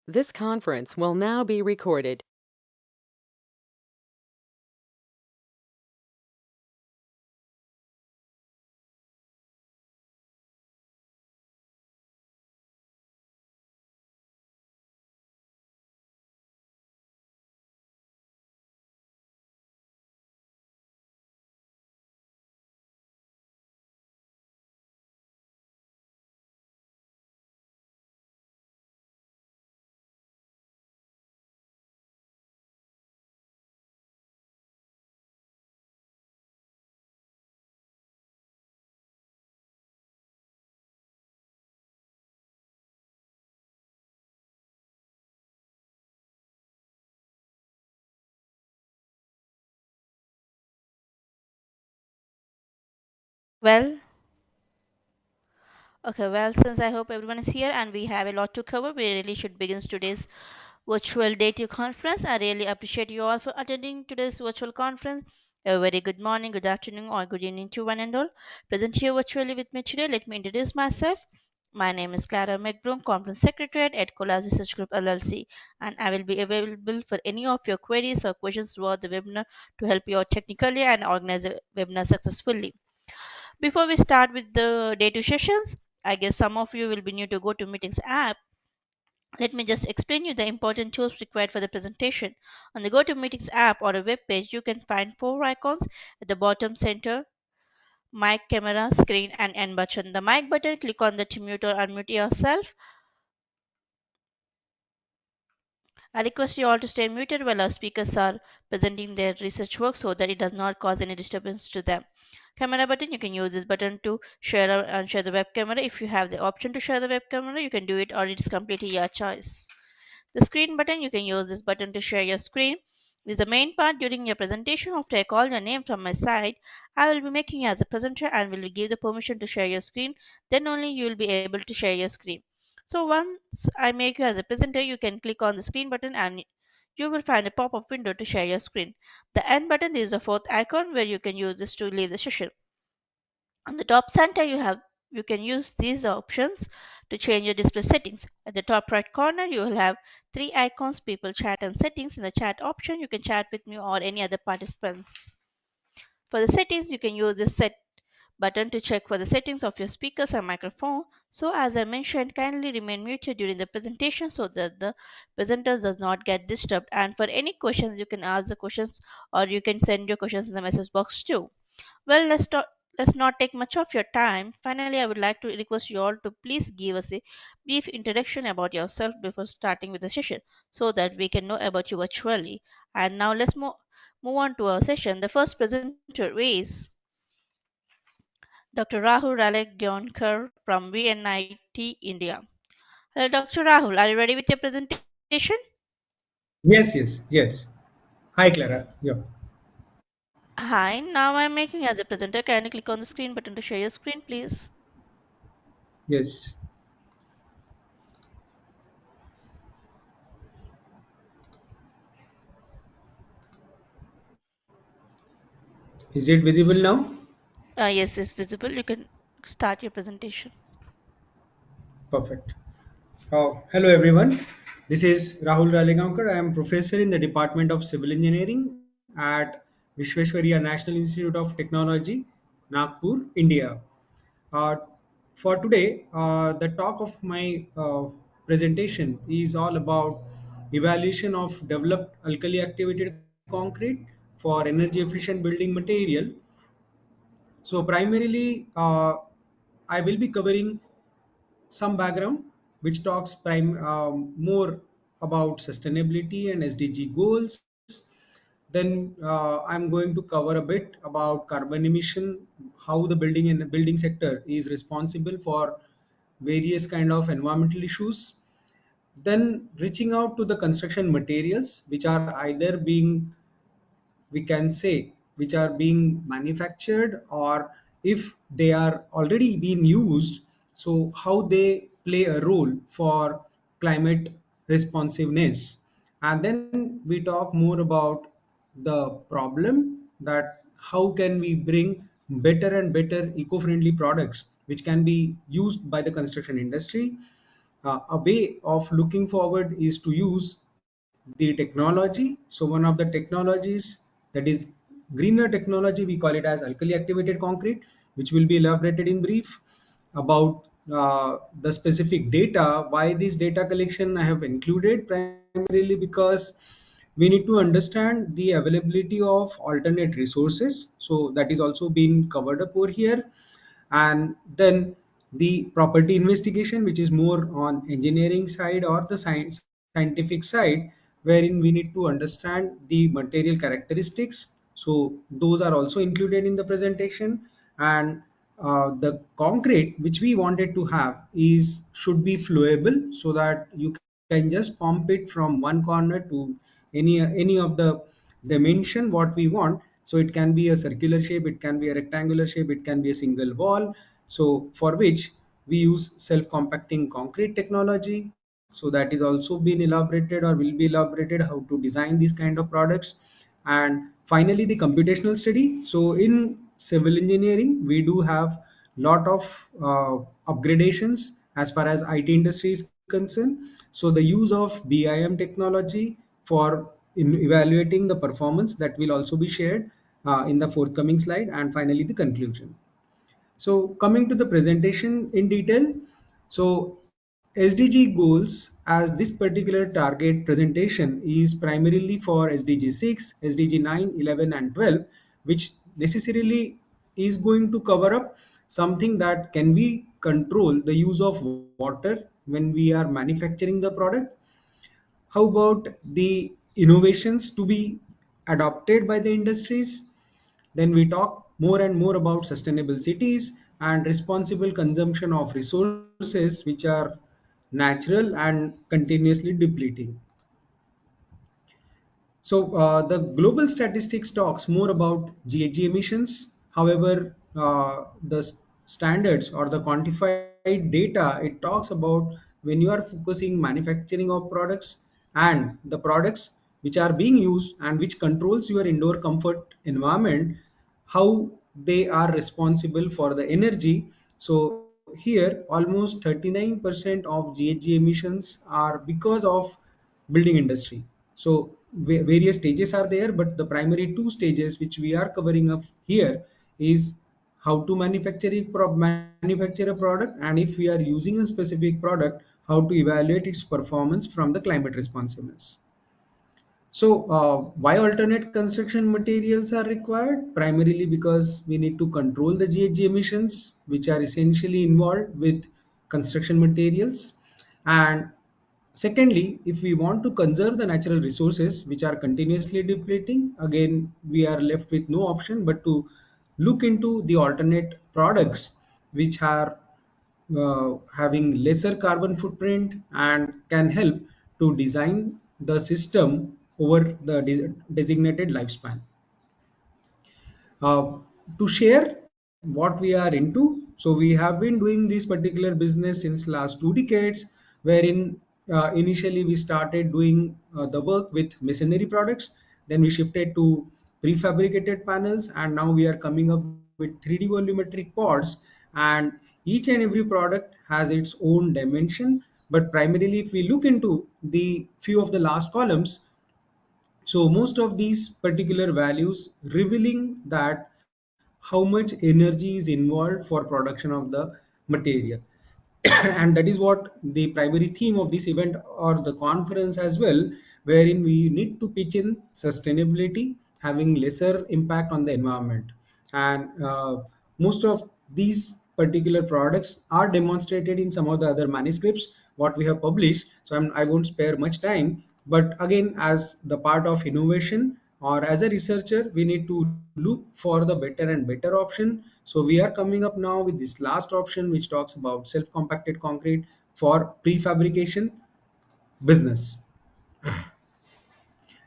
This conference will now be recorded. Well, since I hope everyone is here and we have a lot to cover, we really should begin today's virtual day two conference. I really appreciate you all for attending today's virtual conference. A very good morning, good afternoon, or good evening to one and all. Present here virtually with me today, let me introduce myself. My name is Clara McBroom, Conference Secretary at Coalesce Research Group LLC, and I will be available for any of your queries or questions throughout the webinar to help you out technically and organize the webinar successfully. Before we start with the day two sessions, I guess some of you will be new to GoToMeetings app. Let me just explain you the important tools required for the presentation. On the GoToMeetings app or a web page, you can find four icons at the bottom center: mic, camera, screen, and end button. The mic button, click on the to mute or unmute yourself. I request you all to stay muted while our speakers are presenting their research work so that it does not cause any disturbance to them. Camera button, you can use this button to share and share the web camera. If you have the option to share the web camera, you can do it, or it's completely your choice. The screen button, you can use this button to share your screen. This is the main part during your presentation. After I call your name from my side, I will be making you as a presenter and will give the permission to share your screen. Then only you will be able to share your screen. So once I make you as a presenter, you can click on the screen button and you will find a pop-up window to share your screen. The end button is the fourth icon where you can use this to leave the session. On the top center, you can use these options to change your display settings. At the top right corner, you will have three icons: people, chat, and settings. In the chat option, you can chat with me or any other participants. For the settings, you can use the set button to check for the settings of your speakers and microphone. So as I mentioned, kindly remain muted during the presentation so that the presenter does not get disturbed. And for any questions, you can ask the questions or you can send your questions in the message box too. Well, let's not take much of your time. Finally, I would like to request you all to please give us a brief introduction about yourself before starting with the session so that we can know about you virtually. And now let's move on to our session. The first presenter is Dr. Rahul Ralegaonkar from VNIT, India. Hello, Dr. Rahul. Are you ready with your presentation? Yes, yes, yes. Hi, Clara. Yeah. Hi, now I'm making as a presenter. Kindly click on the screen button to share your screen, please. Yes. Is it visible now? Yes, it's visible. You can start your presentation. Perfect. Hello, everyone. This is Rahul Ralegaonkar. I am professor in the Department of Civil Engineering at Vishweshwariya National Institute of Technology, Nagpur, India. Uh, for today, the talk of my presentation is all about evaluation of developed alkali activated concrete for energy efficient building material. So primarily, I will be covering some background which talks more about sustainability and SDG goals. Then I'm going to cover a bit about carbon emission, how the building and building sector is responsible for various kind of environmental issues. Then reaching out to the construction materials which are either being, we can say, which are being manufactured, or if they are already being used, so how they play a role for climate responsiveness. And then we talk more about the problem, that how can we bring better and better eco-friendly products which can be used by the construction industry. a way of looking forward is to use the technology. So one of the technologies, that is greener technology, we call it as alkali activated concrete, which will be elaborated in brief about the specific data. Why this data collection I have included? Primarily because we need to understand the availability of alternate resources. So that is also being covered up over here. And then the property investigation, which is more on engineering side or the scientific side, wherein we need to understand the material characteristics. So those are also included in the presentation. And the concrete which we wanted to have is should be flowable, so that you can just pump it from one corner to any of the dimension what we want. So it can be a circular shape, it can be a rectangular shape, it can be a single wall. So for which we use self-compacting concrete technology. So that is also been elaborated or will be elaborated how to design these kind of products. And finally, the computational study. So in civil engineering, we do have lot of upgradations as far as IT industry is concerned. So the use of BIM technology for in evaluating the performance, that will also be shared in the forthcoming slide. And finally, the conclusion. So coming to the presentation in detail, so SDG goals, as this particular target presentation is primarily for SDG 6, SDG 9, 11 and 12, which necessarily is going to cover up something that can be control the use of water when we are manufacturing the product. How about the innovations to be adopted by the industries? Then we talk more and more about sustainable cities and responsible consumption of resources which are natural and continuously depleting. So the global statistics talks more about GHG emissions. However, the standards or the quantified data, it talks about when you are focusing manufacturing of products and the products which are being used and which controls your indoor comfort environment, how they are responsible for the energy. So here almost 39% of GHG emissions are because of building industry. So various stages are there, but the primary two stages which we are covering up here is how to manufacture a product, and if we are using a specific product, how to evaluate its performance from the climate responsiveness. So, why alternate construction materials are required? Primarily because we need to control the GHG emissions, which are essentially involved with construction materials. And secondly, if we want to conserve the natural resources, which are continuously depleting, again, we are left with no option but to look into the alternate products which are having lesser carbon footprint and can help to design the system over the designated lifespan. uh, to share what we are into, so we have been doing this particular business since last 2 decades, wherein initially we started doing the work with masonry products, then we shifted to prefabricated panels, and now we are coming up with 3D volumetric pods. And each and every product has its own dimension, but primarily if we look into the few of the last columns, so most of these particular values revealing that how much energy is involved for production of the material. And that is what the primary theme of this event or the conference as well, wherein we need to pitch in sustainability having lesser impact on the environment. And most of these particular products are demonstrated in some of the other manuscripts what we have published, so I won't spare much time. But again, as the part of innovation or as a researcher, we need to look for the better and better option. So we are coming up now with this last option which talks about self compacted concrete for prefabrication business.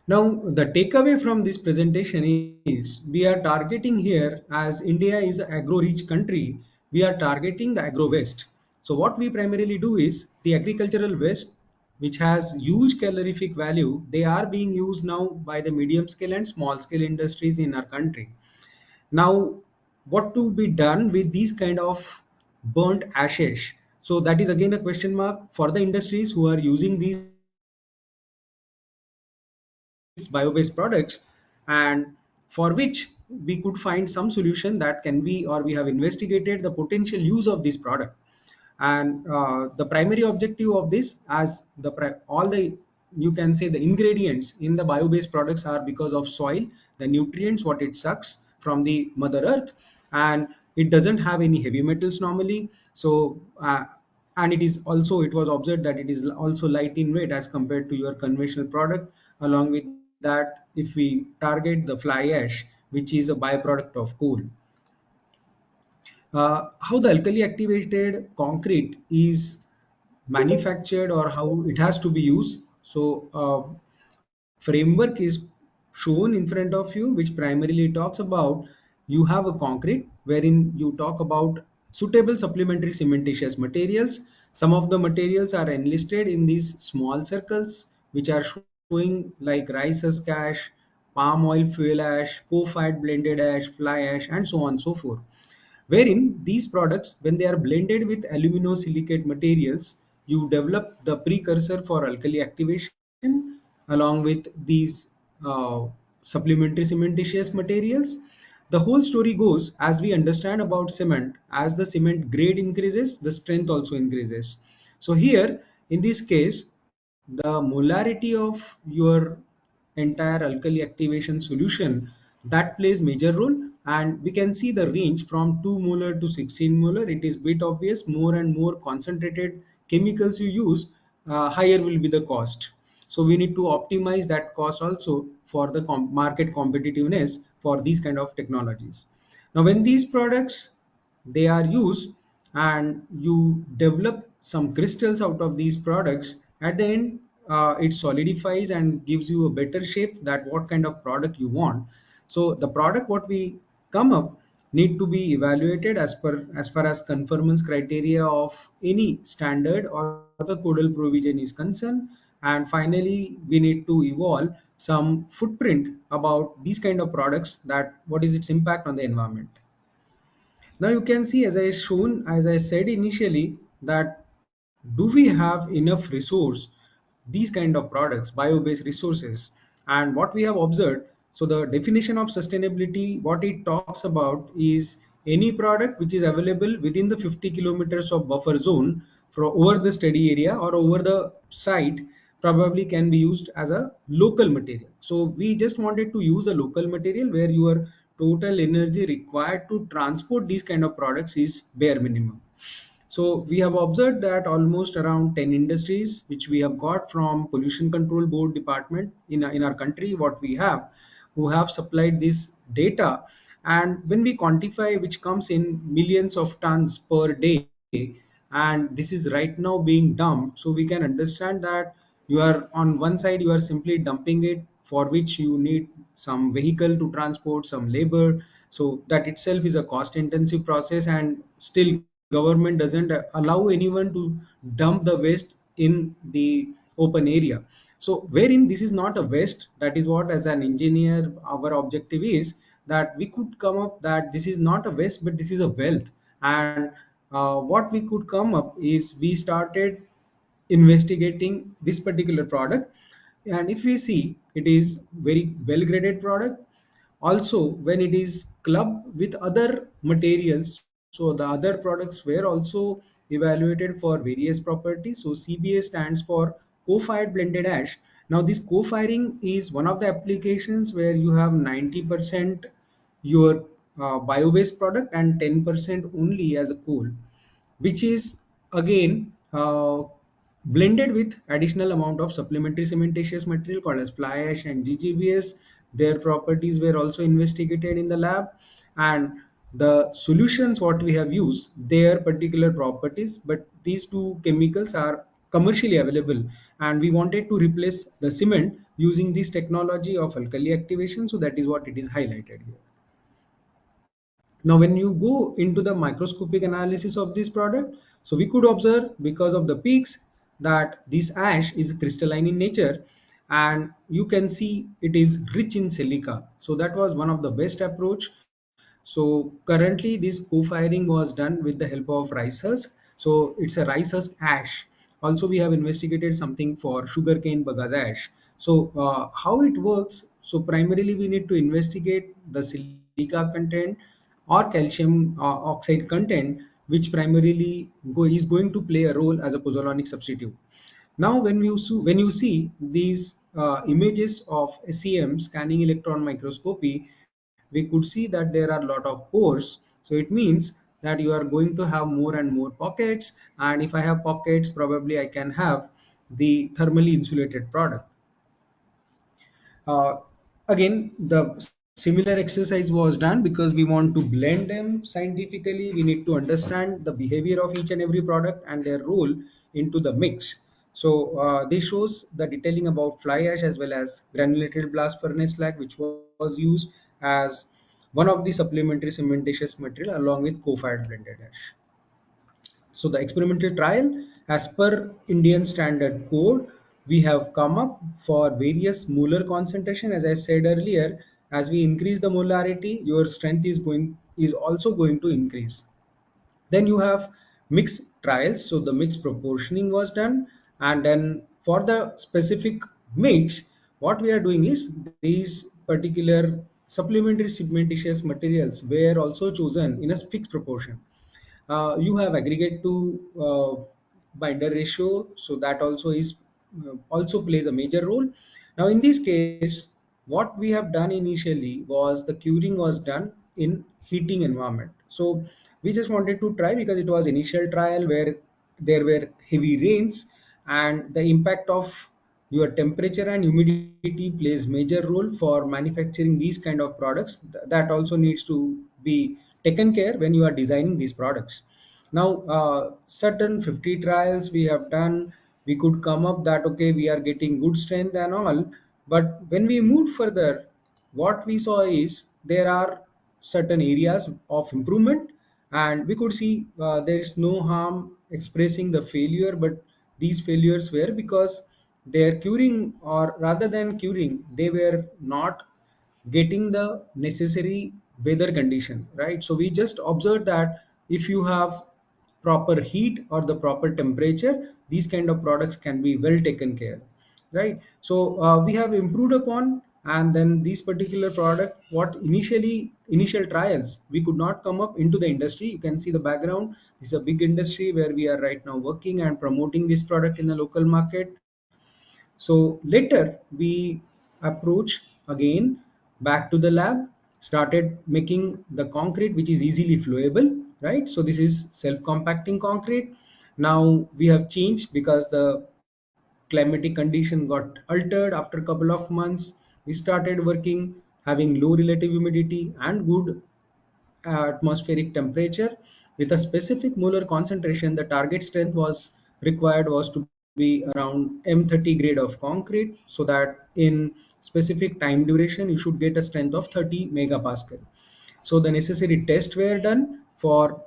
Now, the takeaway from this presentation is we are targeting here, as India is an agro-rich country, we are targeting the agro-waste. So what we primarily do is the agricultural waste, which has huge calorific value, they are being used now by the medium scale and small scale industries in our country. Now, what to be done with these kind of burnt ashes? So that is again a question mark for the industries who are using these bio-based products, and for which we could find some solution that can be, or we have investigated the potential use of this product. And the primary objective of this, as all the, you can say, the ingredients in the bio-based products are because of soil, the nutrients what it sucks from the mother earth, and it doesn't have any heavy metals normally. So and it was observed that it is also light in weight as compared to your conventional product. Along with that, if we target the fly ash, which is a byproduct of coal. How the alkali activated concrete is manufactured or how it has to be used. So framework is shown in front of you, which primarily talks about, you have a concrete wherein you talk about suitable supplementary cementitious materials. Some of the materials are enlisted in these small circles which are showing like rice ash, palm oil fuel ash, co-fired blended ash, fly ash, and so on and so forth, wherein these products, when they are blended with aluminosilicate materials, you develop the precursor for alkali activation along with these uh, supplementary cementitious materials. The whole story goes, as we understand about cement, as the cement grade increases, the strength also increases. So here, in this case, the molarity of your entire alkali activation solution, that plays major role, and we can see the range from 2 molar to 16 molar. It is bit obvious, more and more concentrated chemicals you use, higher will be the cost. So we need to optimize that cost also for the market competitiveness for these kind of technologies. Now when these products, they are used and you develop some crystals out of these products, at the end it solidifies and gives you a better shape that what kind of product you want. So the product what we come up need to be evaluated as far as conformance criteria of any standard or the codal provision is concerned. And finally we need to evolve some footprint about these kind of products, that what is its impact on the environment. Now you can see, as I said initially, that do we have enough resource, these kind of products, bio-based resources, and what we have observed. So the definition of sustainability, what it talks about is any product which is available within the 50 kilometers of buffer zone for over the study area or over the site, probably can be used as a local material. So we just wanted to use a local material where your total energy required to transport these kind of products is bare minimum. So we have observed that almost around 10 industries which we have got from pollution control board department in our country, what we have, who have supplied this data. And when we quantify, which comes in millions of tons per day, and this is right now being dumped, so we can understand that you are on one side you are simply dumping it, for which you need some vehicle to transport some labor. So that itself is a cost intensive process, and still government doesn't allow anyone to dump the waste in the open area. So wherein this is not a waste, that is what as an engineer our objective is, that we could come up that this is not a waste but this is a wealth. And what we could come up is we started investigating this particular product, and if we see, it is very well graded product. Also when it is clubbed with other materials, so the other products were also evaluated for various properties. So CBA stands for co-fired blended ash. Now this co-firing is one of the applications where you have 90% your bio-based product and 10% only as a coal, which is again blended with additional amount of supplementary cementitious material called as fly ash and GGBS. Their properties were also investigated in the lab, and the solutions what we have used their particular properties, but these two chemicals are commercially available, and we wanted to replace the cement using this technology of alkali activation. So that is what it is highlighted here. Now, when you go into the microscopic analysis of this product, so we could observe, because of the peaks, that this ash is crystalline in nature, and you can see it is rich in silica. So that was one of the best approach. So currently this co-firing was done with the help of rice husk. So it's a rice husk ash. Also, we have investigated something for sugarcane bagasse ash. So how it works? So primarily we need to investigate the silica content or calcium oxide content, which primarily is going to play a role as a pozzolanic substitute. Now, when you see these images of SEM, scanning electron microscopy, we could see that there are a lot of pores. So it means that you are going to have more and more pockets. And if I have pockets, probably I can have the thermally insulated product. Uh, Again, the similar exercise was done because we want to blend them scientifically. We need to understand the behavior of each and every product and their role into the mix. So this shows the detailing about fly ash as well as granulated blast furnace slag, which was used as one of the supplementary cementitious material along with co-fired blended ash. So the experimental trial, as per Indian standard code, we have come up for various molar concentration. As I said earlier, as we increase the molarity, your strength is also going to increase. Then you have mixed trials. So the mixed proportioning was done, and then for the specific mix, what we are doing is these particular supplementary cementitious materials were also chosen in a fixed proportion. You have aggregate to binder ratio, so that also is also plays a major role. Now in this case, what we have done initially was the curing was done in heating environment. So we just wanted to try because it was initial trial where there were heavy rains, and the impact of your temperature and humidity plays major role for manufacturing these kind of products. That also needs to be taken care when you are designing these products. Now certain 50 trials we have done, we could come up that okay, we are getting good strength and all. But when we moved further, what we saw is there are certain areas of improvement, and we could see there is no harm expressing the failure, but these failures were because their curing, or rather than curing, they were not getting the necessary weather condition, right? So we just observed that if you have proper heat or the proper temperature, these kind of products can be well taken care, right? So we have improved upon, and then this particular product, what initial trials we could not come up into the industry. You can see the background. This is a big industry where we are right now working and promoting this product in the local market. So later we approach again back to the lab, started making the concrete which is easily flowable, right? So this is self-compacting concrete. Now we have changed because the climatic condition got altered after a couple of months. We started working having low relative humidity and good atmospheric temperature with a specific molar concentration. The target strength was required was to be around M30 grade of concrete, so that in specific time duration you should get a strength of 30 megapascal. So the necessary tests were done for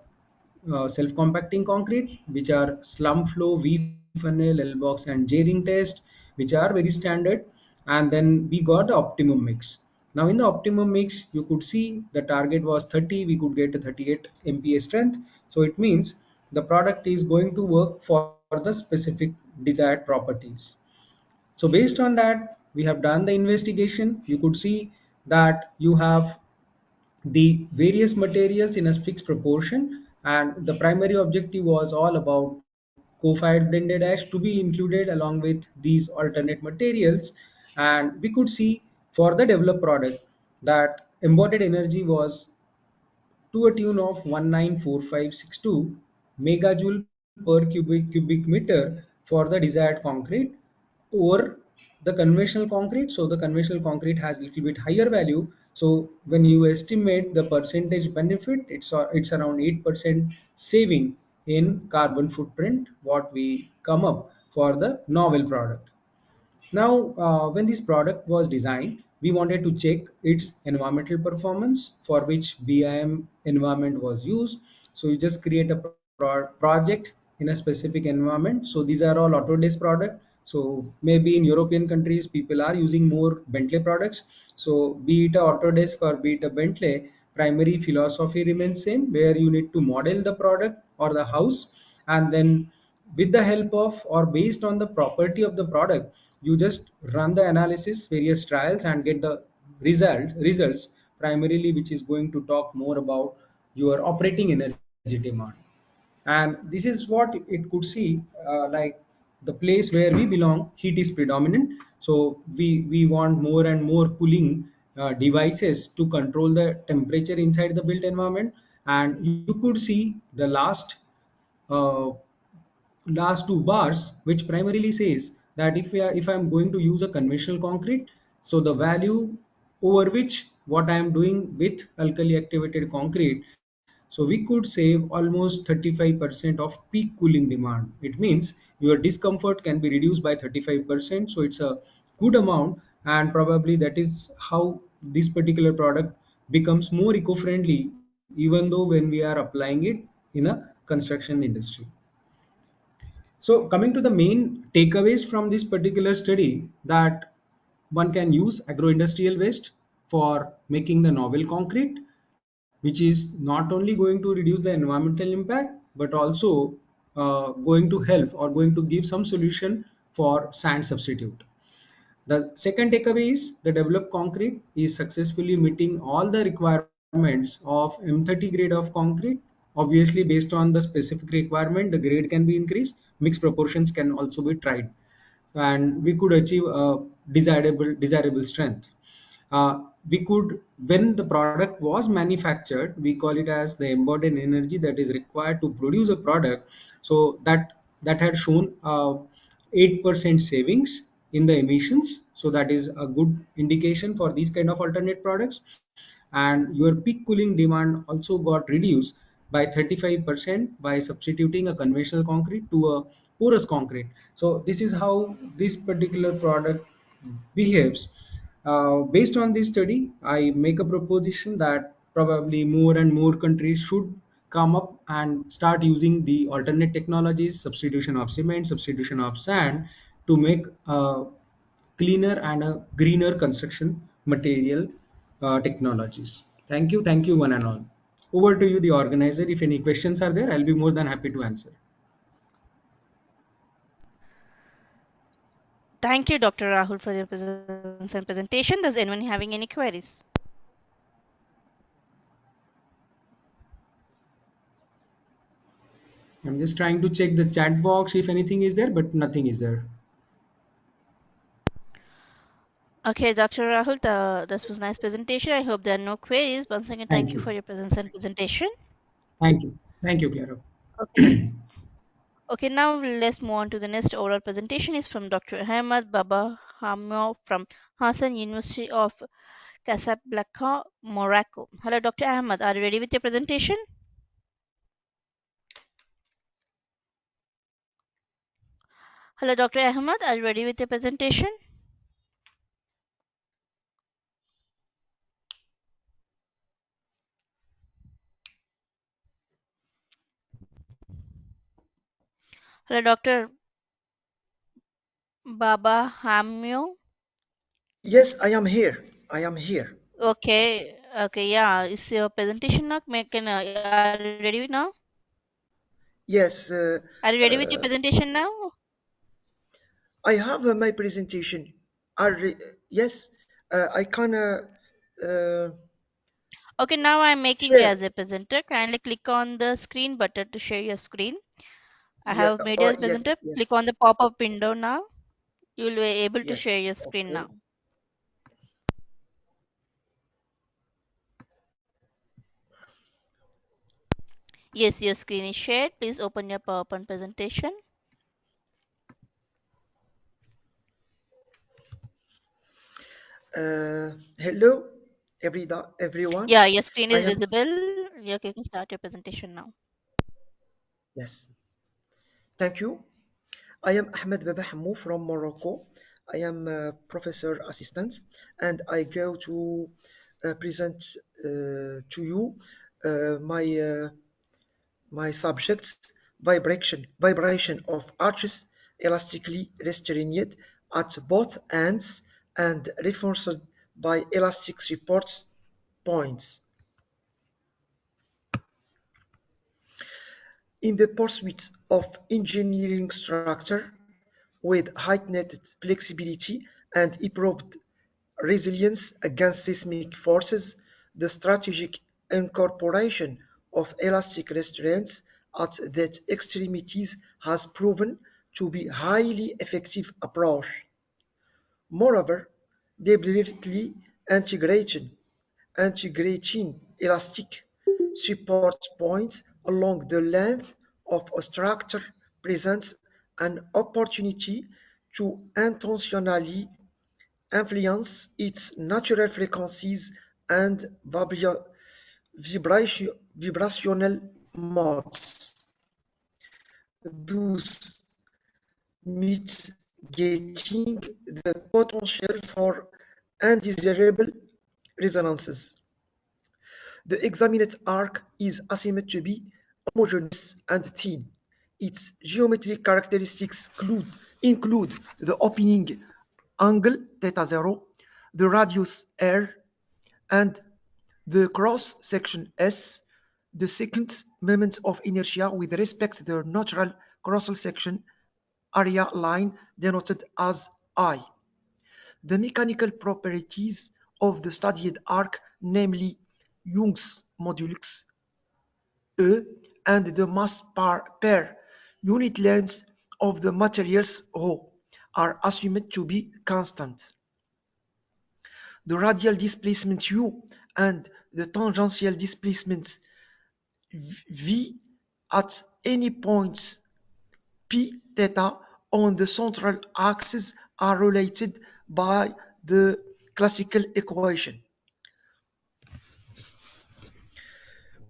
self-compacting concrete, which are slump flow, V-funnel, L-box, and J-ring test, which are very standard. And then we got the optimum mix. Now in the optimum mix, you could see the target was 30, we could get a 38 MPa strength. So it means the product is going to work for the specific desired properties. So based on that, we have done the investigation. You could see that you have the various materials in a fixed proportion, and the primary objective was all about co-fired blended ash to be included along with these alternate materials. And we could see for the developed product that embodied energy was to a tune of 194562 megajoule per cubic meter for the desired concrete over the conventional concrete. So the conventional concrete has a little bit higher value. So when you estimate the percentage benefit, it's around 8% saving in carbon footprint what we come up for the novel product. Now, when this product was designed, we wanted to check its environmental performance, for which BIM environment was used. So you just create a project in a specific environment. So these are all Autodesk product. So maybe in European countries, people are using more Bentley products. So be it a Autodesk or be it a Bentley, primary philosophy remains same, where you need to model the product or the house, and then with the help of or based on the property of the product, you just run the analysis, various trials, and get the results primarily, which is going to talk more about your operating energy demand. And this is what it could see, like the place where we belong, heat is predominant, so we want more and more cooling devices to control the temperature inside the built environment. And you could see the uh, last two bars, which primarily says that if I'm going to use a conventional concrete, so the value over which what I am doing with alkali activated concrete, so we could save almost 35% of peak cooling demand. It means your discomfort can be reduced by 35%. So it's a good amount, and probably that is how this particular product becomes more eco-friendly, even though when we are applying it in a construction industry. So coming to the main takeaways from this particular study, that one can use agro-industrial waste for making the novel concrete, which is not only going to reduce the environmental impact, but also going to help or going to give some solution for sand substitute. The second takeaway is the developed concrete is successfully meeting all the requirements of M30 grade of concrete. Obviously, based on the specific requirement, the grade can be increased, mixed proportions can also be tried, and we could achieve a desirable strength. We could, when the product was manufactured, we call it as the embodied energy that is required to produce a product. So that had shown 8% savings in the emissions. So that is a good indication for these kind of alternate products. And your peak cooling demand also got reduced by 35% by substituting a conventional concrete to a porous concrete. So this is how this particular product behaves. Based on this study, I make a proposition that probably more and more countries should come up and start using the alternate technologies, substitution of cement, substitution of sand, to make cleaner and a greener construction material technologies. Thank you, one and all. Over to you, the organizer. If any questions are there, I'll be more than happy to answer. Thank you, Dr. Rahul, for your presence and presentation. Does anyone having any queries? I'm just trying to check the chat box if anything is there, but nothing is there. Okay, Dr. Rahul, this was nice presentation. I hope there are no queries. Once again, Thank thank you you. for your presence and presentation. Thank you. Thank you, Clara. Okay, okay, now let's move on to the next oral presentation is from Dr. Ahmad Baba Hamio from Hassan University of Casablanca, Morocco. Hello, Dr. Ahmad. Are you ready with your presentation? Hello, Dr. Ahmad. Are you ready with your presentation? Hello, Dr. Baba Hamio. Yes, I am here. I am here. Okay, okay, yeah. Is your presentation now? Are you ready now? Yes, Are you ready with your uh, presentation now? I have my presentation. Yes, I can uh, Okay, now I'm making you share. as a presenter. Kindly click on the screen button to share your screen. I Yeah, have made you as yes, presenter. Click yes, on the pop-up window now. You will be able to share yes. your screen Okay. now. Yes, your screen is shared. Please open your PowerPoint presentation. Hello, everyone. Yeah, your screen I is am visible. You can start your presentation now. yes. Thank you. I am Ahmed Baba Hamou from Morocco. I am a professor assistant, and I go to present to you my subject vibration of arches elastically restrained at both ends and reinforced by elastic support points. In the pursuit of engineering structure with heightened flexibility and improved resilience against seismic forces. The strategic incorporation of elastic restraints at the extremities has proven to be a highly effective approach. Moreover, deliberately integrating elastic support points along the length of a structure presents an opportunity to intentionally influence its natural frequencies and vibrational modes, thus mitigating the potential for undesirable resonances. The examined arc is assumed to be homogeneous and thin. Its geometric characteristics include the opening angle theta 0, the radius r, and the cross section s. The second moment of inertia with respect to the natural cross section area line denoted as I. The mechanical properties of the studied arc, namely Young's modulus E and the mass per unit length of the materials ρ, are assumed to be constant. The radial displacement U and the tangential displacement V at any point p theta on the central axis are related by the classical equation,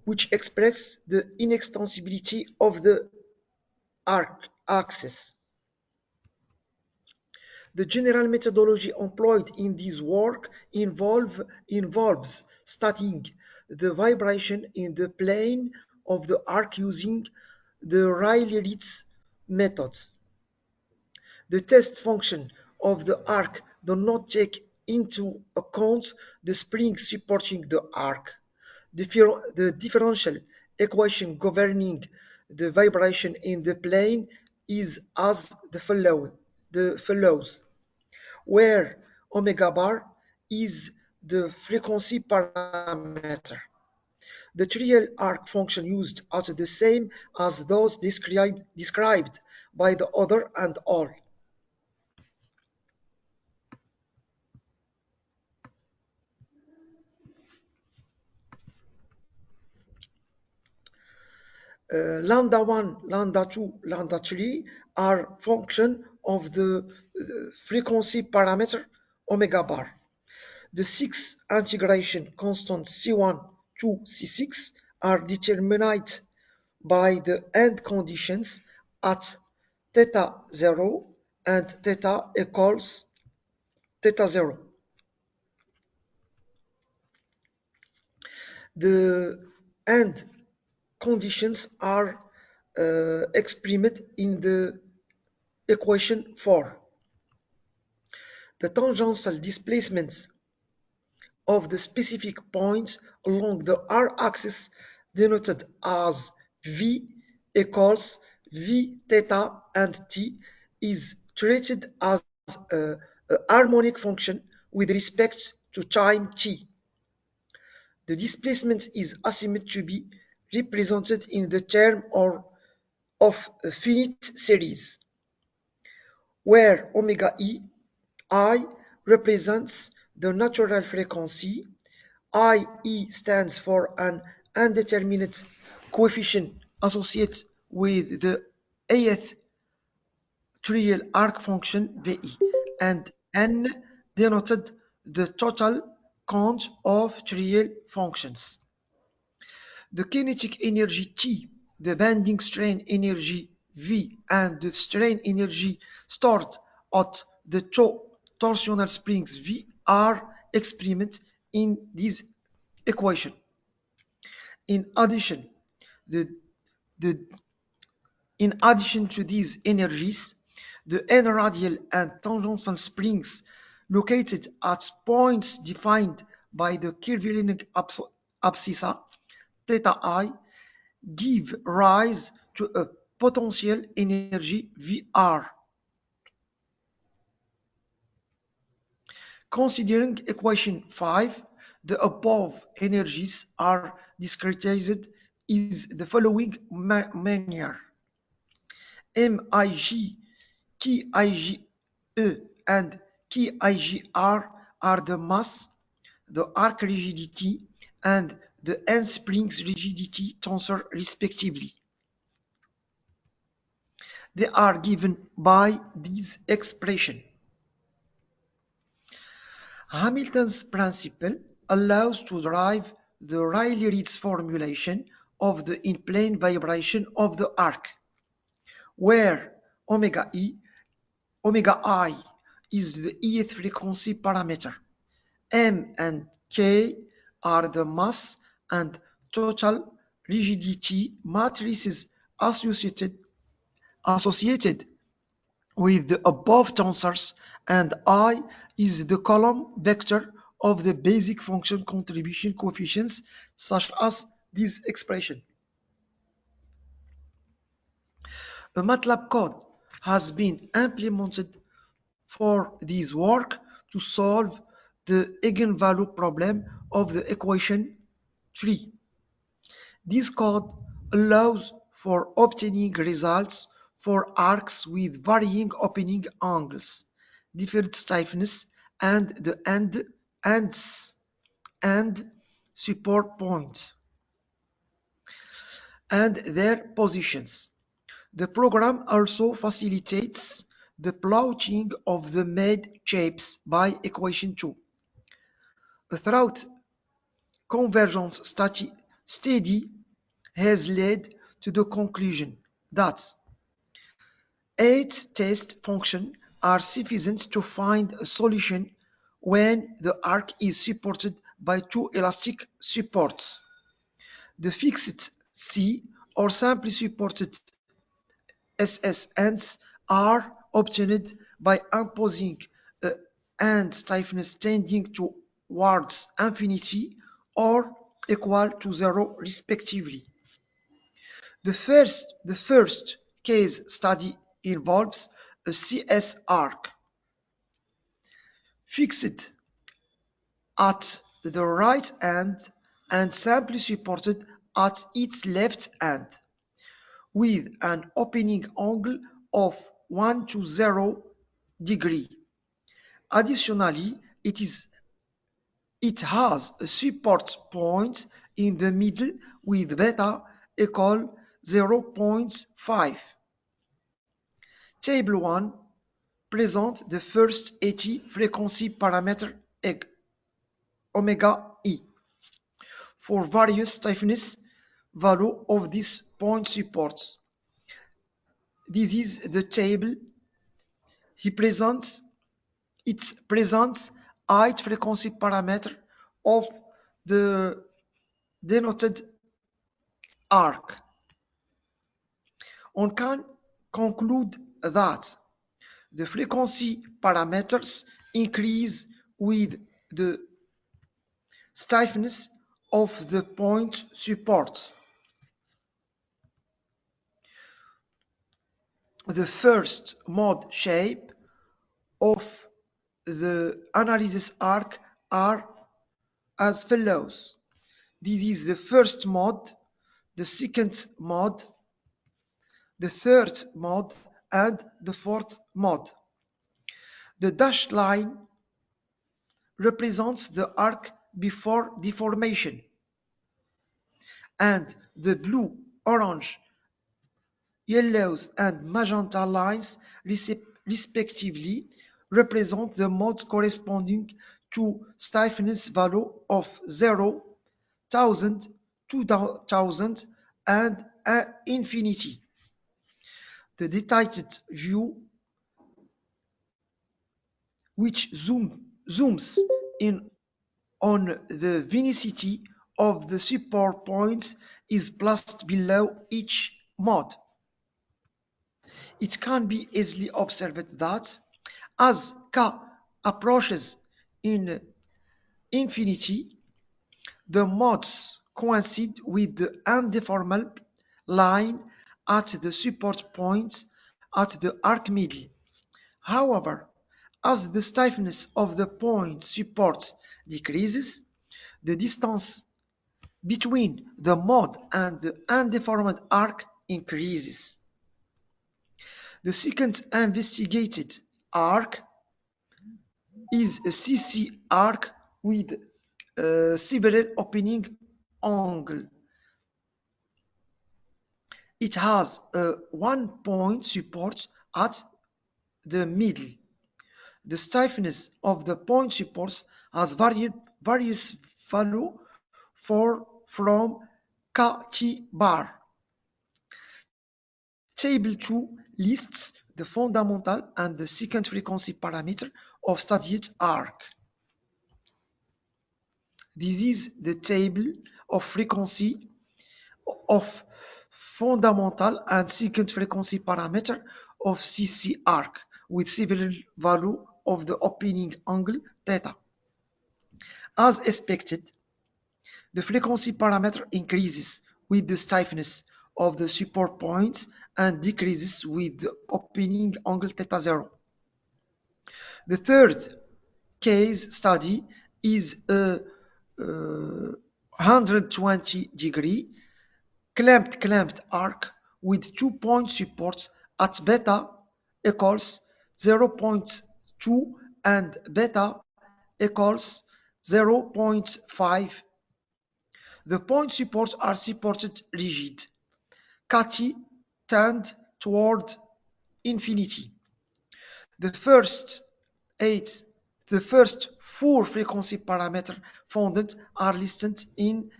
which express the inextensibility of the arc axis. The general methodology employed in this work involves studying the vibration in the plane of the arc using the Rayleigh-Ritz methods. The test function of the arc does not take into account the springs supporting the arc. The differential equation governing the vibration in the plane is as follows, where omega bar is the frequency parameter. The trial arc function used are the same as those described by the other and all. Lambda 1, lambda 2, lambda 3 are function of the frequency parameter omega bar. The six integration constants C1 to C6 are determined by the end conditions at theta 0 and theta equals theta 0. The end conditions are expressed in the equation 4. The tangential displacements of the specific points along the r-axis denoted as v equals v theta and t is treated as a harmonic function with respect to time t. The displacement is assumed to be represented in the term of a finite series, where omega e I represents the natural frequency, IE stands for an undeterminate coefficient associated with the ith trial arc function VE, and N denoted the total count of trial functions. The kinetic energy T, the bending strain energy V, and the strain energy stored at the two torsional springs V are expressed in this equation. In addition, the, the, in addition to these energies, the n-radial and tangential springs located at points defined by the curvilinear abscissa theta I give rise to a potential energy VR. Considering equation 5, the above energies are discretized in the following manner. MIG, KIGE, and KIGR are the mass, the arc rigidity, and the end springs rigidity tensor respectively. They are given by this expression. Hamilton's principle allows to derive the Rayleigh-Ritz formulation of the in-plane vibration of the arc, where omega I is the eth frequency parameter. M and K are the mass and total rigidity matrices associated with the above tensors, and I is the column vector of the basic function contribution coefficients, such as this expression. A MATLAB code has been implemented for this work to solve the eigenvalue problem of the equation 3. This code allows for obtaining results for arcs with varying opening angles, different stiffness, and the ends and support points and their positions. The program also facilitates the plotting of the made shapes by equation 2. A through convergence study has led to the conclusion that 8 test functions are sufficient to find a solution when the arc is supported by two elastic supports. The fixed C or simply supported SS ends are obtained by imposing a end stiffness tending towards infinity or equal to 0 respectively. The first case study involves a CS arc fixed at the right end and simply supported at its left end, with an opening angle of 1 to 0 degree. Additionally, it has a support point in the middle with beta equal 0.5. Table 1 presents the first 80 frequency parameter omega e for various stiffness value of these point supports. This is the table. It presents 8 frequency parameter of the denoted arc. On can conclude that the frequency parameters increase with the stiffness of the point supports. The first mode shape of the analysis arc are as follows. This is the first mode, the second mode, the third mode, and the fourth mode. The dashed line represents the arc before deformation, and the blue, orange, yellows, and magenta lines respectively represent the modes corresponding to stiffness value of 0, 1000, 2000, and infinity. The detailed view, which zooms in on the vinicity of the support points, is placed below each mode. It can be easily observed that as K approaches in infinity, the modes coincide with the undeformable line at the support points at the arc middle. However, as the stiffness of the point support decreases, the distance between the mod and the undeformed arc increases. The second investigated arc is a CC arc with several opening angle. It has a one-point support at the middle. The stiffness of the point supports has various value from K bar. Table 2 lists the fundamental and the second frequency parameter of studied arc. This is the table of frequency of fundamental and second frequency parameter of CC arc with several value of the opening angle theta. As expected, the frequency parameter increases with the stiffness of the support points and decreases with the opening angle theta 0. The third case study is a 120-degree clamped arc with 2-point supports at beta equals 0.2 and beta equals 0.5. The point supports are supported rigid. Kati tend toward infinity. The first eight, the first four frequency parameters found are listed in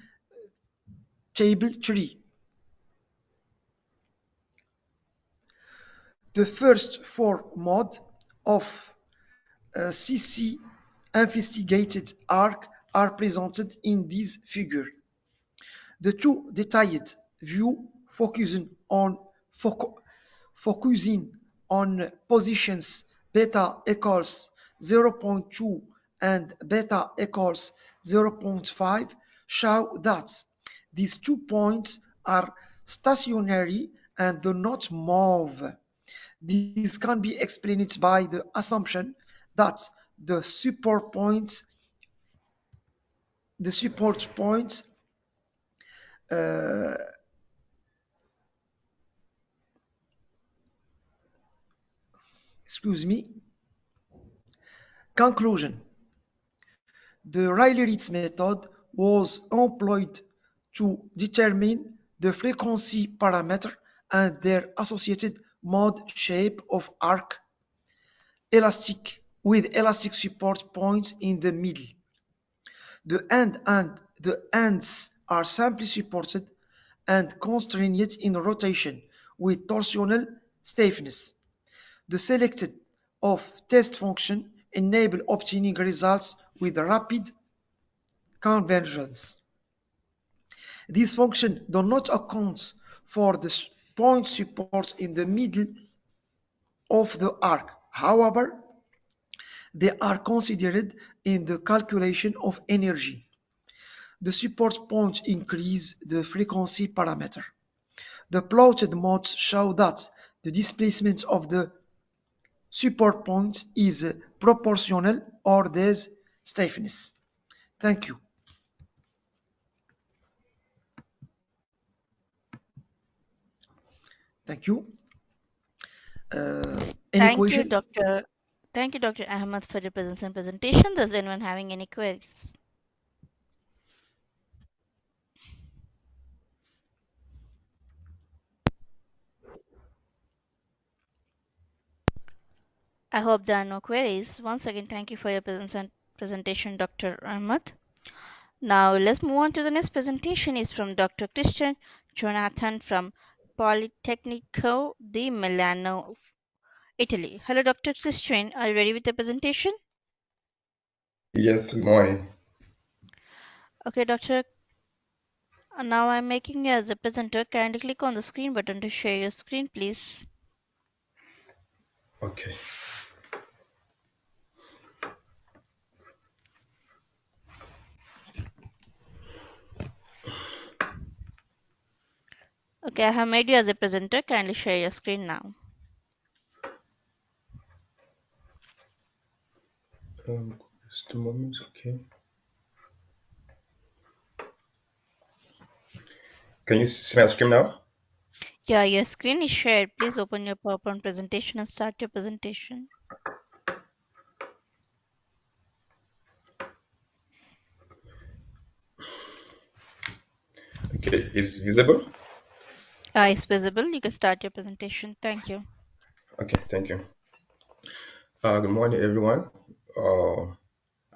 table 3. The first four modes of CC investigated arc are presented in this figure. The two detailed view focusing on positions beta equals 0.2 and beta equals 0.5 show that these 2 points are stationary and do not move. This can be explained by the assumption that the support points uh, excuse me. Conclusion: the Rayleigh-Ritz method was employed to determine the frequency parameter and their associated mode shape of arc elastic with elastic support points in the middle. The end and the ends are simply supported and constrained in rotation with torsional stiffness. The selected of test function enable obtaining results with rapid convergence. These functions do not account for the point support in the middle of the arc. However, they are considered in the calculation of energy. The support points increase the frequency parameter. The plotted modes show that the displacement of the support point is proportional or this stiffness. Thank you. Thank you. Any Thank you, questions? Dr. Thank you, Dr. Ahmed, for your presence and presentation. Does anyone having any queries? I hope there are no queries. Once again, thank you for your presence and presentation, Dr. Ahmed. Now let's move on to the next presentation. Is from Dr. Christian Jonathan from Politecnico di Milano, Italy. Hello, Dr. Christian. Are you ready with the presentation? Yes, Moy. Okay, Doctor. Now I'm making you as a presenter. Kindly click on the screen button to share your screen, please. Okay. Okay, Okay, I have made you as a presenter. Kindly share your screen now. Just a moment, okay. Can you see my screen now? Yeah, your screen is shared. Please open your PowerPoint presentation and start your presentation. Okay, is visible? It's visible. You can start your presentation. Thank you. Okay, thank you. Good morning, everyone. Uh,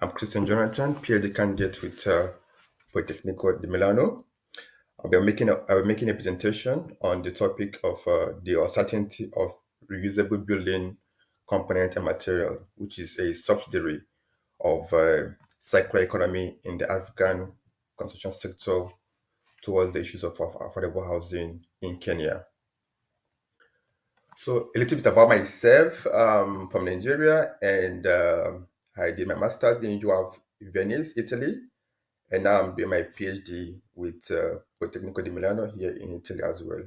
I'm Christian Jonathan, PhD candidate with Politecnico di Milano. I'll be making a presentation on the topic of the uncertainty of reusable building component and material, which is a subsidiary of circular economy in the African construction sector towards the issues of affordable housing in Kenya. So a little bit about myself. From Nigeria, and I did my master's in Venice, Italy, and now I'm doing my PhD with Politecnico di Milano here in Italy as well.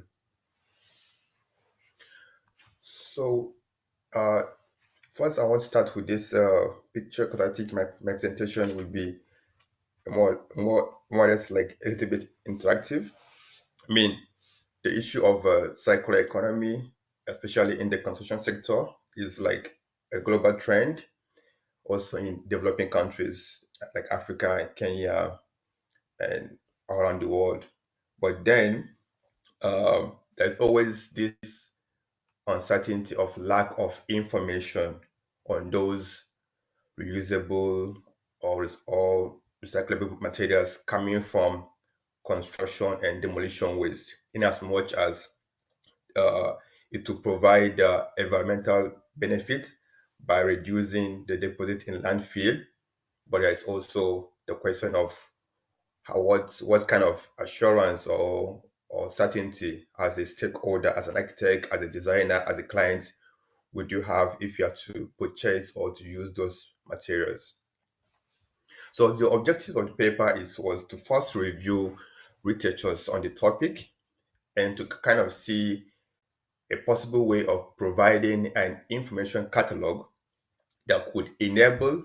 So uh, first, I want to start with this picture because I think my presentation will be more or less like a little bit interactive. I mean, the issue of circular economy, especially in the construction sector, is like a global trend, also in developing countries like Africa, Kenya, and around the world. But then there's always this uncertainty of lack of information on those reusable or recyclable materials coming from construction and demolition waste, in as much as uh, it will provide environmental benefits by reducing the deposit in landfill. But there is also the question of what kind of assurance or certainty as a stakeholder, as an architect, as a designer, as a client would you have if you are to purchase or to use those materials. So the objective of the paper was to first review literatures on the topic and to kind of see a possible way of providing an information catalog that could enable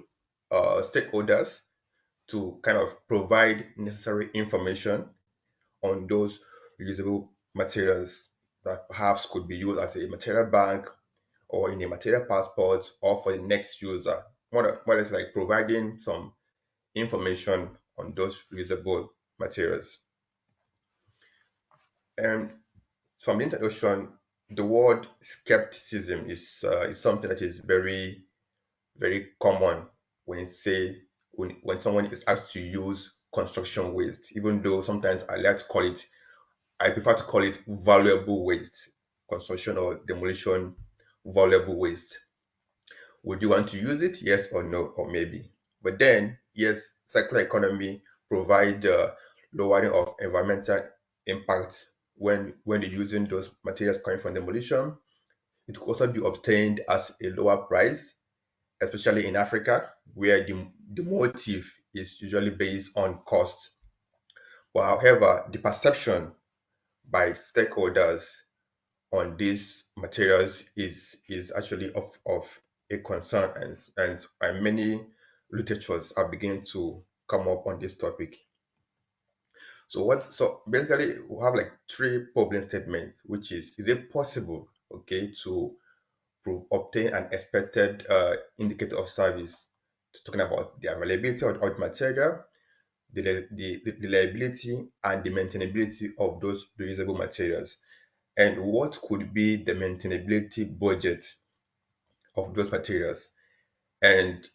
stakeholders to kind of provide necessary information on those reusable materials that perhaps could be used as a material bank or in a material passport or for the next user. More or less like providing some information on those reusable materials. And from the introduction, the word skepticism is something that is very common when it say when someone is asked to use construction waste, even though sometimes I prefer to call it valuable waste, construction or demolition valuable waste. Would you want to use it? Yes or no, or maybe. But then, yes, circular economy provide lowering of environmental impact when you're using those materials coming from demolition. It could also be obtained as a lower price, especially in Africa, where the motive is usually based on cost. But however, the perception by stakeholders on these materials is actually of a concern, and many literatures are beginning to come up on this topic. So basically we have like three problem statements, which is it possible, okay, to obtain an expected indicator of service, talking about the availability of material, the reliability and the maintainability of those reusable materials, and what could be the maintainability budget of those materials. And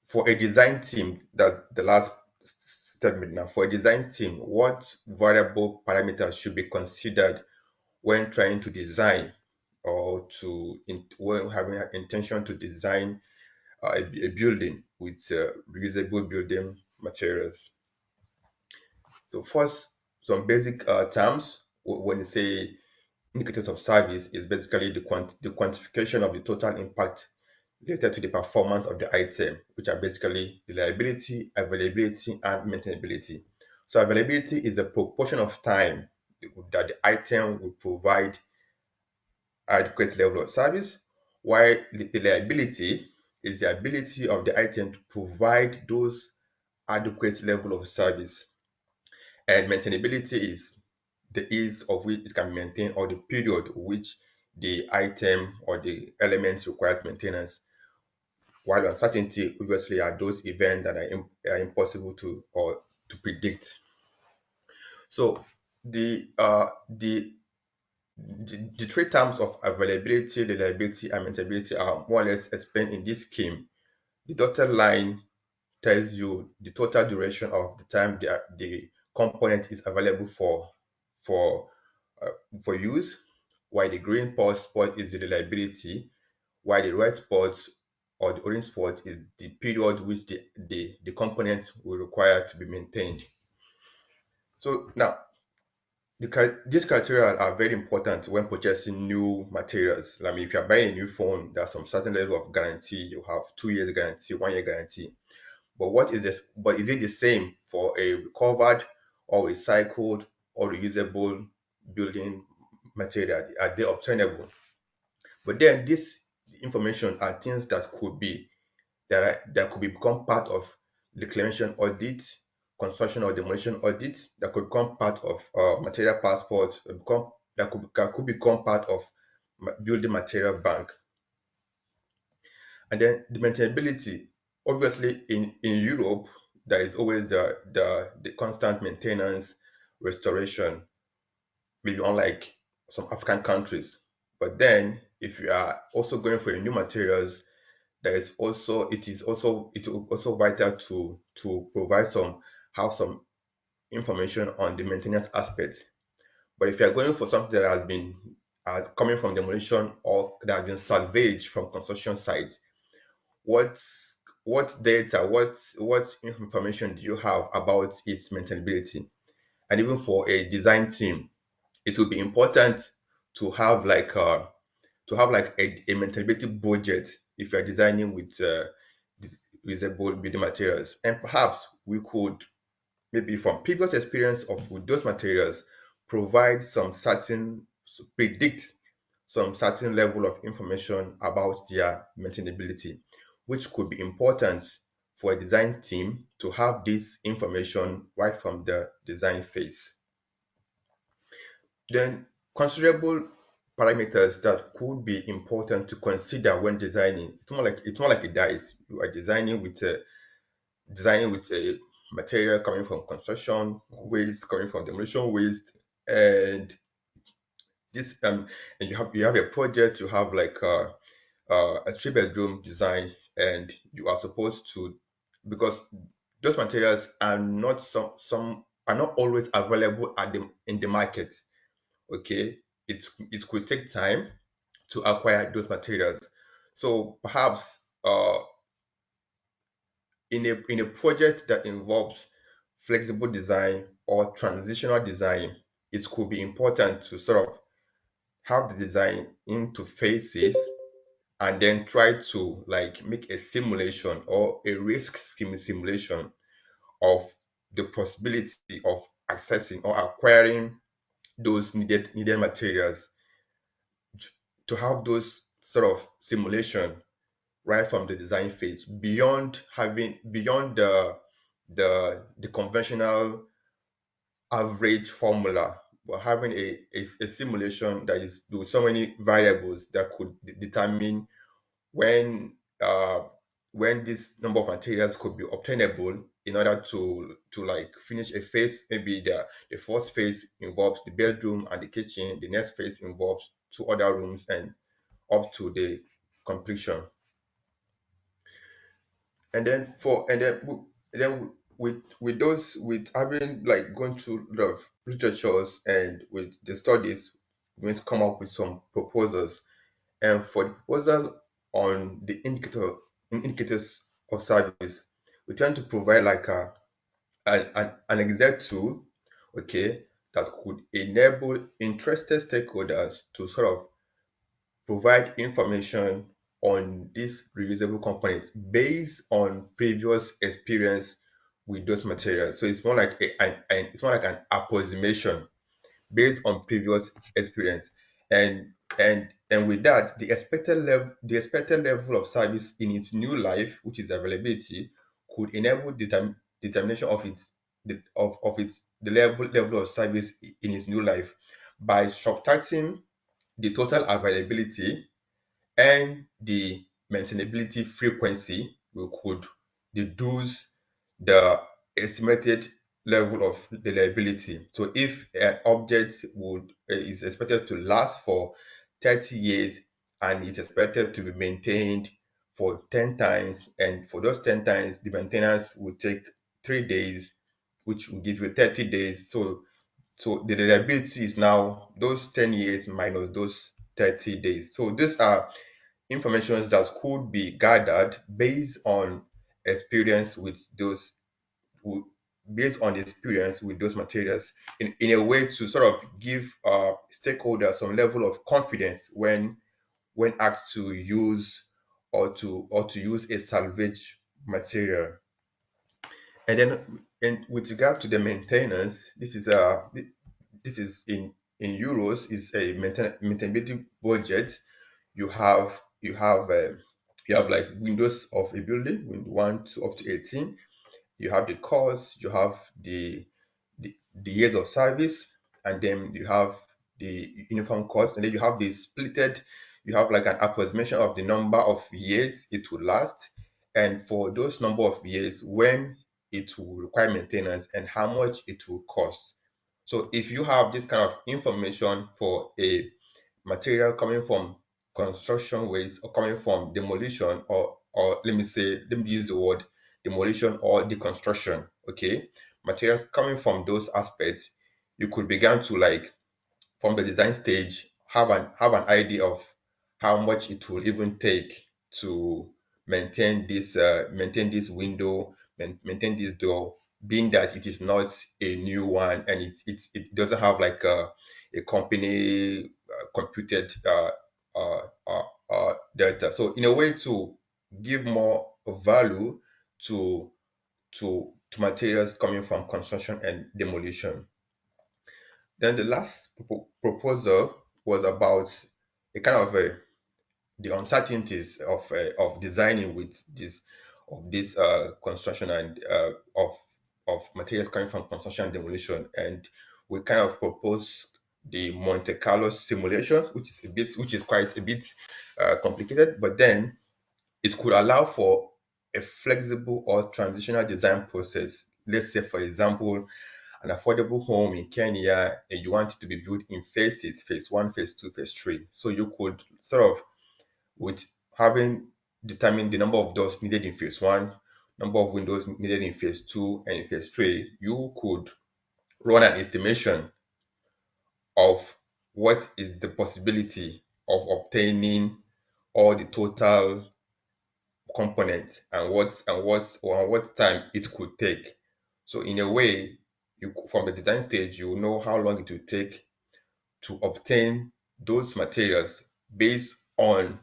for a design team, that the last statement now, for a design team, what variable parameters should be considered when trying to design or when having an intention to design a building with reusable building materials. So first, some basic terms. When you say indicators of service, is basically the quantification of the total impact related to the performance of the item, which are basically reliability, availability, and maintainability. So availability is the proportion of time that the item will provide adequate level of service, while reliability is the ability of the item to provide those adequate level of service. And maintainability is the ease of which it can be maintained or the period which the item or the elements requires maintenance. While uncertainty obviously are those events that are impossible to predict. So the uh, the the three terms of availability, reliability, and maintainability are more or less explained in this scheme. The dotted line tells you the total duration of the time the component is available for uh, for use, while the green spot is the reliability, while the red spot or the orange spot is the period which the component will require to be maintained. So now these criteria are very important when purchasing new materials. I mean, if you're buying a new phone, there's some certain level of guarantee. You have 2 years guarantee, 1 year guarantee. But what is this? But is it the same for a recovered or recycled or reusable building material? Are they obtainable? But then this information are things that could become part of reclamation audit, construction or demolition audit, that could become part of material passport, that could become part of building material bank. And then the maintainability, obviously in Europe, there is always the constant maintenance, restoration, maybe unlike some African countries. But then if you are also going for new materials, there is also it is also vital to provide some information on the maintenance aspect. But if you are going for something that has been coming from demolition or that has been salvaged from construction sites, what what data, what information do you have about its maintainability? And even for a design team, it will be important to have a maintainability budget if you're designing with reusable building materials. And perhaps we could, maybe from previous experience of with those materials, predict some certain level of information about their maintainability, which could be important for a design team to have this information right from the design phase. Then considerable parameters that could be important to consider when designing. It's more like a dice. You are designing with a material coming from construction waste, coming from demolition waste, and this and you have a project. You have like a three-bedroom design, and you are supposed to, because those materials are not some are not always available in the market. Okay, it could take time to acquire those materials. So perhaps in a project that involves flexible design or transitional design, it could be important to sort of have the design into phases and then try to like make a simulation or a risk simulation of the possibility of accessing or acquiring those needed materials, to have those sort of simulation right from the design phase, beyond the conventional average formula, but having a simulation that is with so many variables that could determine when when this number of materials could be obtainable in order to like finish a phase. Maybe the first phase involves the bedroom and the kitchen, the next phase involves two other rooms, and up to the completion. And then with those, with having like gone through a lot of literatures and with the studies, we're going to come up with some proposals. And for the proposal on the indicators of service, we tend to provide like an exact tool, okay, that could enable interested stakeholders to sort of provide information on these reusable components based on previous experience with those materials. So it's more like an approximation based on previous experience. And with that, the expected level of service in its new life, which is availability, could enable determination of the level of service in its new life by subtracting the total availability and the maintainability frequency. We could deduce the estimated level of reliability. So if an object is expected to last for 30 years and is expected to be maintained for 10 times, and for those 10 times the maintenance will take 3 days, which will give you 30 days. So the reliability is now those 10 years minus those 30 days. So these are information that could be gathered experience with those w- based on the experience with those materials in a way to sort of give stakeholders some level of confidence when asked to use or to use a salvage material. And then with regard to the maintenance, this is in euros, is a maintainability budget. You have like windows of a building, window 1 to up to 18. You have the cost, you have the years of service, and then you have the uniform cost, and then you have the splitted. You have like an approximation of the number of years it will last, and for those number of years when it will require maintenance and how much it will cost. So if you have this kind of information for a material coming from construction waste or coming from demolition, or let me use the word demolition or deconstruction, okay, materials coming from those aspects, you could begin to, like, from the design stage, have an idea of how much it will even take to maintain this window, maintain this door, being that it is not a new one, and it doesn't have like a company computed data. So in a way to give more value to to materials coming from construction and demolition. Then the last proposal was about a kind of the uncertainties of designing with this construction and of materials coming from construction and demolition, and we kind of propose the Monte Carlo simulation, which is quite a bit complicated, but then it could allow for a flexible or transitional design process. Let's say, for example, an affordable home in Kenya, and you want it to be built in phases, phase one, phase two, phase three. So you could sort of, with having determined the number of doors needed in phase one, number of windows needed in phase two and in phase three, you could run an estimation of what is the possibility of obtaining all the total components, and what time it could take. So in a way, from the design stage, you know how long it will take to obtain those materials based on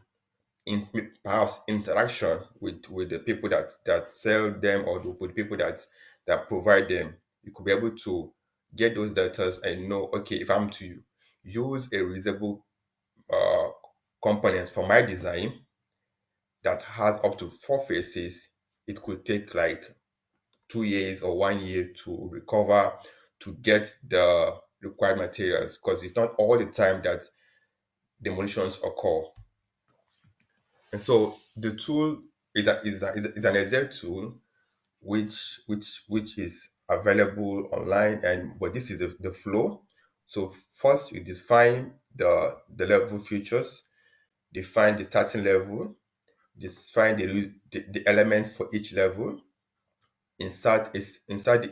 perhaps interaction with the people that sell them, or with people that provide them. You could be able to get those data and know, okay, if I'm to use a reasonable uh, components for my design that has up to 4 phases, it could take like 2 years or 1 year to recover, to get the required materials, because it's not all the time that demolitions occur. And so the tool is an Excel tool, which is available online, and but this is the flow. So first you define the level features, define the starting level, define the elements for each level, insert the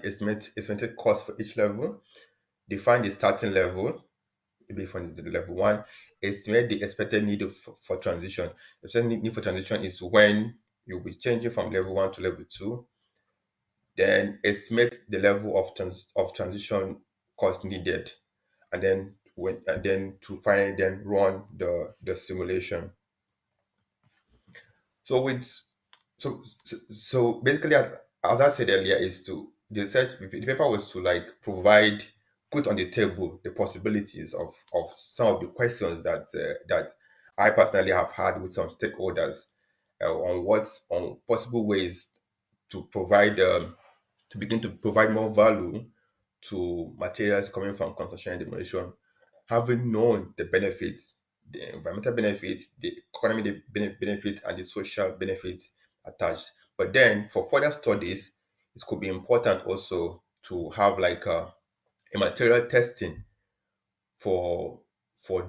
estimated cost for each level, define the starting level, maybe from the level one, estimate the expected need for transition. The expected need for transition is when you'll be changing from level one to level two. Then estimate the level of transition cost needed, and then to finally then run the simulation. So with so basically, as I said earlier, is to the paper was to, like, provide put on the table the possibilities of some of the questions that I personally have had with some stakeholders on possible ways to provide to begin to provide more value to materials coming from construction and demolition, having known the benefits, the environmental benefits, the economic benefits, and the social benefits attached. But then for further studies, it could be important also to have like a material testing for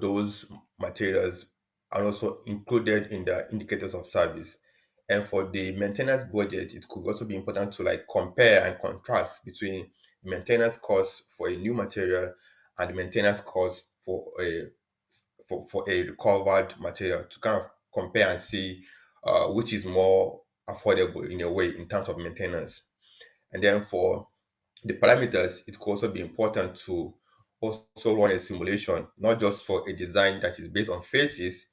those materials are also included in the indicators of service. And for the maintenance budget, it could also be important to like compare and contrast between maintenance costs for a new material and the maintenance costs for a recovered material to kind of compare and see which is more affordable in a way in terms of maintenance. And then for the parameters, it could also be important to also run a simulation, not just for a design that is based on phases,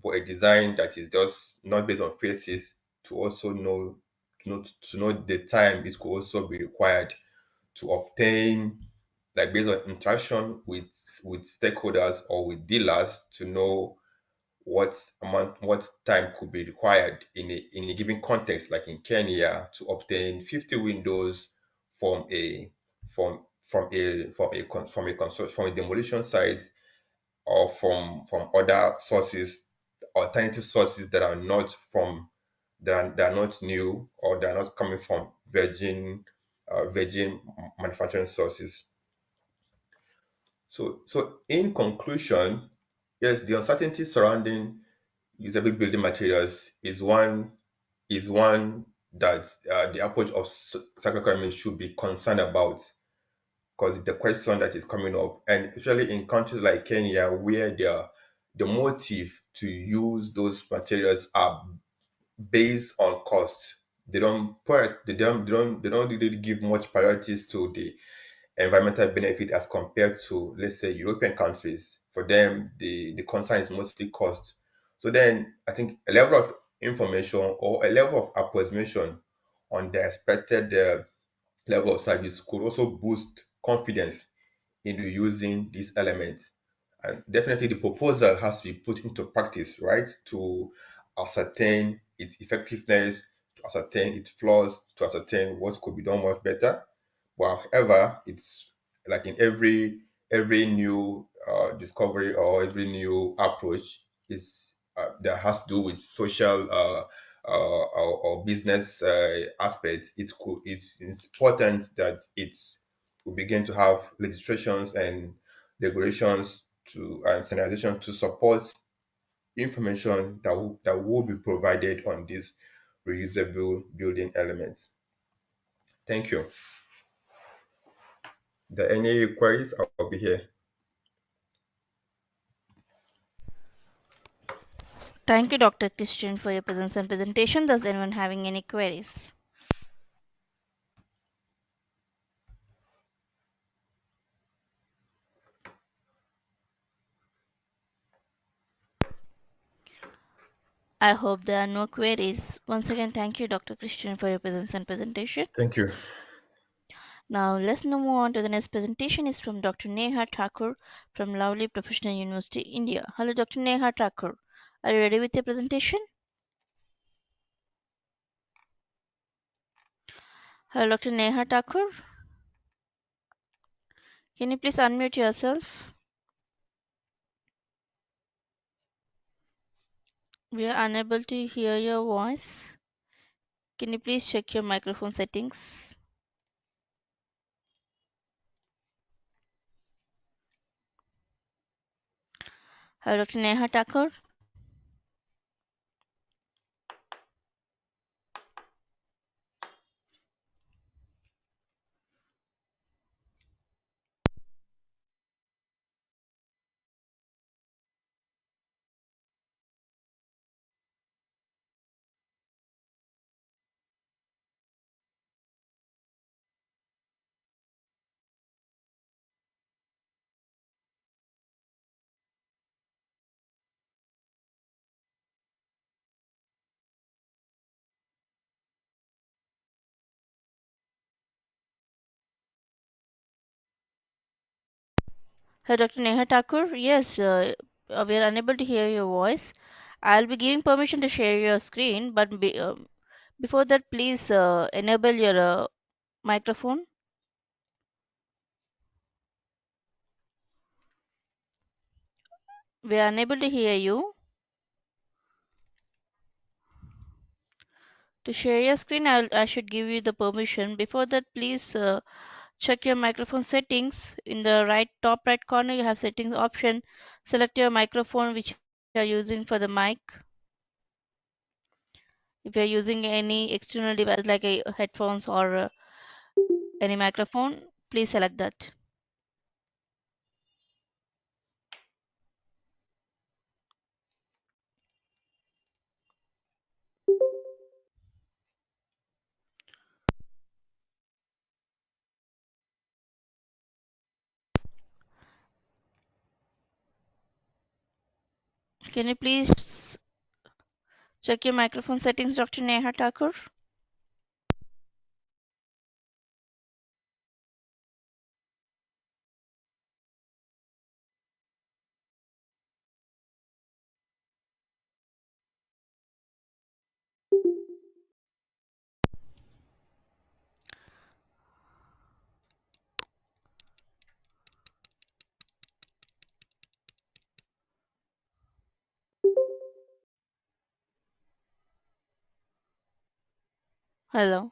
but a design that is just not based on phases to also know the time it could also be required to obtain, like based on interaction with stakeholders or with dealers, to know what time could be required in a given context, like in Kenya, to obtain 50 windows from a from a demolition site, or from other sources, alternative sources that are not from that are not new, or they are not coming from virgin manufacturing sources. So in conclusion, yes, the uncertainty surrounding usable building materials is one that the approach of circular economy should be concerned about, because the question that is coming up, and especially in countries like Kenya, where the motive to use those materials are based on cost. They don't really give much priorities to the environmental benefit as compared to, let's say, European countries. For them, the concern is mostly cost. So then I think a level of information or a level of approximation on the expected level of service could also boost confidence in using these elements. And definitely the proposal has to be put into practice, right? To ascertain its effectiveness, to ascertain its flaws, to ascertain what could be done much better. But however, it's like in every new discovery or every new approach is that has to do with social or business aspects. It's important that we begin to have legislations and regulations and standardization to support information that will be provided on these reusable building elements. Thank you. There any queries? I'll be here. Thank you, Dr. Christian, for your presence and presentation. Does anyone having any queries? I hope there are no queries. Once again, thank you, Dr. Christian, for your presence and presentation. Thank you. Now, let's now move on to the next presentation. Is from Dr. Neha Thakur from Lovely Professional University, India. Hello, Dr. Neha Thakur. Are you ready with your presentation? Hello, Dr. Neha Thakur. Can you please unmute yourself? We are unable to hear your voice. Can you please check your microphone settings? Hello, Dr. Neha Thakur. Hello, Dr. Neha Thakur. Yes, we are unable to hear your voice. I'll be giving permission to share your screen, but before that, please enable your microphone. We are unable to hear you. To share your screen, I should give you the permission. Before that, please check your microphone settings. In the top right corner, you have settings option. Select your microphone which you are using for the mic. If you are using any external device like a headphones or any microphone, please select that. Can you please check your microphone settings, Dr. Neha Thakur? Hello.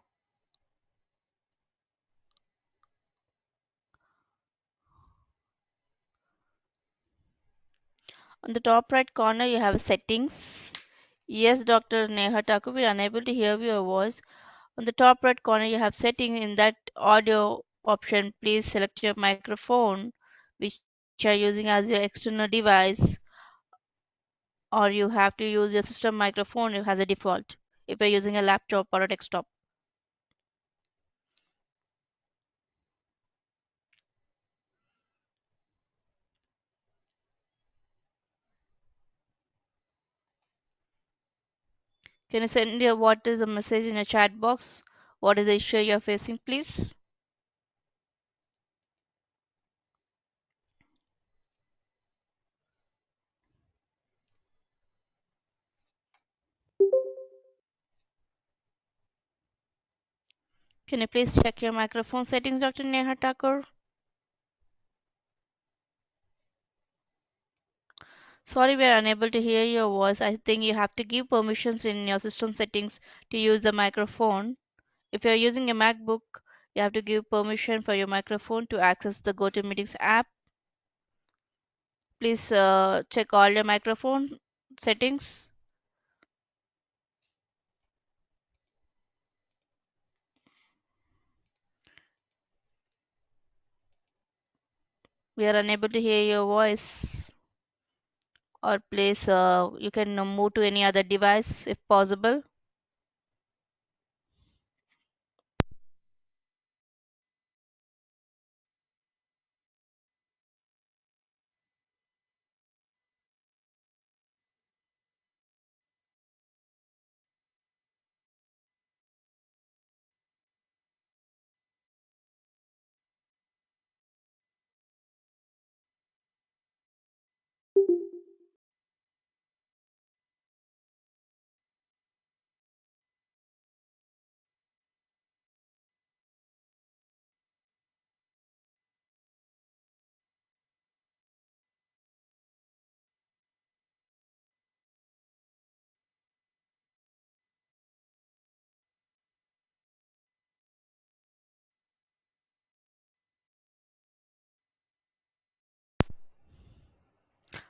On the top right corner, you have settings. Yes, Dr. Neha Thakur, we are unable to hear your voice. On the top right corner, you have setting in that audio option. Please select your microphone, which you are using as your external device, or you have to use your system microphone as a default if you're using a laptop or a desktop. Can you send your what is the message in your chat box? What is the issue you're facing, please? Can you please check your microphone settings, Dr. Neha Thakur? Sorry, we are unable to hear your voice. I think you have to give permissions in your system settings to use the microphone. If you're using a MacBook, you have to give permission for your microphone to access the GoToMeetings app. Please check all your microphone settings. We are unable to hear your voice. Or please, you can move to any other device if possible.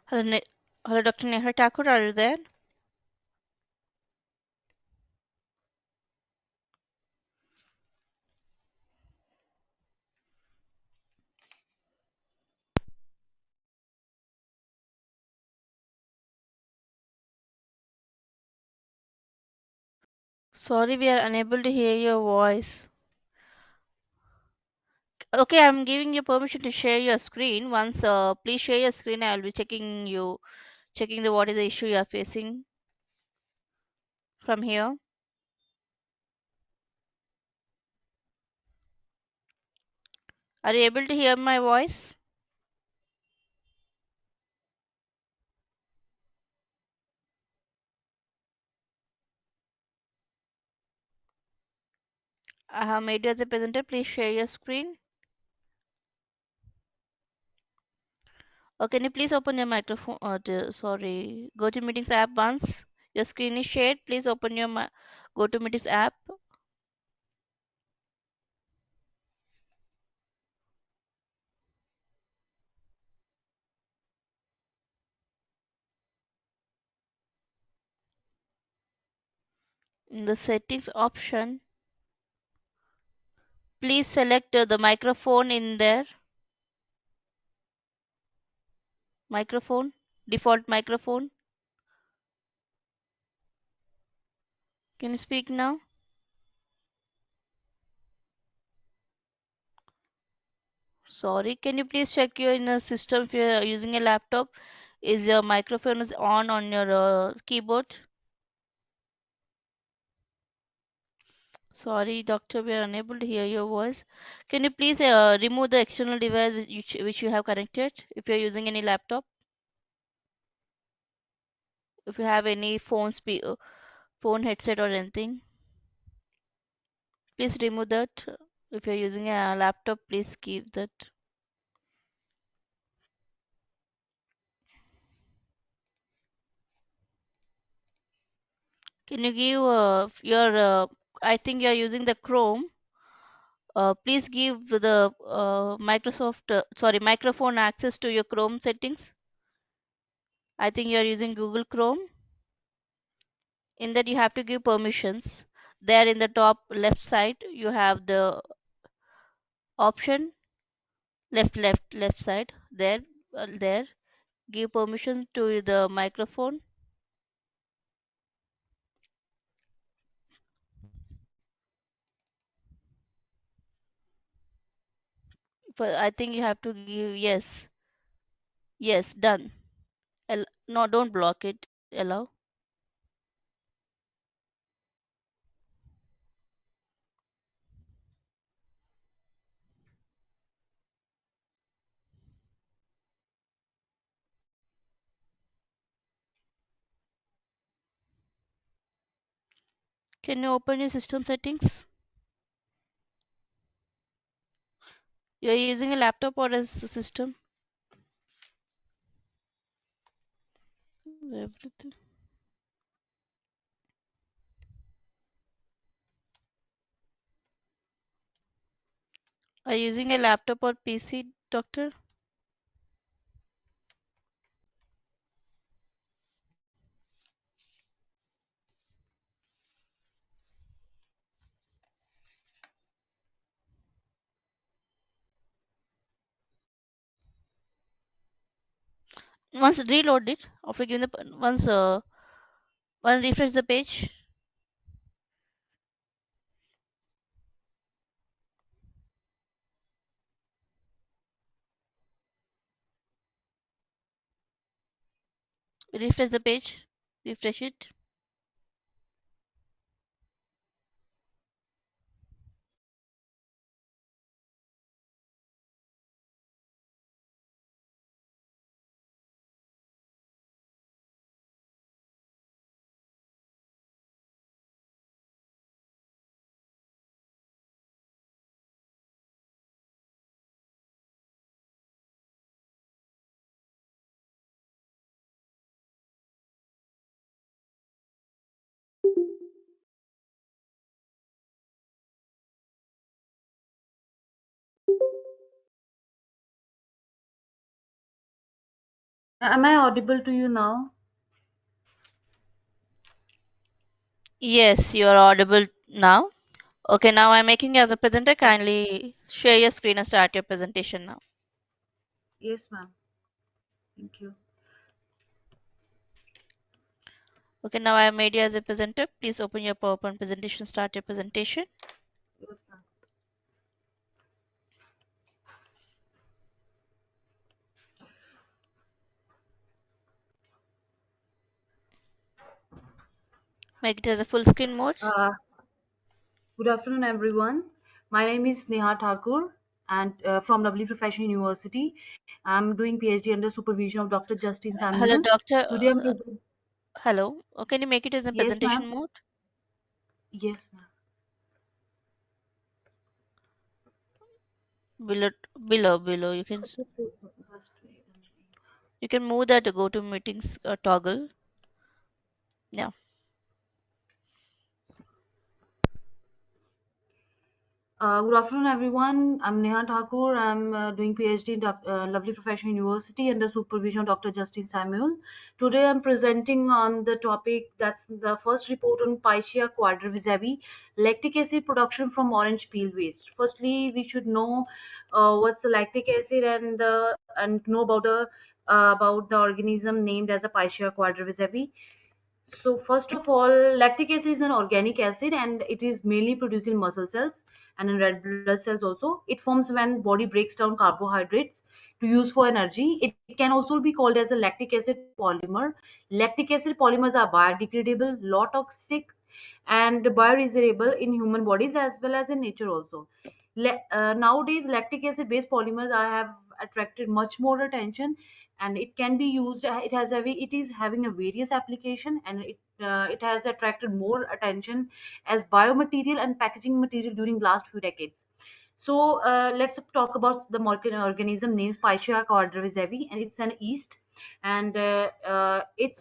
Hello, hello, Dr. Neha Thakur, are you there? Sorry, we are unable to hear your voice. Okay, I'm giving you permission to share your screen. Once, please share your screen. I will be checking the what is the issue you are facing from here. Are you able to hear my voice? I have made you as a presenter. Please share your screen. Or can you please open your microphone? Sorry, GoToMeetings app once your screen is shared. Please open your GoToMeetings app. In the settings option, please select the microphone in there. Microphone, default microphone. Can you speak now? Sorry, can you please check your in a system if you're using a laptop? Is your microphone is on your keyboard? Sorry, doctor, we are unable to hear your voice. Can you please remove the external device which you have connected if you're using any laptop? If you have any phone headset or anything, please remove that. If you're using a laptop, please keep that. Can you give your, I think you're using the Chrome. Please give the microphone access to your Chrome settings. I think you're using Google Chrome. In that you have to give permissions. There in the top left side, you have the option left side. There, give permission to the microphone. But I think you have to give yes, done. No, don't block it. Allow. Can you open your system settings? You're using a laptop or a system? Everything. Are you using a laptop or PC, doctor? Once reload it after giving the once refresh the page. Refresh the page. Refresh it. Am I audible to you now? Yes, you are audible now. Okay, now I'm making you as a presenter. Okay. Kindly share your screen and start your presentation now. Yes, ma'am. Thank you. Okay, now I have made you as a presenter. Please open your PowerPoint presentation, start your presentation. Yes, ma'am. Make it as a full screen mode. Uh, Good afternoon, everyone. My name is Neha Thakur, and from Lovely Professional University. I'm doing PhD under supervision of Dr. Justin Hello, Samuel. doctor. Today, I'm present. Hello. Can you make it as a Yes, presentation ma'am. mode? Yes, ma'am. below, below. You can move that to go to meetings toggle. Yeah. Good afternoon, everyone. I'm Neha Thakur. I'm doing PhD in Lovely Professional University under supervision of Dr. Justin Samuel. Today, I'm presenting on the topic that's the first report on Picea quadrivisavi, lactic acid production from orange peel waste. Firstly, we should know what's the lactic acid and know about the organism named as a Picea quadrivisavi. So first of all, lactic acid is an organic acid and it is mainly produced in muscle cells and in red blood cells also. It forms when body breaks down carbohydrates to use for energy. It can also be called as a lactic acid polymer. Lactic acid polymers are biodegradable, low toxic, and bioresorbable in human bodies as well as in nature also. Nowadays, lactic acid based polymers have attracted much more attention, and it can be used. It is having a various application, and it has attracted more attention as biomaterial and packaging material during last few decades. So let's talk about the market organism names Picea quadrivisavi, and it's an yeast, and it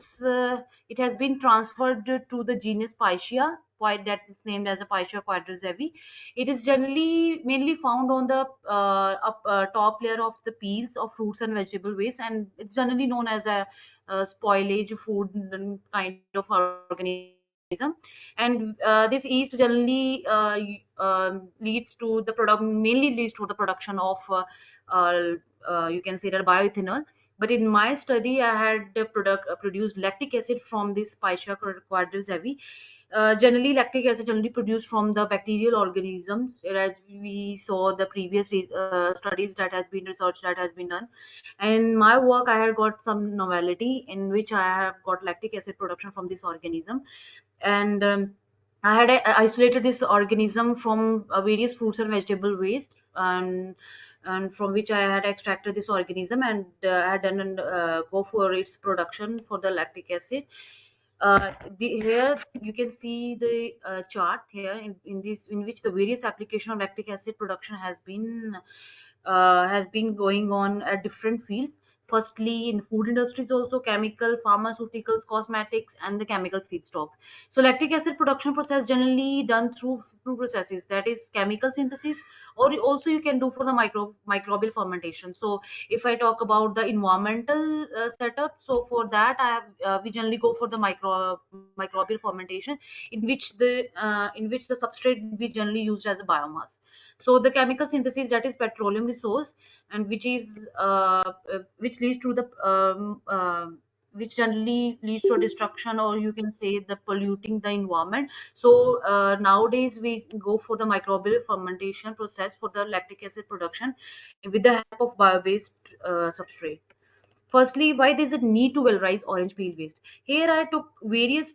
has been transferred to the genus Picea, why that is named as a Picea quadrivisavi. It is generally mainly found on the top layer of the peels of fruits and vegetable waste, and it's generally known as a spoilage food kind of organism. And this yeast generally leads to the product mainly leads to the production of uh, you can say that bioethanol. But in my study, I had produced lactic acid from this Picea quadriceps. Generally, lactic acid generally produced from the bacterial organisms, as we saw the previous studies that has been research that has been done. And in my work, I had got some novelty in which I have got lactic acid production from this organism, and I had isolated this organism from various fruits and vegetable waste, and from which I had extracted this organism and had done go for its production for the lactic acid. Here you can see the chart here in this in which the various application of lactic acid production has been going on at different fields. Firstly, in food industries, also chemical, pharmaceuticals, cosmetics, and the chemical feedstock. So, lactic acid production process generally done through two processes, that is chemical synthesis, or also you can do for the microbial fermentation. So, if I talk about the environmental setup, so for that we generally go for the microbial fermentation, in which the substrate we generally used as a biomass. So the chemical synthesis, that is petroleum resource, and which leads to the which generally leads to a destruction, or you can say the polluting the environment. So nowadays we go for the microbial fermentation process for the lactic acid production with the help of bio-based substrate. Firstly, why there's a need to valorize orange peel waste. Here I took various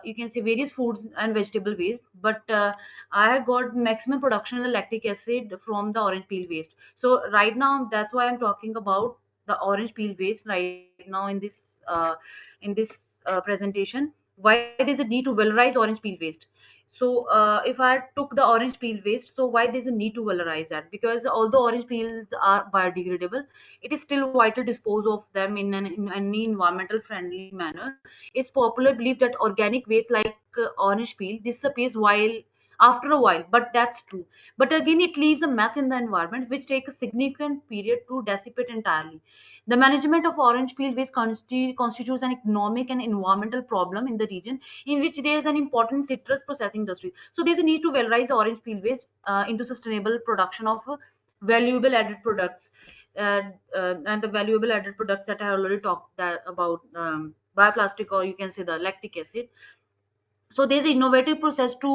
you can say various foods and vegetable waste, but I have got maximum production of lactic acid from the orange peel waste. So right now, that's why I'm talking about the orange peel waste right now in this presentation. Why there's a need to valorize orange peel waste. So if I took the orange peel waste, so why there's a need to valorize that? Because although orange peels are biodegradable, it is still vital to dispose of them in any environmental friendly manner. It's popular belief that organic waste like orange peel disappears while after a while, but that's true. But again, it leaves a mess in the environment which takes a significant period to dissipate entirely. The management of orange peel waste constitutes an economic and environmental problem in the region in which there is an important citrus processing industry. So there's a need to valorize orange peel waste into sustainable production of valuable added products. And the valuable added products that I already talked about, bioplastic, or you can say the lactic acid. So there's an innovative process to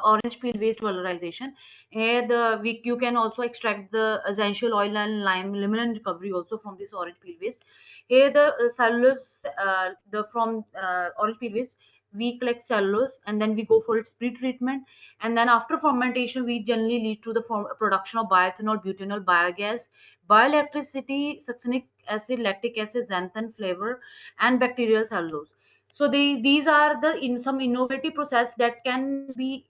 orange peel waste valorization. Here you can also extract the essential oil and lime limonene recovery also from this orange peel waste. Here the cellulose the from orange peel waste, we collect cellulose and then we go for its pre-treatment, and then after fermentation we generally lead to the production of bioethanol, butanol, biogas, bioelectricity, succinic acid, lactic acid, xanthan flavor, and bacterial cellulose. So these are the in some innovative process that can be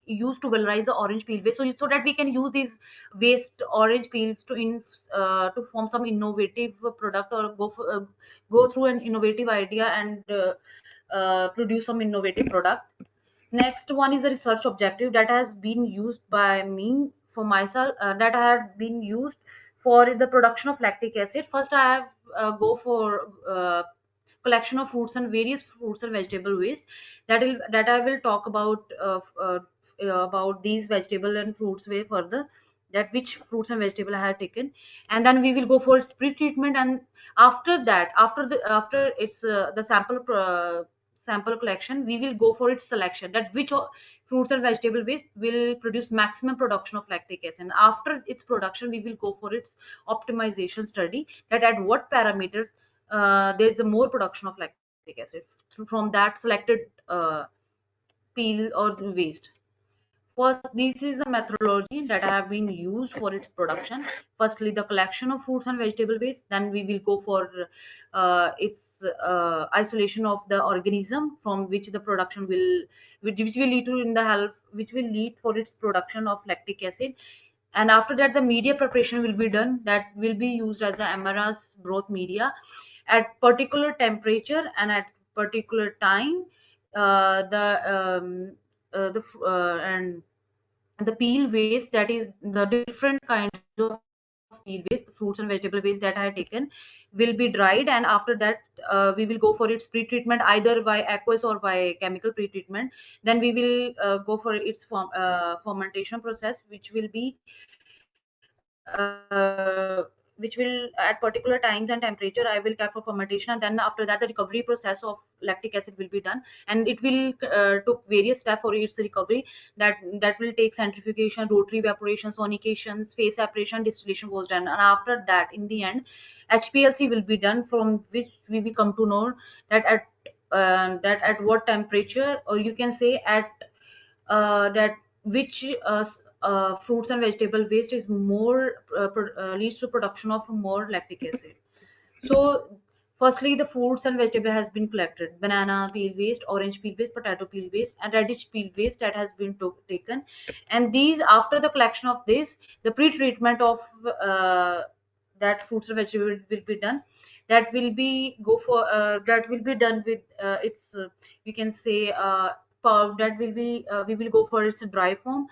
used to valorize the orange peel waste, so that we can use these waste orange peels to form some innovative product, or go through an innovative idea and produce some innovative product. Next one is a research objective that has been used by me for myself, that I have been used for the production of lactic acid. First, I have go for collection of fruits and various fruits and vegetable waste. That I will talk about these vegetable and fruits way further. That which fruits and vegetable I have taken, and then we will go for its pre-treatment. And after that, after its the sample collection, we will go for its selection, that which fruits and vegetable waste will produce maximum production of lactic acid. And after its production, we will go for its optimization study, that at what parameters there is a more production of lactic acid from that selected peel or waste. First, this is the methodology that have been used for its production. Firstly, the collection of fruits and vegetable waste. Then we will go for its isolation of the organism from which the production which will lead to in the help, which will lead for its production of lactic acid. And after that, the media preparation will be done. That will be used as a amaranth broth media at particular temperature and at particular time. And the peel waste, that is the different kinds of peel waste, the fruits and vegetable waste that I have taken, will be dried. And after that, we will go for its pre-treatment either by aqueous or by chemical pre-treatment. Then we will go for its fermentation process, which will at particular times and temperature I will cap for fermentation. And then after that, the recovery process of lactic acid will be done, and it will took various steps for its recovery. That will take centrifugation, rotary evaporation, sonications, phase separation, distillation was done. And after that, in the end, HPLC will be done, from which we will come to know that at what temperature, or you can say at that which fruits and vegetable waste is more leads to production of more lactic acid. So firstly, the fruits and vegetable has been collected: banana peel waste, orange peel waste, potato peel waste, and radish peel waste that has been taken. And these, after the collection of this, the pre-treatment of that fruits and vegetable will be done. That will be done with its you can say that will be we will go for its dry form.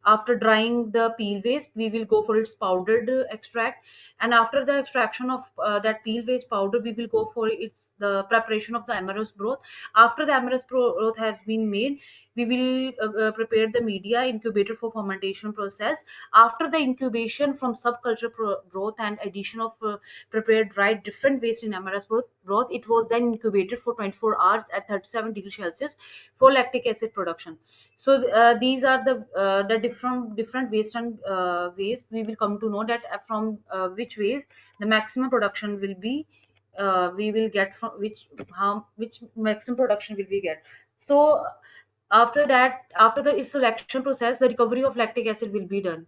After drying the peel waste, we will go for its powdered extract. And after the extraction of that peel waste powder, we will go for its the preparation of the amaranth broth. After the amaranth broth has been made, we will prepare the media incubator for fermentation process. After the incubation from subculture broth and addition of prepared dried different waste in amaranth broth, it was then incubated for 24 hours at 37 degrees Celsius for lactic acid production. So these are the different waste and waste. We will come to know that from which waste the maximum production will be we will get from which maximum production will we get. So after that, after the selection process, the recovery of lactic acid will be done.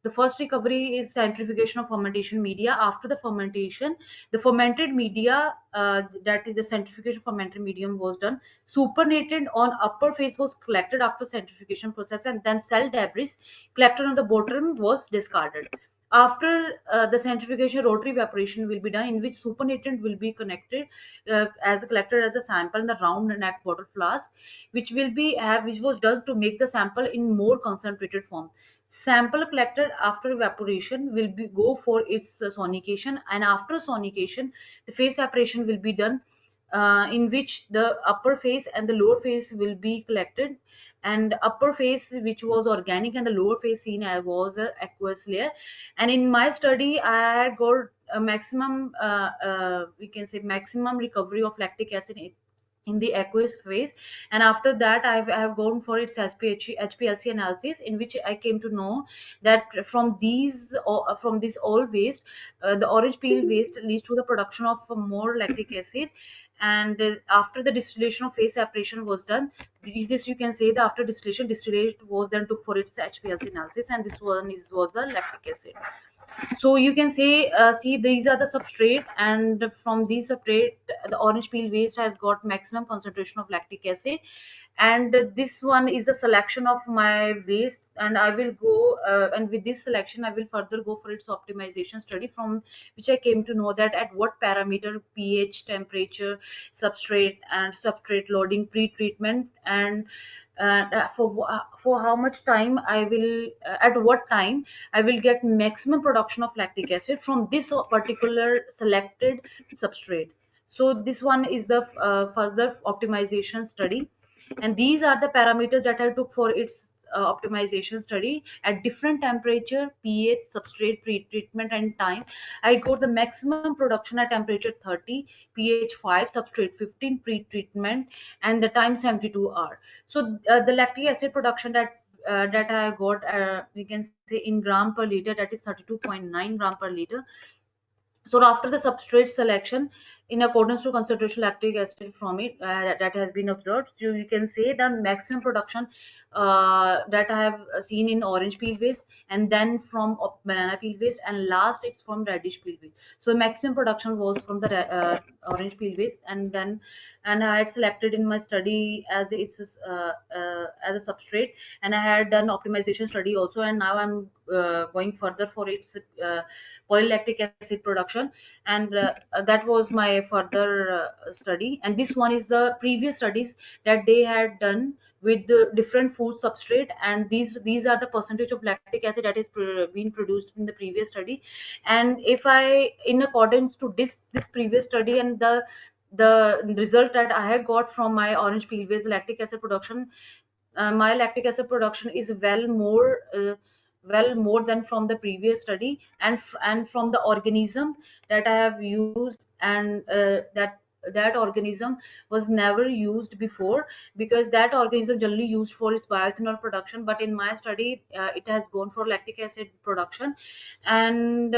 The first recovery is centrifugation of fermentation media. After the fermentation, the fermented media, that is the centrifugation fermented medium was done. Supernatant on upper phase was collected after centrifugation process, and then cell debris collected on the bottom was discarded. After the centrifugation, rotary evaporation will be done, in which supernatant will be connected as a collected as a sample in the round neck bottle flask, which was done to make the sample in more concentrated form. Sample collected after evaporation will go for its sonication, and after sonication, the phase separation will be done, in which the upper phase and the lower phase will be collected. And upper phase, which was organic, and the lower phase seen as was a aqueous layer. And in my study, I had got a maximum, we can say maximum recovery of lactic acid in the aqueous phase. And after that, I have gone for its HPLC analysis, in which I came to know that from this all waste, the orange peel waste leads to the production of more lactic acid. And after the distillation of phase separation was done, this you can say that after distillate was then took for its HPLC analysis, and this was the lactic acid. So you can say see, these are the substrate, and from these substrate, the orange peel waste has got maximum concentration of lactic acid. and this one is a selection of my waste, and I will go and with this selection I will further go for its optimization study, from which I came to know that at what parameter, pH, temperature, substrate loading, pre-treatment, and for how much time I will at what time I will get maximum production of lactic acid from this particular selected substrate. So this one is the further optimization study, and these are the parameters that I took for its optimization study. At different temperature, pH, substrate, pre-treatment, and time, I got the maximum production at temperature 30, pH 5, substrate 15, pre-treatment, and the time 72 hour. So the lactic acid production that I got, we can say in gram per liter, that is 32.9 gram per liter. So after the substrate selection, in accordance to concentration lactic acid from it that has been observed, you can say the maximum production that I have seen in orange peel waste, and then from banana peel waste, and last it's from radish peel waste. So the maximum production was from the orange peel waste, and I had selected in my study as a substrate, and I had done optimization study also, and now I'm going further for its polylactic acid production, and that was my further study. And this one is the previous studies that they had done with the different food substrate, and these are the percentage of lactic acid that is being produced in the previous study. And if I, in accordance to this previous study, and the result that I had got from my orange peel based lactic acid production, my lactic acid production is well more than from the previous study, and from the organism that I have used, and that organism was never used before, because that organism generally used for its bioethanol production, but in my study it has gone for lactic acid production. And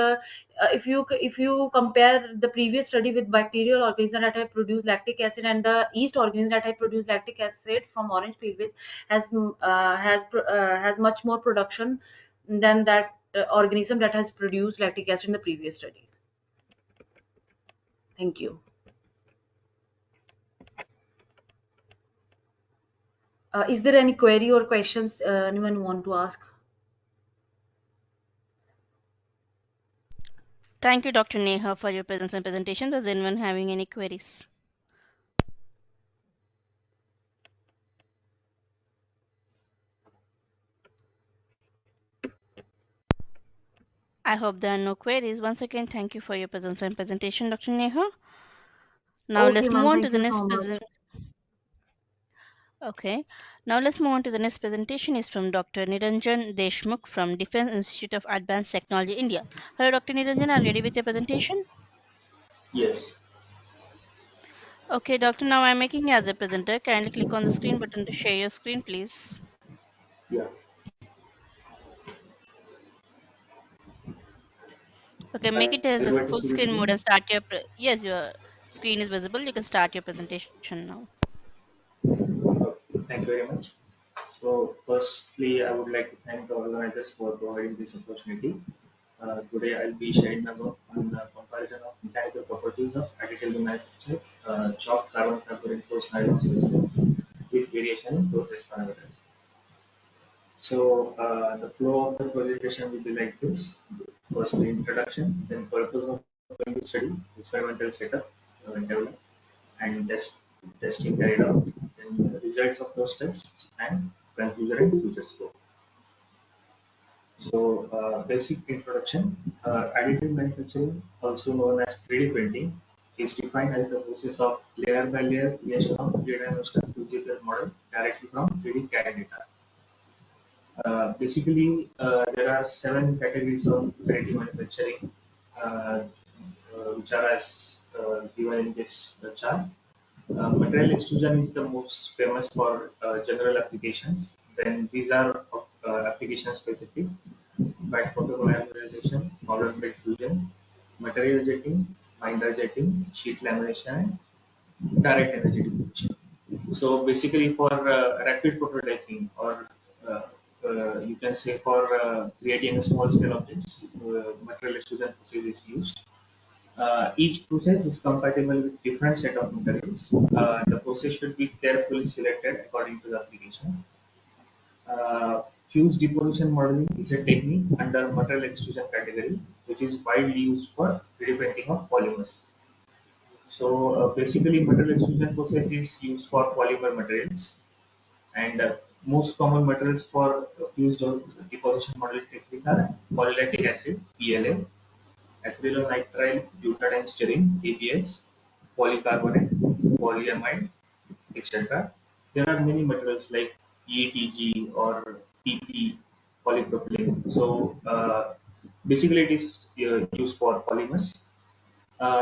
if you compare the previous study with bacterial organism that have produced lactic acid, and the yeast organism that have produced lactic acid from orange peel waste, has much more production than that organism that has produced lactic acid in the previous study. Thank you. Is there any query or questions anyone want to ask? Thank you, Dr. Neha, for your presence and presentation. Does anyone having any queries? I hope there are no queries. Once again, thank you for your presence and presentation, Dr. Neha. Now Okay, let's move ma'am. on to Thank the you next so much. present. Okay. Now let's move on to the next presentation is from Dr. Niranjan Deshmukh from Defense Institute of Advanced Technology, India. Hello, Dr. Niranjan. Are you ready with your presentation? Yes. Okay, Doctor. Now I'm making you as a presenter. Kindly click on the screen button to share your screen, please. Yeah. Okay, make it as Are a you able to full see the screen mode screen? and start your. Yes, your screen is visible. You can start your presentation now. Okay. Thank you very much. So, firstly, I would like to thank the organizers for providing this opportunity. Today, I'll be sharing my work on the comparison of mechanical properties of additively manufactured chalk carbon fiber reinforced nylon specimens with variation in process parameters. So, the flow of the presentation will be like this. First, the introduction, then purpose of doing the study, experimental setup, development, and testing carried out, then the results of those tests, and conclusion and future scope. So, basic introduction. Additive manufacturing, also known as 3D printing, is defined as the process of layer by layer creation of three-dimensional physical model directly from 3D CAD data. Basically, there are seven categories of additive manufacturing, uh, which are as given in this chart. Material extrusion is the most famous for general applications. Then these are application specific, back photopolymerization, solid bed fusion, material jetting, binder jetting, sheet lamination, and direct energy diffusion. So basically, for rapid prototyping, or uh, you can say for creating a small scale objects, material extrusion process is used. Each process is compatible with different set of materials. The process should be carefully selected according to the application. Fuse deposition modeling is a technique under material extrusion category, which is widely used for 3D printing of polymers. So basically, material extrusion process is used for polymer materials, and most common materials for fuse deposition modeling technique are polylactic acid (PLA), acrylonitrile butadiene styrene (ABS), polycarbonate, polyamide, etc. There are many materials like PETG or PP, polypropylene. So basically, it is used for polymers.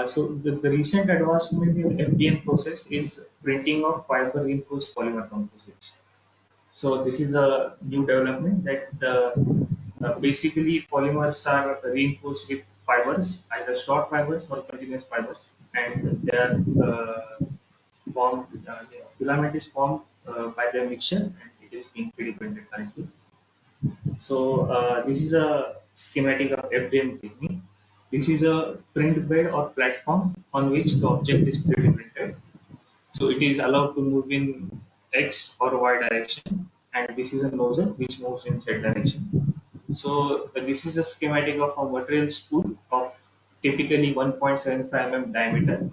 So the recent advancement in FDM process is printing of fiber reinforced polymer composites. So this is a new development that basically polymers are reinforced with fibers, either short fibers or continuous fibers, and they are formed. Filament is formed by the mixture, and it is being 3D printed currently. So this is a schematic of FDM technique. This is a print bed or platform on which the object is 3D printed. So it is allowed to move in X or Y direction, and this is a nozzle which moves in Z direction. So this is a schematic of a material spool of typically 1.75 diameter,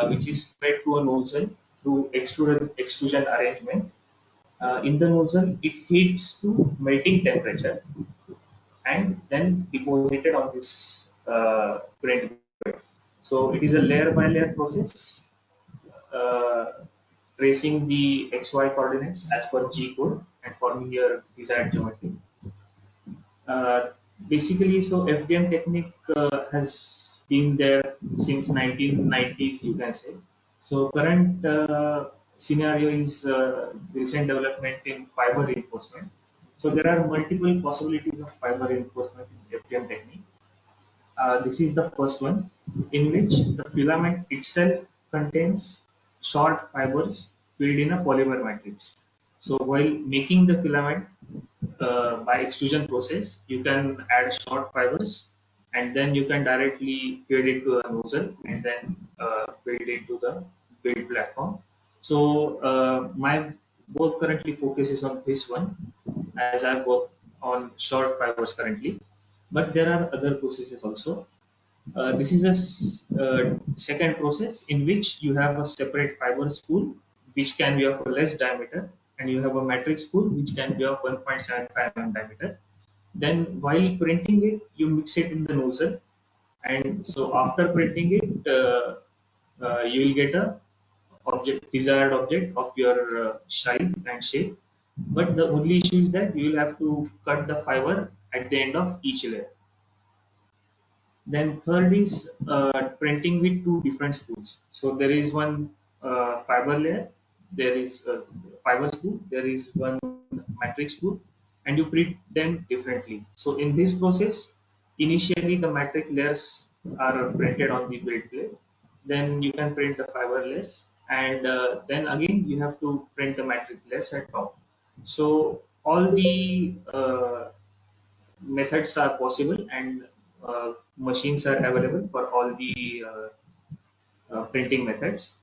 which is fed to a nozzle through extrusion arrangement. In the nozzle, it heats to melting temperature and then deposited on this print bed. So it is a layer by layer process, uh, tracing the XY coordinates as per G code and forming your desired geometry. Uh, Basically, so FDM technique has been there since 1990s, you can say. So current scenario is recent development in fiber reinforcement. So there are multiple possibilities of fiber reinforcement in FDM technique. This is the first one, in which the filament itself contains short fibers filled in a polymer matrix. So while making the filament by extrusion process, you can add short fibers, and then you can directly feed it to a nozzle and then build into the build platform. So my work currently focuses on this one, as I work on short fibers currently, but there are other processes also. This is a second process in which you have a separate fiber spool which can be of a less diameter, and you have a matrix spool which can be of 1.75 diameter. Then while printing it, you mix it in the nozzle, and so after printing it, you will get a desired object of your size and shape. But the only issue is that you will have to cut the fiber at the end of each layer. Then third is printing with two different spools. So there is one fiber layer, there is a fiber spool, there is one matrix spool, and you print them differently. So in this process, initially the matrix layers are printed on the build plate. Then you can print the fiber layers, and then again you have to print the matrix layers at top. So all the methods are possible, and machines are available for all the printing methods.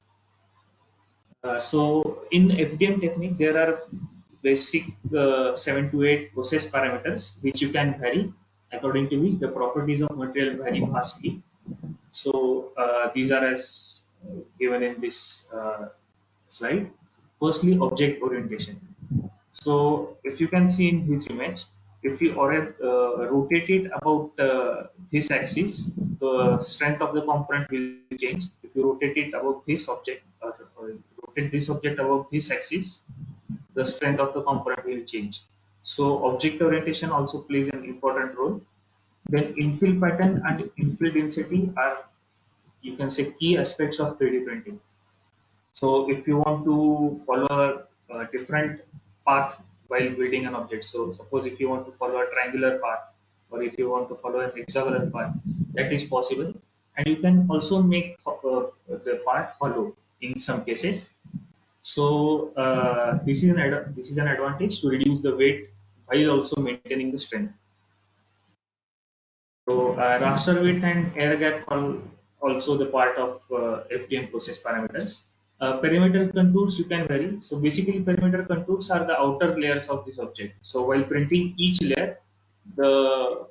So in FDM technique, there are basic 7 to 8 process parameters which you can vary, according to which the properties of material vary vastly. So these are as given in this slide. Firstly, object orientation. So if you can see in this image, if you rotate it about this axis, the strength of the component will change. If you rotate it about this object, rotate this object about this axis, the strength of the component will change. So object orientation also plays an important role. Then infill pattern and infill density are, you can say, key aspects of 3D printing. So if you want to follow a different path while building an object, so suppose if you want to follow a triangular path, or if you want to follow an hexagonal path, that is possible. And you can also make the part hollow in some cases. So this is an advantage to reduce the weight while also maintaining the strength. So raster width and air gap are also the part of FDM process parameters. Perimeter contours you can vary. So basically perimeter contours are the outer layers of this object. So while printing each layer, the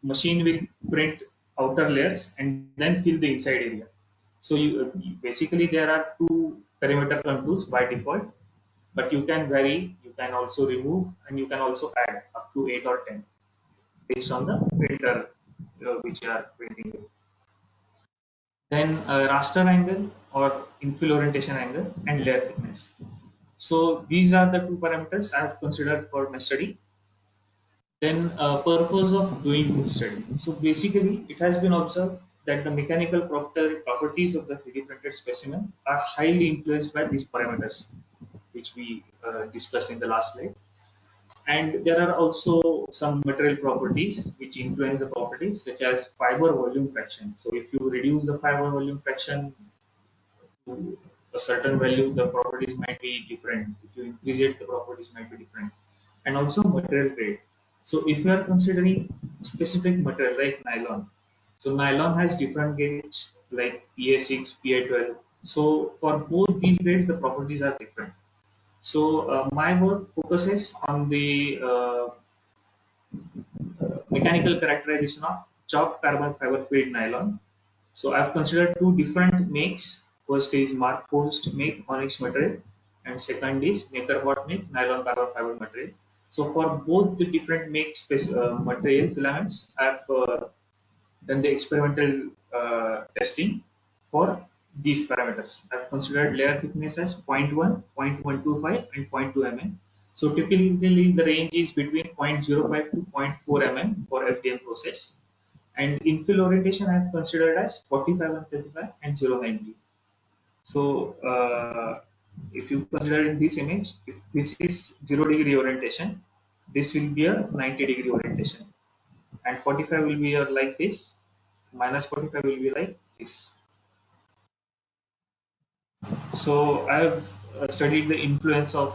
machine will print outer layers and then fill the inside area. So basically there are two perimeter contours by default, but you can vary, you can also remove, and you can also add up to 8 or 10 based on the printer which you are printing with. Then raster angle or infill orientation angle and layer thickness. So these are the two parameters I have considered for my study. Then purpose of doing this study. So basically it has been observed that the mechanical properties of the 3D printed specimen are highly influenced by these parameters which we discussed in the last slide. And there are also some material properties which influence the properties, such as fiber volume fraction. So if you reduce the fiber volume fraction to a certain value, the properties might be different. If you increase it, the properties might be different. And also material grade. So if you are considering specific material like nylon, so nylon has different grades like PA6, PA12. So for both these grades, the properties are different. So my work focuses on the mechanical characterization of chopped carbon fiber fluid nylon. So I've considered two different makes. First is Mark Post make onyx material, and second is Maker Bot make nylon carbon fiber material. So for both the different makes material filaments, I've done the experimental testing for these parameters. I've considered layer thickness as 0.1, 0.125, and zero point 0.2 mm. So typically the range is between 0.05 to zero point 0.4 mm for FDM process. And infill orientation I have considered as 45 and 35 and 090. So if you consider in this image, if this is 0 degree orientation, this will be a 90-degree orientation, and 45 will be like this, minus 45 will be like this. So I have studied the influence of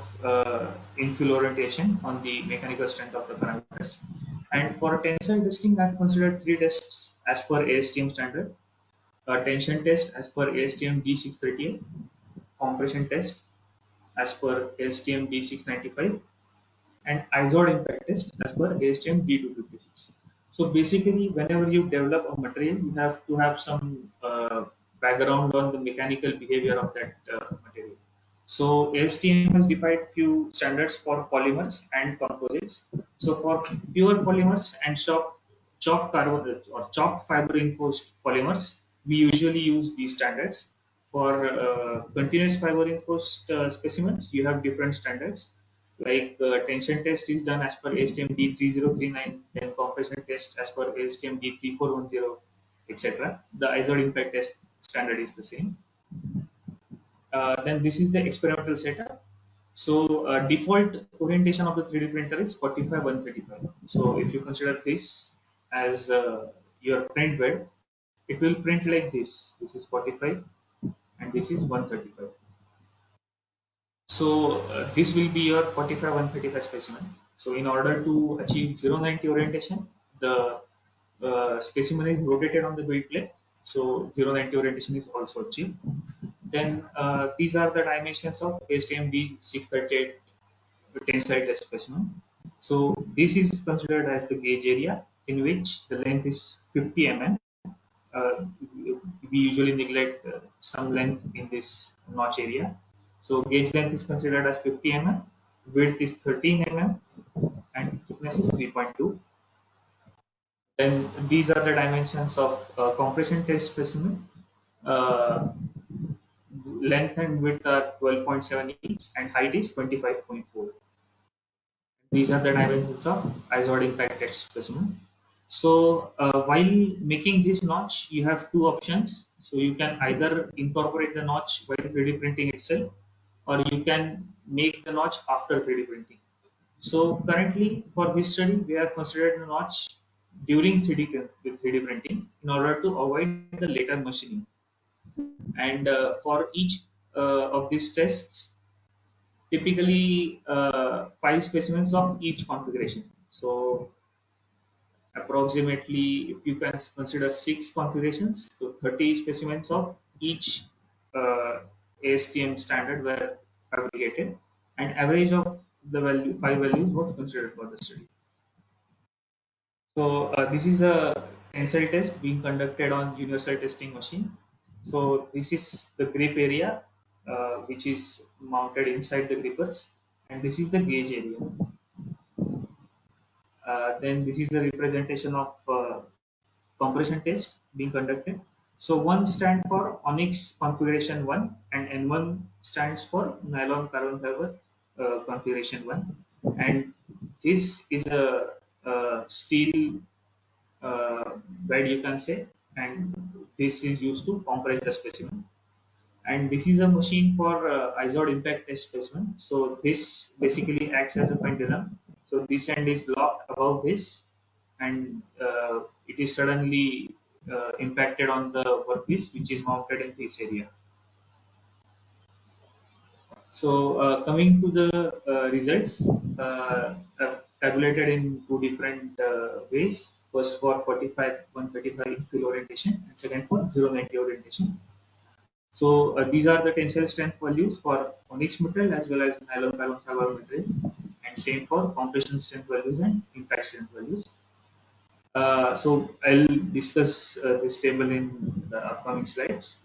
infill orientation on the mechanical strength of the parameters. And for tensile testing, I have considered three tests as per ASTM standard. A tension test as per ASTM D638, compression test as per ASTM D695, and ISOD impact test as per ASTM D256. So basically, whenever you develop a material, you have to have some background on the mechanical behavior of that material. So ASTM has defined few standards for polymers and composites. So for pure polymers and chopped carbon or chopped fiber reinforced polymers, we usually use these standards. For continuous fiber reinforced specimens, you have different standards. Like tension test is done as per ASTM D3039, then compression test as per ASTM D3410, etc. The ISOD impact test standard is the same. Then this is the experimental setup. So default orientation of the 3D printer is 45 135. So if you consider this as your print bed, it will print like this. This is 45 and this is 135. So this will be your 45 135 specimen. So in order to achieve 090 orientation, the specimen is rotated on the build plate. So 090 orientation is also achieved. Then these are the dimensions of HTMD 638 tensile test specimen. So this is considered as the gauge area in which the length is 50 mm. Uh, we usually neglect some length in this notch area. So gauge length is considered as 50 mm, width is 13 mm, and thickness is 3.2. Then these are the dimensions of compression test specimen. Uh, Length and width are 12.7 each, and height is 25.4. These are the dimensions of ISOD impact test specimen. So while making this notch, you have two options. So you can either incorporate the notch while 3D printing itself, or you can make the notch after 3D printing. So currently for this study, we have considered the notch during 3D printing in order to avoid the later machining. And for each of these tests, typically 5 specimens of each configuration. So approximately, if you can consider 6 configurations, so 30 specimens of each ASTM standard were fabricated, and average of the 5 values was considered for the study. So this is a tensile test being conducted on universal testing machine. So this is the grip area, which is mounted inside the grippers, and this is the gauge area. Then this is the representation of compression test being conducted. So one stands for Onyx configuration 1 and N1 stands for nylon carbon fiber configuration 1, and this is a steel bed, you can say, and this is used to compress the specimen. And this is a machine for ISOD impact test specimen. So this basically acts as a pendulum. So this end is locked above this, and it is suddenly impacted on the workpiece, which is mounted in this area. So coming to the results, tabulated in two different ways. First for 45 135 inch field orientation, and second for 090 orientation. So these are the tensile strength values for onyx material as well as nylon carbon fiber material, and same for compression strength values and impact strength values. So I'll discuss this table in the upcoming slides.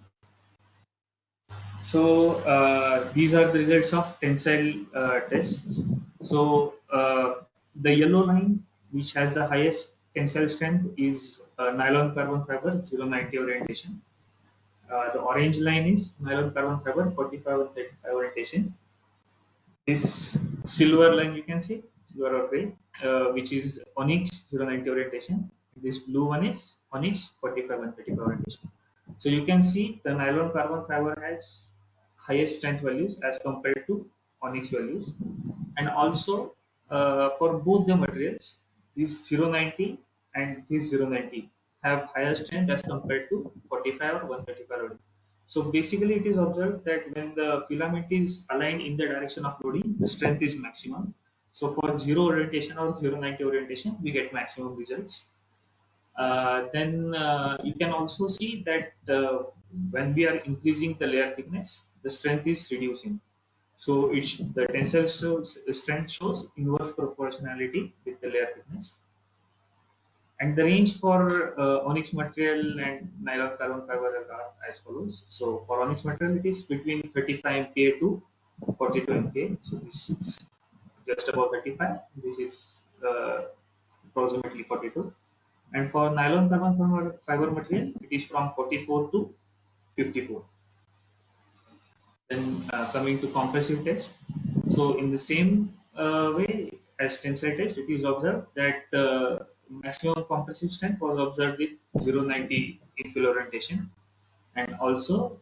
So these are the results of tensile tests. So the yellow line, which has the highest tensile strength, is nylon carbon fiber 090 orientation. The orange line is nylon carbon fiber 45 and 35 orientation. This silver line you can see, silver or gray, which is onyx 090 orientation. This blue one is onyx 45 and 35 orientation. So you can see the nylon carbon fiber has highest strength values as compared to onyx values, and also for both the materials, this 090 and this 090 have higher strength as compared to 45 or 135. So basically, it is observed that when the filament is aligned in the direction of loading, the strength is maximum. So for 0 orientation or 090 orientation, we get maximum results. Then you can also see that when we are increasing the layer thickness, the strength is reducing. So the tensile strength shows inverse proportionality with the layer thickness. And the range for onyx material and nylon carbon fiber are as follows. So for onyx material, it is between 35 MPa to 42 MPa. So this is just about 35. This is approximately 42. And for nylon carbon fiber material, it is from 44 to 54. Then coming to compressive test. So in the same way as tensile test, it is observed that maximum compressive strength was observed with 090 infill orientation, and also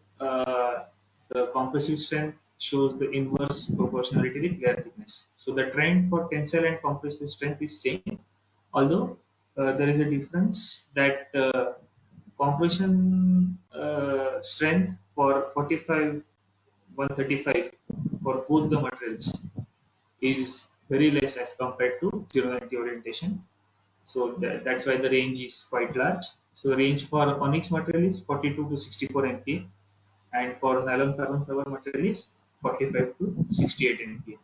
the compressive strength shows the inverse proportionality with layer thickness. So the trend for tensile and compressive strength is same, although there is a difference that compression strength for 45 135 for both the materials is very less as compared to 090 orientation. So that's why the range is quite large. So the range for onyx material is 42 to 64 MPa, and for nylon carbon fiber material is 45 to 68 MPa.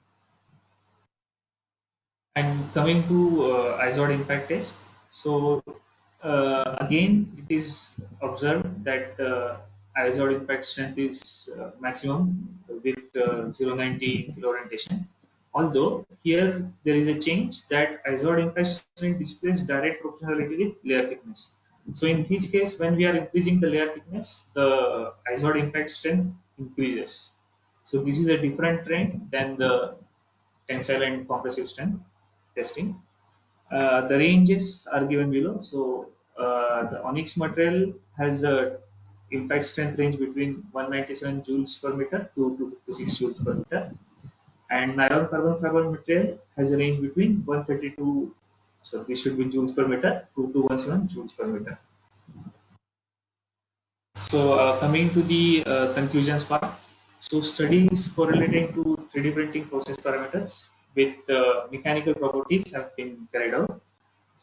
And coming to ISOD impact test, so again it is observed that ISOD impact strength is maximum with 090 kilo orientation. Although here there is a change that ISOD impact strength displays direct proportionality with layer thickness. So in this case, when we are increasing the layer thickness, the ISOD impact strength increases. So this is a different trend than the tensile and compressive strength testing. The ranges are given below. So the onyx material has a impact strength range between 197 joules per meter to 256 joules per meter, and nylon carbon fiber material has a range between 132, so this should be joules per meter, to 217 joules per meter. So coming to the conclusions part, so studies correlating to 3D printing process parameters with mechanical properties have been carried out.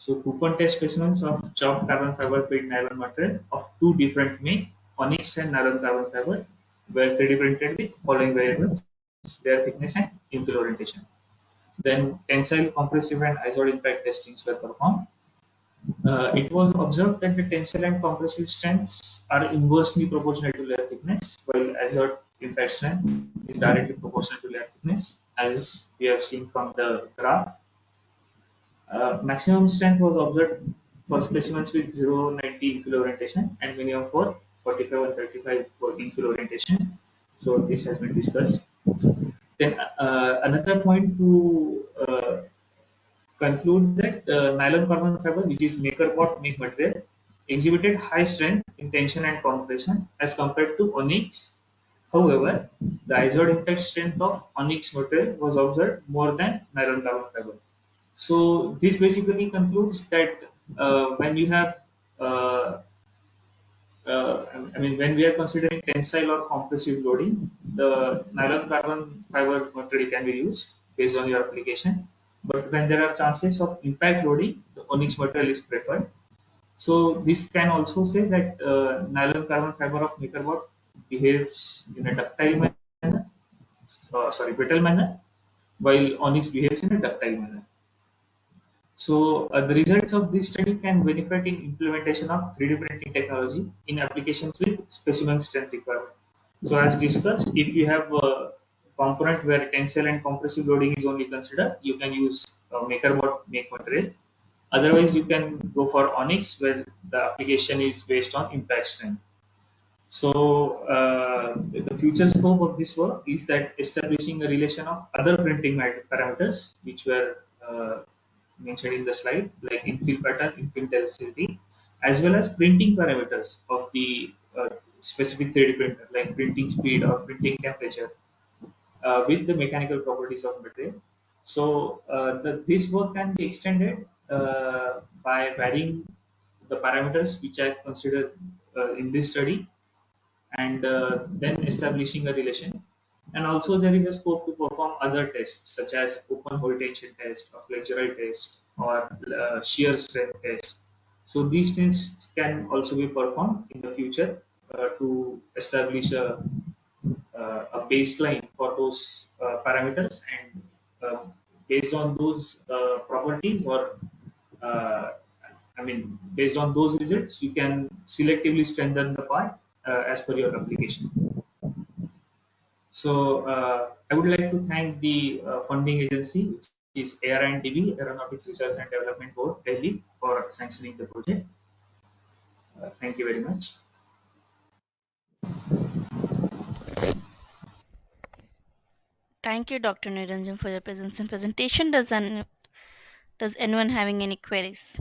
So coupon test specimens of chopped carbon fiber paid nylon material of two different make, onyx and nylon carbon fiber, were 3D printed with following variables: their thickness and infill orientation. Then tensile, compressive, and isod impact testings were performed. It was observed that the tensile and compressive strengths are inversely proportional to layer thickness, while isod impact strength is directly proportional to layer thickness, as we have seen from the graph. Maximum strength was observed for specimens with 090 infill orientation and minimum for 45 and 35 for infill orientation. So this has been discussed. Then another point to conclude that nylon carbon fiber, which is maker bought make material, exhibited high strength in tension and compression as compared to onyx. However, the isod impact strength of onyx material was observed more than nylon carbon fiber. So this basically concludes that when you have uh, when we are considering tensile or compressive loading, the nylon carbon fiber material can be used based on your application. But when there are chances of impact loading, the onyx material is preferred. So this can also say that nylon carbon fiber of MakerBot behaves in a ductile manner, brittle manner, while onyx behaves in a ductile manner. So the results of this study can benefit in implementation of 3D printing technology in applications with specimen strength requirement. So as discussed, if you have a component where tensile and compressive loading is only considered, you can use MakerBot make material. Otherwise, you can go for Onyx where the application is based on impact strength. So the future scope of this work is that establishing a relation of other printing parameters which were mentioned in the slide, like infill pattern, infill density, as well as printing parameters of the specific 3D printer, like printing speed or printing temperature, with the mechanical properties of material. So this work can be extended by varying the parameters which I've considered in this study, and then establishing a relation. And also there is a scope to perform other tests such as open hole tension test or flexural test or shear strength test. So these tests can also be performed in the future to establish a baseline for those parameters, and based on those properties or uh, based on those results, you can selectively strengthen the part as per your application. So I would like to thank the funding agency, which is AR&DB, Aeronautics Research and Development Board, Delhi, for sanctioning the project. Thank you very much. Thank you, Dr. Niranjan, for your presence and presentation. Does anyone having any queries?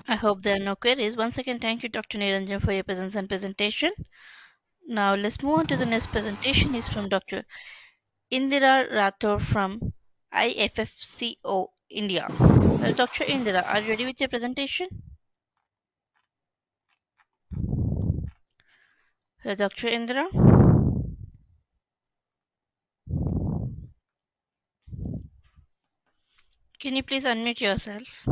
I hope there are no queries. Once again, thank you, Dr. Niranjan, for your presence and presentation. Now let's move on to the next presentation. Is from Dr. Indira Rathore from IFFCO, India. Hello, Dr. Indira, are you ready with your presentation? Hello, Dr. Indira. Can you please unmute yourself?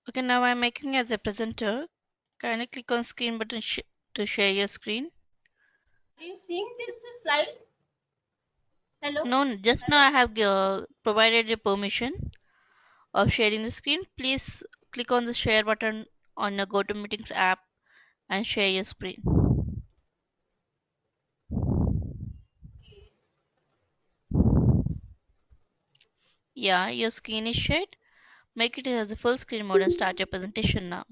Okay, now I'm making you as a presenter. Kindly click on screen button to share your screen. Are you seeing this slide? Hello? No, just now I have provided you permission of sharing the screen. Please click on the share button on your GoToMeetings app and share your screen. Yeah, your screen is shared. Make it as a full screen mode and start your presentation now.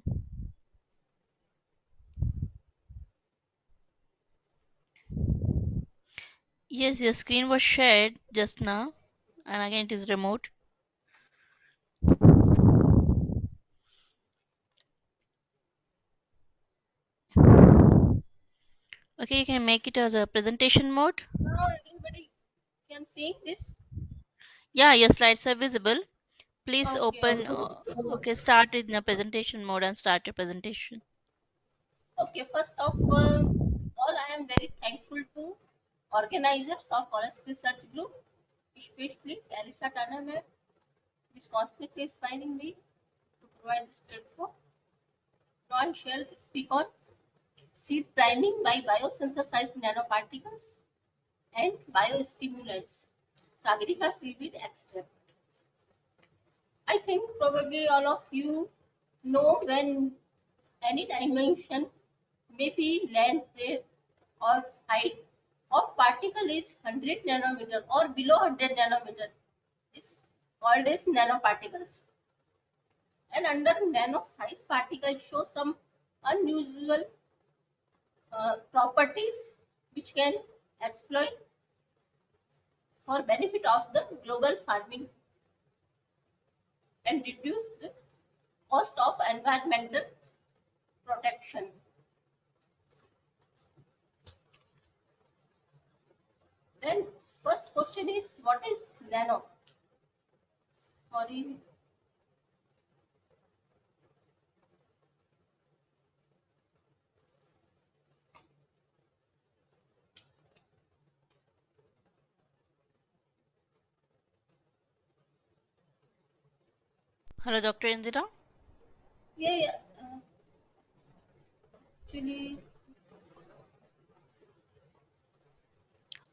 Yes, your screen was shared just now, and again it is remote. Okay, you can make it as a presentation mode. Now everybody can see this. Yeah, your slides are visible. Please Okay, open, okay. okay, start in the presentation mode and start your presentation. Okay, first of all, I am very thankful to organizers of Coalesce Research Group, especially Carissa Turner, which constantly inspiring me to provide this platform. Now I shall speak on seed priming by biosynthesized nanoparticles and biostimulants, Sagarika seaweed extract. I think probably all of you know when any dimension, maybe length, breadth, or height of particle is 100 nanometer or below 100 nanometer is called as nanoparticles. And under nano size particles show some unusual properties which can exploit for benefit of the global farming and reduce the cost of environmental protection. Then first question is what is nano? Sorry. Hello, Dr. Indira. Yeah, yeah. Actually,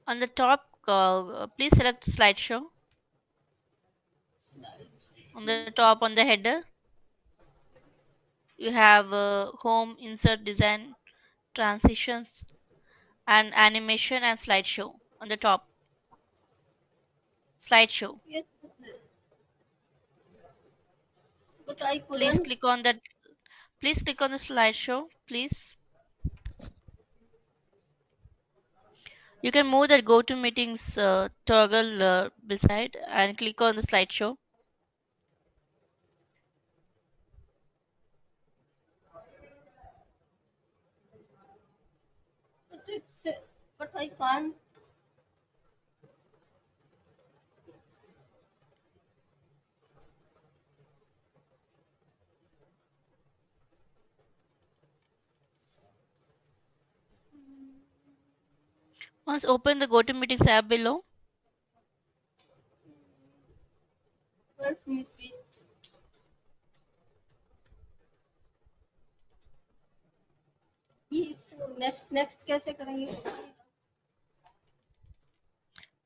On the top, please select slideshow. On the top, on the header, you have home, insert, design, transitions, and animation and slideshow. On the top, slideshow. yes, but I Please couldn't. click on that. Please click on the slideshow, please. You can move that go to meetings toggle beside and click on the slideshow. But it's but I can't. Once open the go to meetings app below. Once me wait. Yes. Next कैसे करेंगे?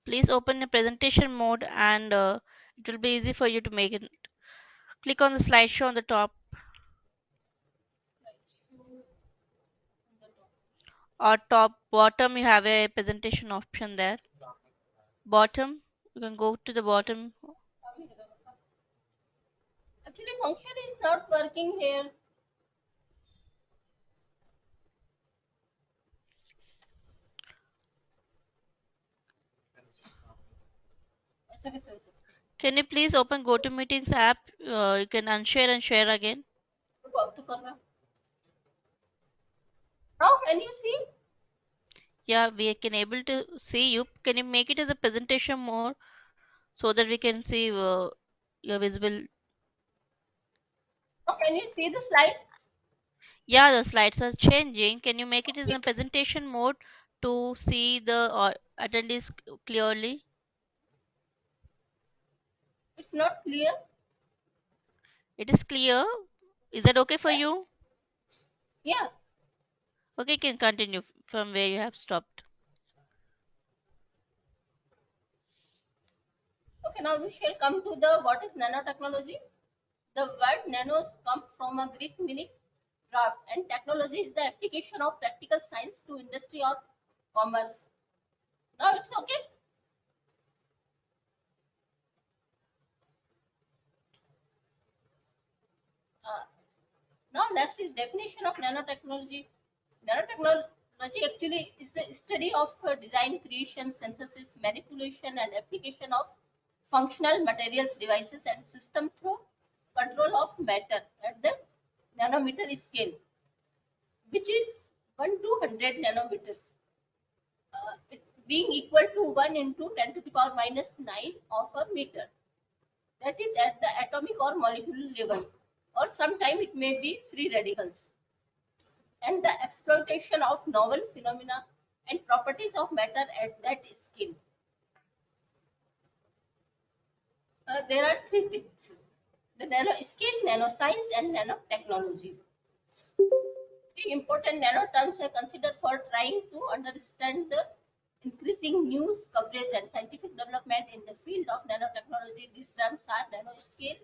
Please open the presentation mode and it will be easy for you to make it. Click on the slideshow on the top or top bottom. You have a presentation option there. Bottom, you can go to the bottom. Actually, function is not working here. ऐसा कैसे हो सकता Can you please open GoToMeetings app? You can unshare and share again. है? रुको, अब तो कर रहा. Now can you see? Yeah, we can able to see you. Can you make it as a presentation more so that we can see your visible? Now can you see the slide? Yeah, the slides are changing. Can you make it in a presentation mode to see the attendees clearly? It's not clear. It is clear. Is that okay for Yeah. you? Yeah. Okay, you can continue from where you have stopped. Okay. Now we shall come to the what is nanotechnology. The word nano comes from a Greek meaning craft, and technology is the application of practical science to industry or commerce. Now it's okay. Uh, Now next is definition of nanotechnology. Nanotechnology actually is the study of design, creation, synthesis, manipulation, and application of functional materials, devices, and system through control of matter at the nanometer scale, which is 1 to 100 nanometers, it being equal to 1 into 10 to the power minus 9 of a meter. that is at the atomic or molecular level, or sometimes it may be free radicals, and the exploitation of novel phenomena and properties of matter at that scale. There are three things: the nanoscale, nanoscience, and nanotechnology. Three important nanoterms are considered for trying to understand the increasing news coverage and scientific development in the field of nanotechnology. These terms are nanoscale.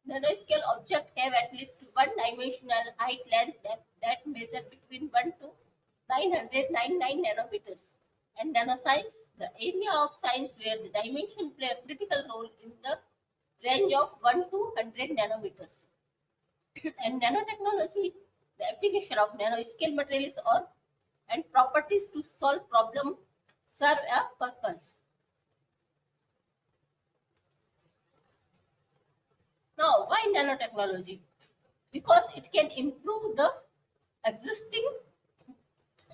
Nanoscale objects have at least one-dimensional height length that measure between 1 to 999 nanometers. And nanoscience, the area of science where the dimension play a critical role in the range of 1 to 100 nanometers. And nanotechnology, the application of nanoscale materials or and properties to solve problems serve a purpose. Now, why nanotechnology? Because it can improve the existing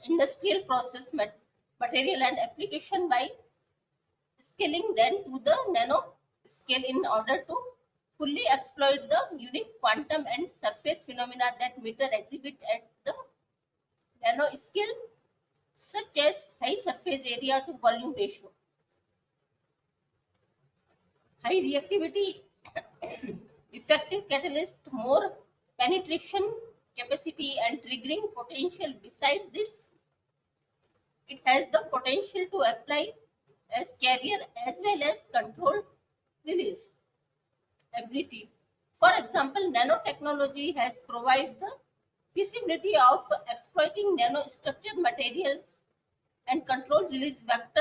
industrial process material and application by scaling them to the nano scale in order to fully exploit the unique quantum and surface phenomena that matter exhibit at the nano scale, such as high surface area to volume ratio, high reactivity, effective catalyst, more penetration capacity, and triggering potential. Besides this, it has the potential to apply as carrier as well as control release ability. For example, nanotechnology has provided the feasibility of exploiting nanostructured materials and control release but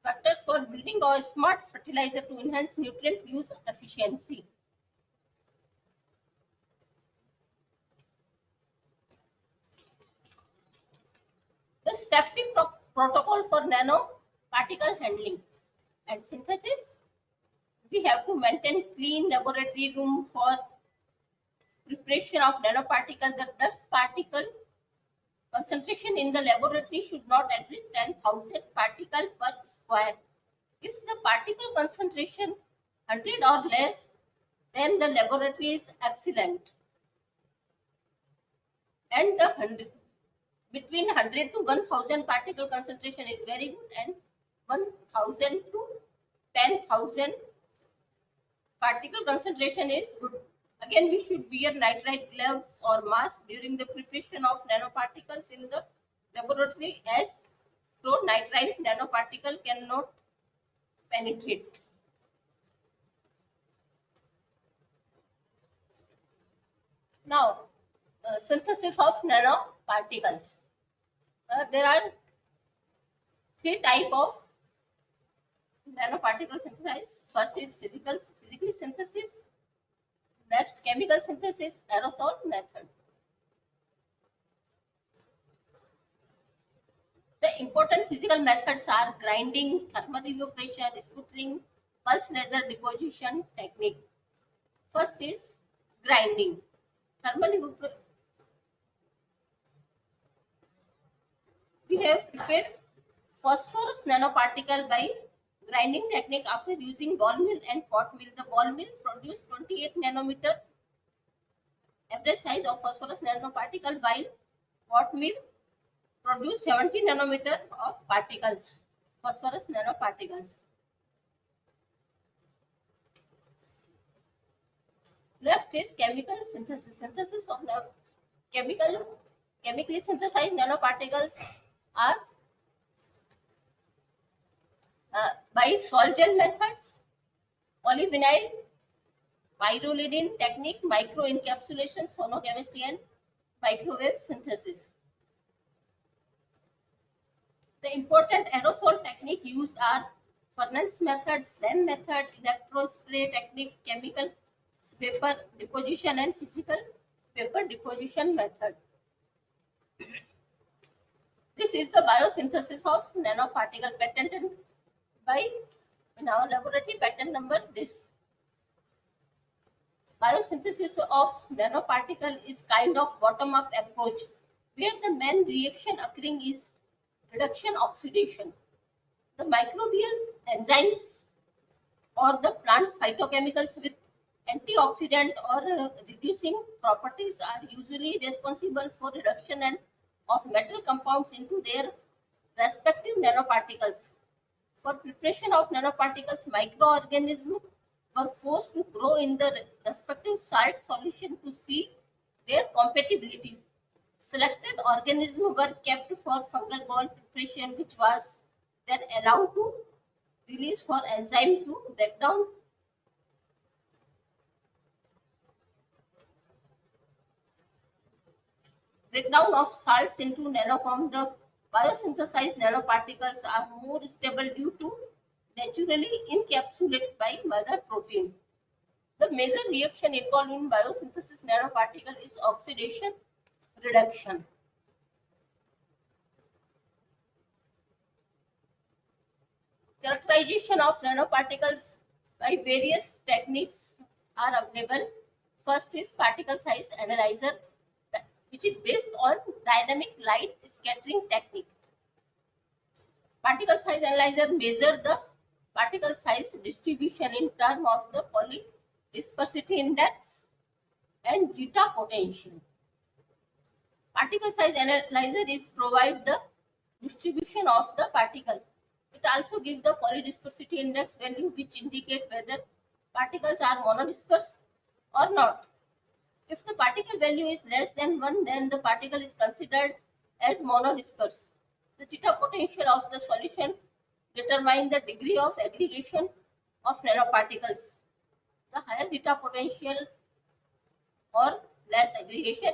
vectors for building a smart fertilizer to enhance nutrient use efficiency. The safety protocol for nanoparticle handling and synthesis. We have to maintain clean laboratory room for preparation of nanoparticle. The dust particle concentration in the laboratory should not exceed 10,000 particles per square. If the particle concentration 100 or less, then the laboratory is excellent. And the 100, between 100 to 1000 particle concentration is very good, and 1000 to 10,000 particle concentration is good. Again, we should wear nitride gloves or mask during the preparation of nanoparticles in the laboratory, as through nitride nanoparticle cannot penetrate. Now, synthesis of nanoparticles. There are three types of nanoparticle synthesis. First is physically synthesis. Next, chemical synthesis, aerosol method. The important physical methods are grinding, thermal evaporation, sputtering, pulse laser deposition technique. First is grinding. Thermal evaporation. We have prepared phosphorus nanoparticle by grinding technique after using ball mill and pot mill. The ball mill produced 28 nanometer average size of phosphorus nanoparticle, while pot mill produced 70 nanometer of particles, phosphorus nanoparticles. Next is chemical synthesis. Synthesis of chemically synthesized nanoparticles are by Sol-Gel methods, polyvinyl, pyrrolidine technique, microencapsulation, sonochemistry, and microwave synthesis. The important aerosol technique used are furnace method, flame method, electrospray technique, chemical vapor deposition, and physical vapor deposition method. This is the biosynthesis of nanoparticle patented by in our laboratory, patent number this. Biosynthesis of nanoparticle is kind of bottom-up approach, where the main reaction occurring is reduction oxidation. The microbial enzymes or the plant phytochemicals with antioxidant or reducing properties are usually responsible for reduction and of metal compounds into their respective nanoparticles. For preparation of nanoparticles, microorganisms were forced to grow in the respective salt solution to see their compatibility. Selected organisms were kept for fungal ball preparation, which was then allowed to release for enzyme to breakdown of salts into nanoform. The biosynthesized nanoparticles are more stable due to naturally encapsulated by mother protein. The major reaction involved in biosynthesis nanoparticle is oxidation reduction. Characterization of nanoparticles by various techniques are available. First is particle size analyzer, which is based on dynamic light scattering technique. Particle size analyzer measures the particle size distribution in terms of the polydispersity index and zeta potential. Particle size analyzer is provide the distribution of the particle. It also gives the polydispersity index value, which indicate whether particles are monodispersed or not. If the particle value is less than 1, then the particle is considered as monodispersed. The zeta potential of the solution determines the degree of aggregation of nanoparticles. The higher zeta potential or less aggregation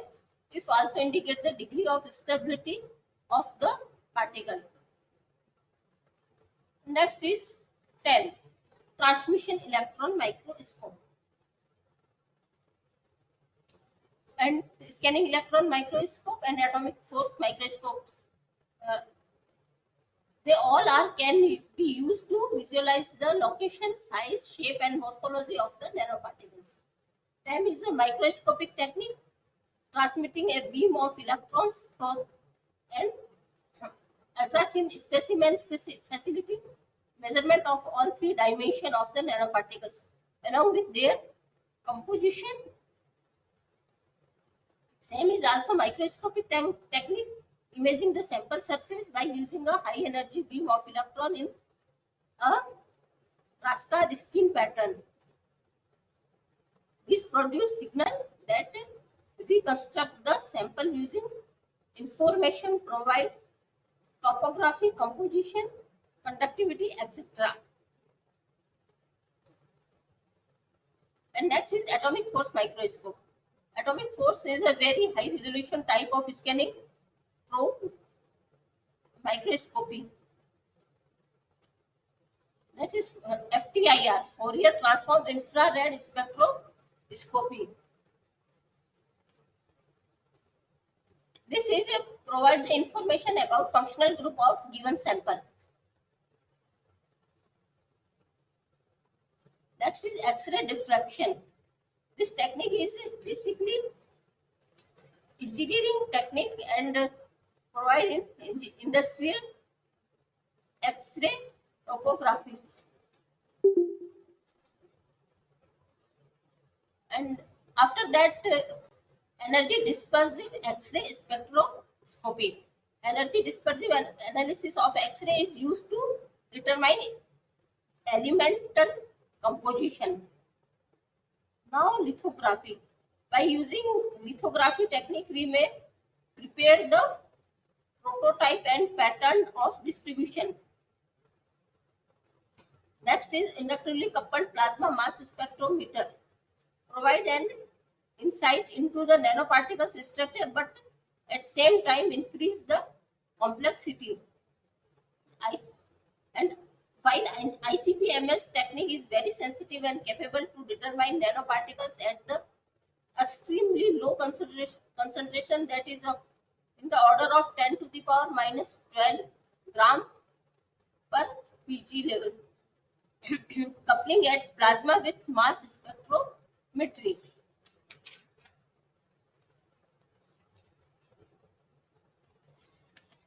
is also indicate the degree of stability of the particle. Next is 10. Transmission electron microscope and scanning electron microscope and atomic force microscopes. They all can be used to visualize the location, size, shape and morphology of the nanoparticles. TEM is a microscopic technique transmitting a beam of electrons through an ultra-thin specimen facilitating measurement of all three dimensions of the nanoparticles along with their composition. Same is also microscopic technique imaging the sample surface by using a high energy beam of electron in a raster skin pattern. This produces signal that reconstruct the sample using information provide topography, composition, conductivity, etc. And next is atomic force microscope. Atomic force is a very high resolution type of scanning probe microscopy. That is FTIR, Fourier transform infrared spectroscopy. This is provide the information about functional group of given sample. Next is X-ray diffraction. This technique is basically engineering technique and provide in industrial X-ray topography. And after that, energy dispersive X-ray spectroscopy. Energy dispersive analysis of X-ray is used to determine elemental composition. Now lithography. By using lithography technique, we may prepare the prototype and pattern of distribution. Next is inductively coupled plasma mass spectrometer. Provide an insight into the nanoparticles structure, but at same time increase the complexity. And while ICP-MS technique is very sensitive and capable to determine nanoparticles at the extremely low concentration, that is in the order of 10 to the power minus 12 gram per pg level. Coupling at plasma with mass spectrometry.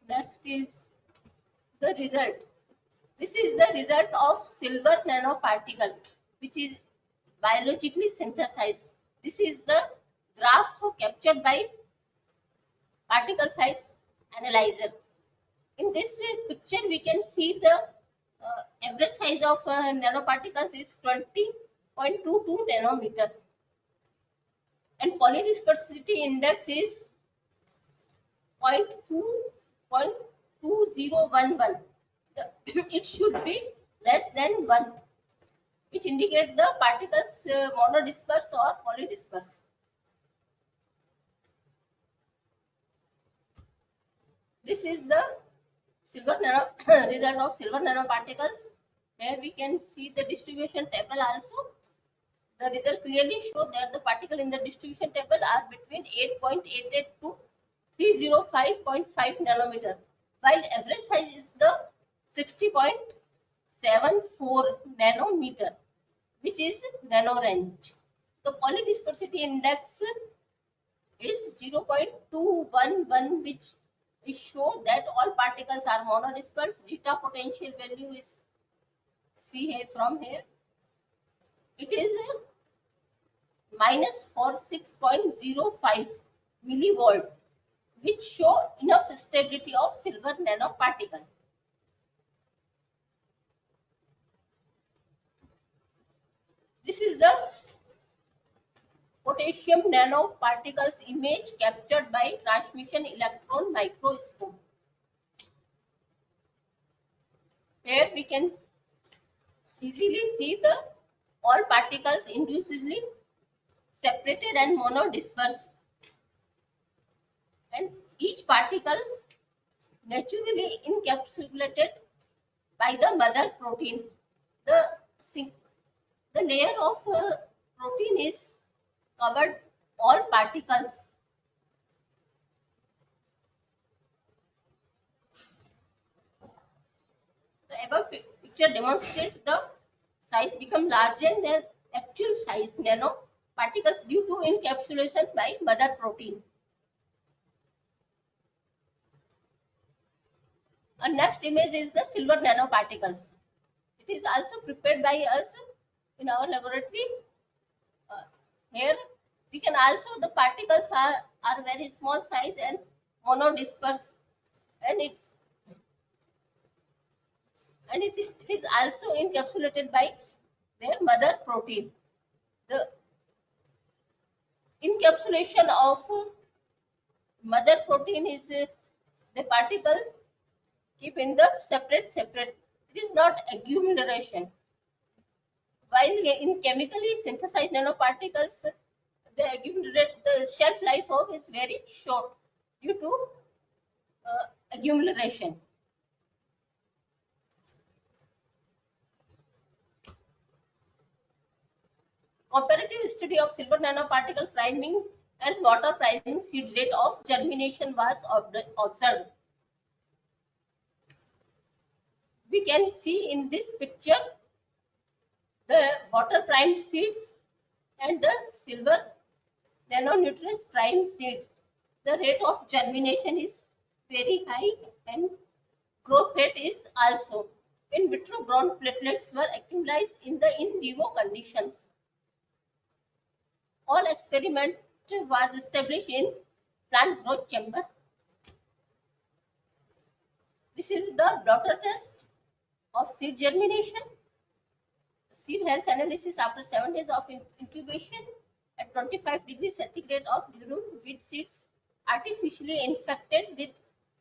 Next is the result. This is the result of silver nanoparticle, which is biologically synthesized. This is the graph captured by particle size analyzer. In this picture, we can see the average size of nanoparticles is 20.22 nanometer, and polydispersity index is 0.2011. It should be less than 1, which indicate the particles monodisperse or polydisperse. This is the silver nano result of silver nanoparticles. Here we can see the distribution table also. The result clearly show that the particle in the distribution table are between 8.88 to 305.5 nanometer, while average size is the 60.74 nanometer, which is nano range. The polydispersity index is 0.211, which is show that all particles are monodispersed. Zeta potential value is see here from here. It is minus 46.05 millivolt, which show enough stability of silver nanoparticle. This is the potassium nanoparticles image captured by transmission electron microscope. Here we can easily see the all particles individually separated and monodispersed, and each particle naturally encapsulated by the mother protein. The, the layer of protein is covered all particles. The above picture demonstrates the size become larger than actual size nanoparticles due to encapsulation by mother protein. Our next image is the silver nanoparticles. It is also prepared by us in our laboratory. Here we can also the particles are very small size and monodispersed, and it is also encapsulated by their mother protein. The encapsulation of mother protein is the particle keep in the separate. It is not accumulation. While in chemically synthesized nanoparticles, the shelf life of is very short due to accumulation. Comparative study of silver nanoparticle priming and water priming seed rate of germination was observed. We can see in this picture the water primed seeds and the silver nanonutrients primed seeds. The rate of germination is very high and growth rate is also. In vitro grown platelets were accumulated in the in vivo conditions. All experiment was established in plant growth chamber. This is the blotter test of seed germination. Seed health analysis after 7 days of incubation at 25 degrees centigrade of durum wheat seeds artificially infected with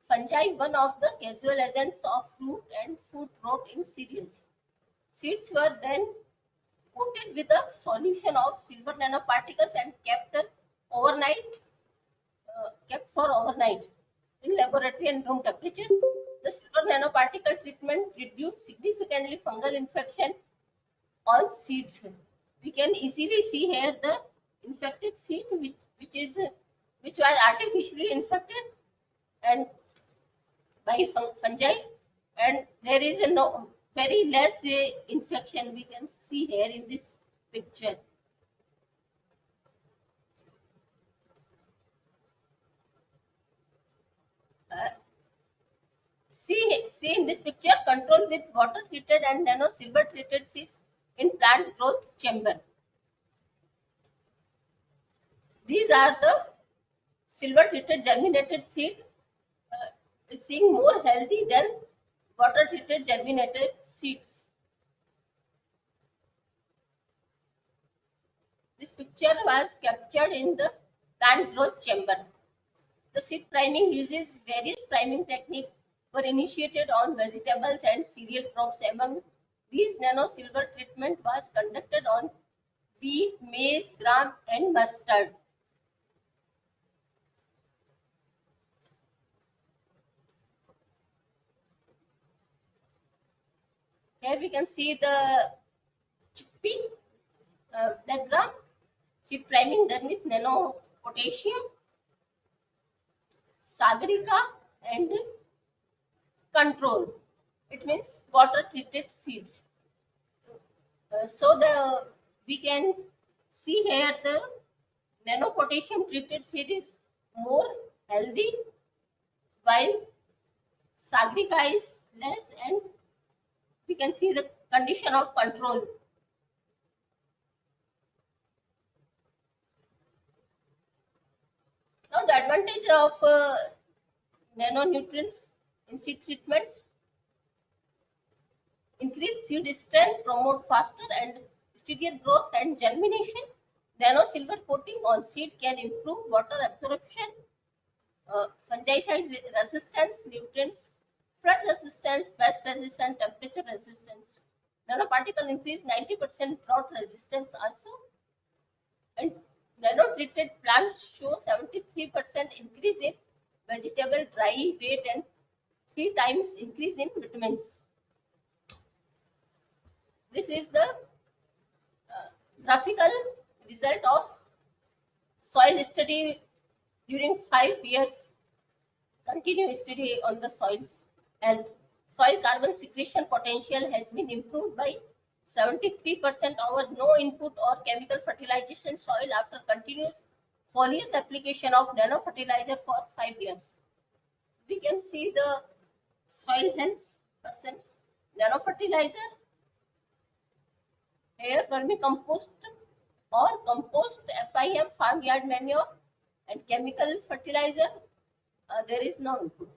fungi, one of the casual agents of fruit and food rot in cereals. Seeds were then coated with a solution of silver nanoparticles and kept for overnight in laboratory and room temperature. The silver nanoparticle treatment reduced significantly fungal infection on seeds. We can easily see here the infected seed which was artificially infected and by fungi, and there is a no very less infection we can see here in this picture. See in this picture, control with water treated and nano silver treated seeds in plant growth chamber. These are the silver treated germinated seed, is seeing more healthy than water treated germinated seeds. This picture was captured in the plant growth chamber. The seed priming uses various priming techniques were initiated on vegetables and cereal crops. Among these, nano silver treatment was conducted on wheat, maize, gram, and mustard. Here we can see the chickpea diagram. Seed priming done with nano potassium, sagarika, and control. It means water treated seeds. So we can see here the nano potassium treated seed is more healthy, while sagarika is less, and we can see the condition of control. Now the advantage of nano nutrients in seed treatments: increase seed strength, promote faster and steadier growth and germination. Nano silver coating on seed can improve water absorption, fungicide resistance, nutrients, flood resistance, pest resistance, temperature resistance. Nanoparticle increase 90% drought resistance also. And nano treated plants show 73% increase in vegetable dry weight and 3 times increase in vitamins. This is the graphical result of soil study during 5 years continuous study on the soils health. Soil carbon secretion potential has been improved by 73% over no input or chemical fertilization soil after continuous foliar application of nano fertilizer for 5 years. We can see the soil health percent nano fertilizer. Here vermicompost or compost, FIM, farmyard manure, and chemical fertilizer, there is no input.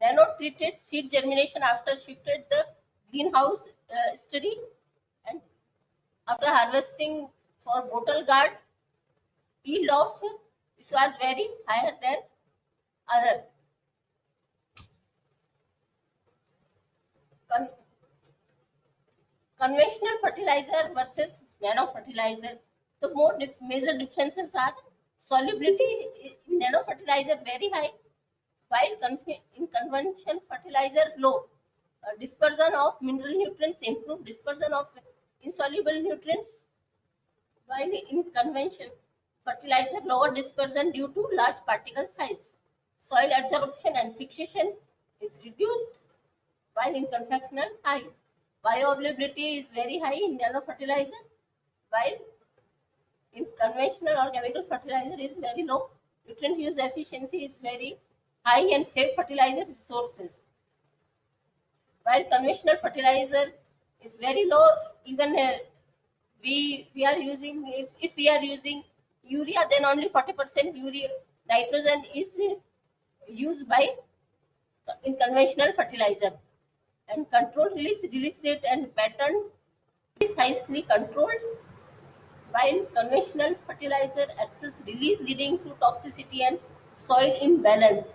Nano treated seed germination after shifted the greenhouse study, and after harvesting for bottle guard, yield of this was very higher than other. Conventional fertilizer versus nano fertilizer. The major differences are solubility in nano fertilizer very high, while in conventional fertilizer low. Dispersion of mineral nutrients, improved dispersion of insoluble nutrients, while in conventional fertilizer lower dispersion due to large particle size. Soil absorption and fixation is reduced, while in conventional high. Bioavailability is very high in nano fertilizer, while in conventional or chemical fertilizer is very low. Nutrient use efficiency is very high and safe fertilizer resources. While conventional fertilizer is very low, even we are using, if we are using urea, then only 40% urea nitrogen is used by in conventional fertilizer. And control release rate and pattern is highly controlled, while conventional fertilizer excess release leading to toxicity and soil imbalance.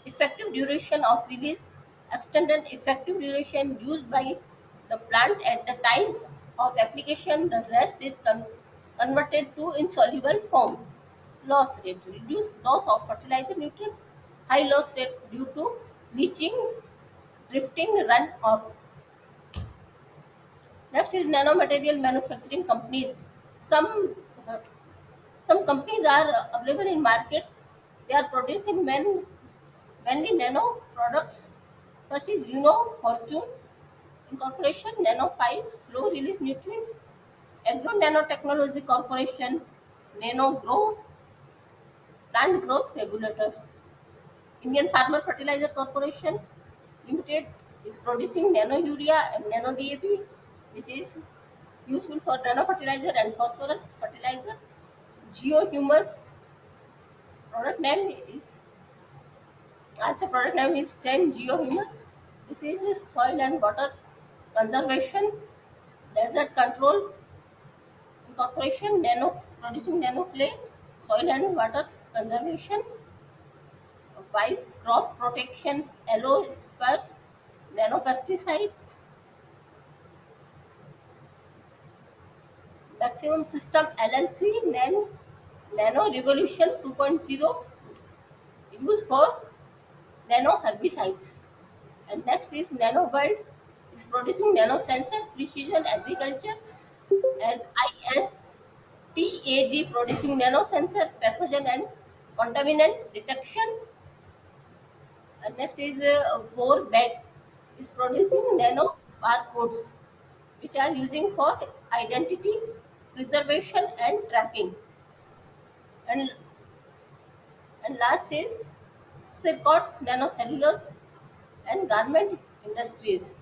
Effective duration of release: extended effective duration used by the plant at the time of application. The rest is converted to insoluble form. Loss rate: reduced loss of fertilizer nutrients, high loss rate due to leaching, drifting, runoff. Next is nanomaterial manufacturing companies. Some uh, some companies are available in markets. They are producing mainly nano products. First is Fortune Incorporation, Nano 5, Slow Release Nutrients, Agro Nanotechnology Corporation, nano grow plant growth regulators. Indian Farmer Fertilizer Corporation Limited is producing nano urea and nano DAP, which is useful for nano fertilizer and phosphorus fertilizer. Geohumus product name is same Geohumus. This is a soil and water conservation, desert control incorporation, nano producing nano clay, soil and water conservation, wife crop protection, aloe spurs, nano pesticides, maximum system LLC, nano revolution 2.0 used for nano herbicides. And next is nano world is producing nano sensor precision agriculture, and ISTAG producing nano sensor pathogen and contaminant detection. And next is 4 bag is producing nano barcodes, which are using for identity preservation and tracking. And last is Circot nanocellulose and garment industries,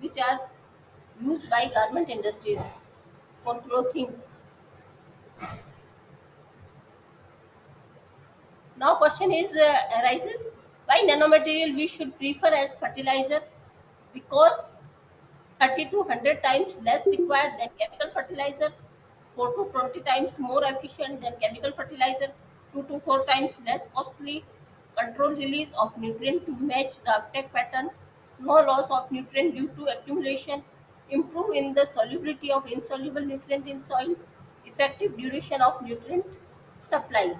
which are used by garment industries for clothing. Now question is arises, why nanomaterial we should prefer as fertilizer? Because 30 to 100 times less required than chemical fertilizer, 4 to 20 times more efficient than chemical fertilizer, 2 to 4 times less costly, control release of nutrient to match the uptake pattern, no loss of nutrient due to accumulation, improve in the solubility of insoluble nutrient in soil, effective duration of nutrient supply.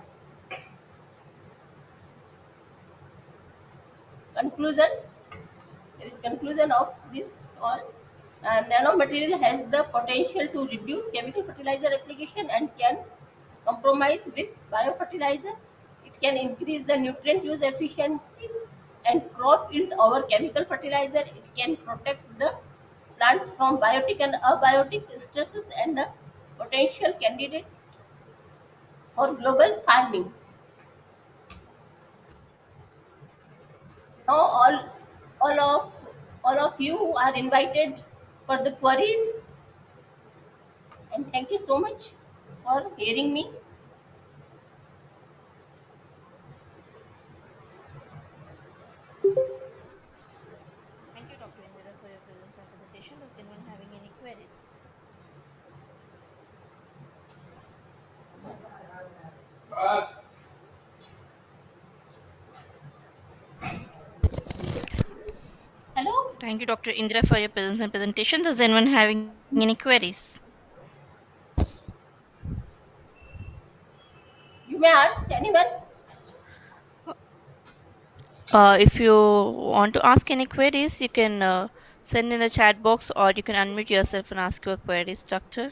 Conclusion, there is conclusion of this all. Nanomaterial has the potential to reduce chemical fertilizer application and can compromise with biofertilizer. It can increase the nutrient use efficiency and crop yield over chemical fertilizer. It can protect the plants from biotic and abiotic stresses and a potential candidate for global farming. Now all of all of you are invited for the queries, and thank you so much for hearing me. Thank you, Dr. Indira, for your presence and presentation. Does anyone having any queries? Hello, Thank you, Dr. Indira, for your presence and presentation. Does anyone having any queries? you may ask anyone. If you want to ask any queries, you can send in the chat box or you can unmute yourself and ask your queries, Doctor,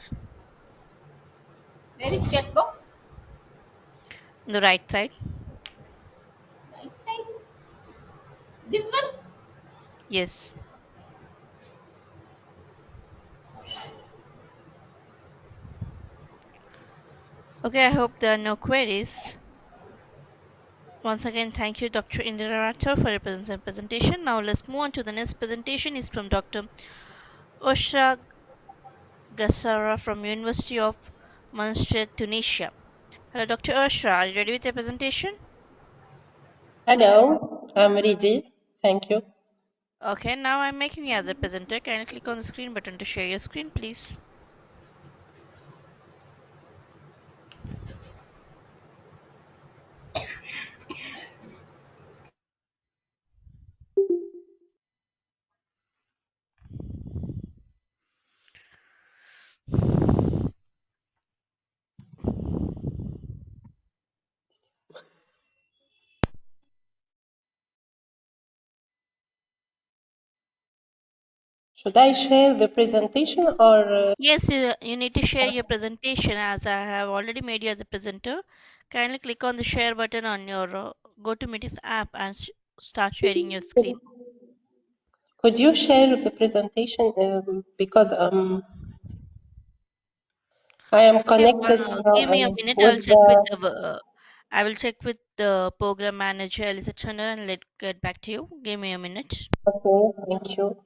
Where is chat box? on the right side. Right side. This one. Yes. Okay, I hope there are no queries. Once again, thank you, Dr. Indira Rathore, for your presence and presentation. Now let's move on to the next presentation. Is from Dr. Oshra Gassara from University of Munster, Tunisia. Hello, Dr. Oshra. Are you ready with your presentation? Hello, I'm ready. Thank you. Okay, now I'm making you as a presenter. Can you click on the screen button to share your screen, please? Should I share the presentation or Yes, you need to share your presentation as I have already made you as a presenter. Kindly click on the share button on your GoToMeeting app and start sharing your screen. could you share the presentation because I am Okay, connected give me a from, minute. with the. I will check with the program manager, Elisa Chandra, and let get back to you. Give me a minute. Okay, thank you.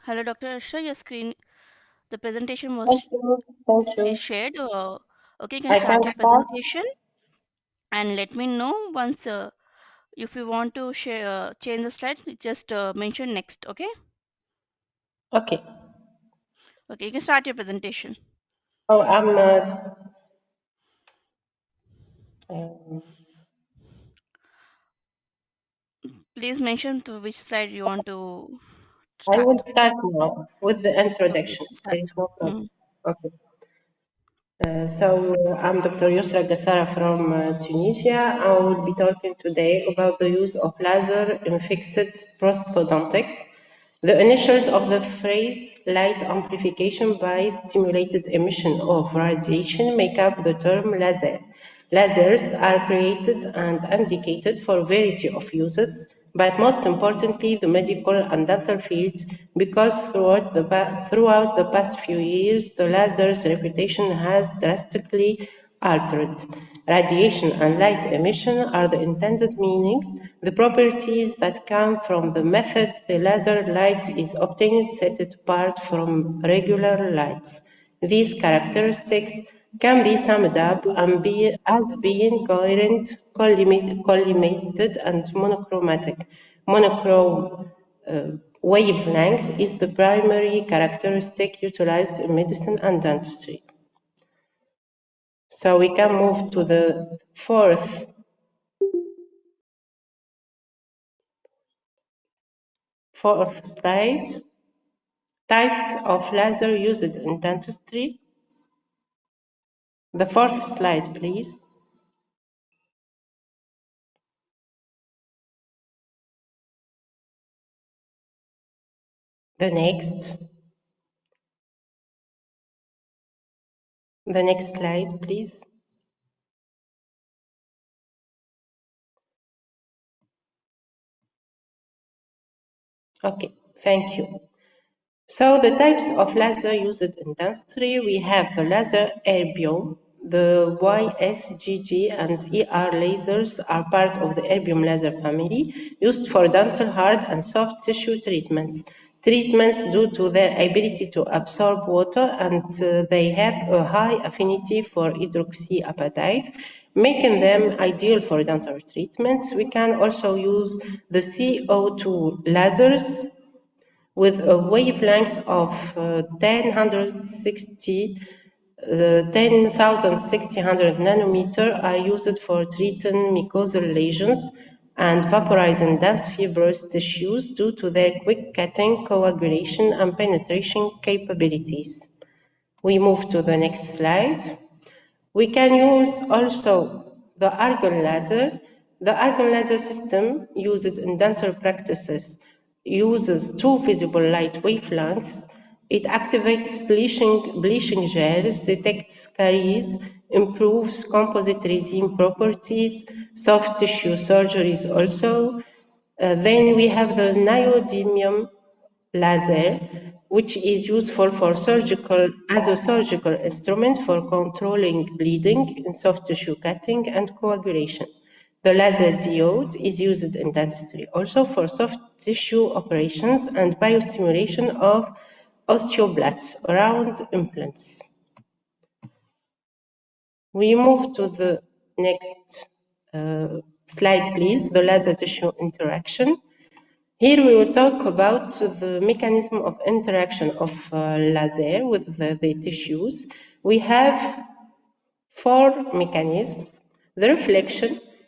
Hello, Dr. Ashra. Your screen, the presentation Thank was you. Thank is you. shared. Okay, you can I start can your start. presentation and let me know once if you want to share change the slide. Just mention next. Okay. Okay. Okay, you can start your presentation. Oh, um, Please mention to which slide you want to I start. will start now with the Okay, you introduction. can start. There is no Hmm. problem. Okay. I'm Dr. Yusra Gassara from Tunisia. I will be talking today about the use of laser in fixed prosthodontics. The initials of the phrase light amplification by stimulated emission of radiation make up the term laser. Lasers are created and indicated for a variety of uses, but most importantly the medical and dental fields, because throughout the past few years the laser's reputation has drastically altered. Radiation and light emission are the intended meanings, the properties that come from the method the laser light is obtained set it apart from regular lights. These characteristics can be summed up as being coherent, collimated, and monochromatic. Monochrome wavelength is the primary characteristic utilized in medicine and dentistry. So we can move to the fourth slide. Types of laser used in dentistry. The fourth slide, please. The next. The next slide, please. Okay, thank you. So the types of laser used in dentistry, we have the laser erbium. The YSGG and ER lasers are part of the erbium laser family, used for dental hard and soft tissue treatments. Treatments due to their ability to absorb water, and they have a high affinity for hydroxyapatite, making them ideal for dental treatments. We can also use the CO2 lasers with a wavelength of 10,600 nanometer are used for treating mucosal lesions and vaporizing dense fibrous tissues due to their quick cutting, coagulation, and penetration capabilities. We move to the next slide. We can use also the argon laser. The argon laser system used in dental practices uses two visible light wavelengths. It activates bleaching gels, detects caries, improves composite resin properties, soft tissue surgeries also. Then we have the neodymium laser, which is useful for as a surgical instrument for controlling bleeding in soft tissue cutting and coagulation. The laser diode is used in dentistry also for soft tissue operations and biostimulation of osteoblasts around implants. We move to the next slide, please, the laser tissue interaction. Here we will talk about the mechanism of interaction of laser with the tissues. We have four mechanisms. The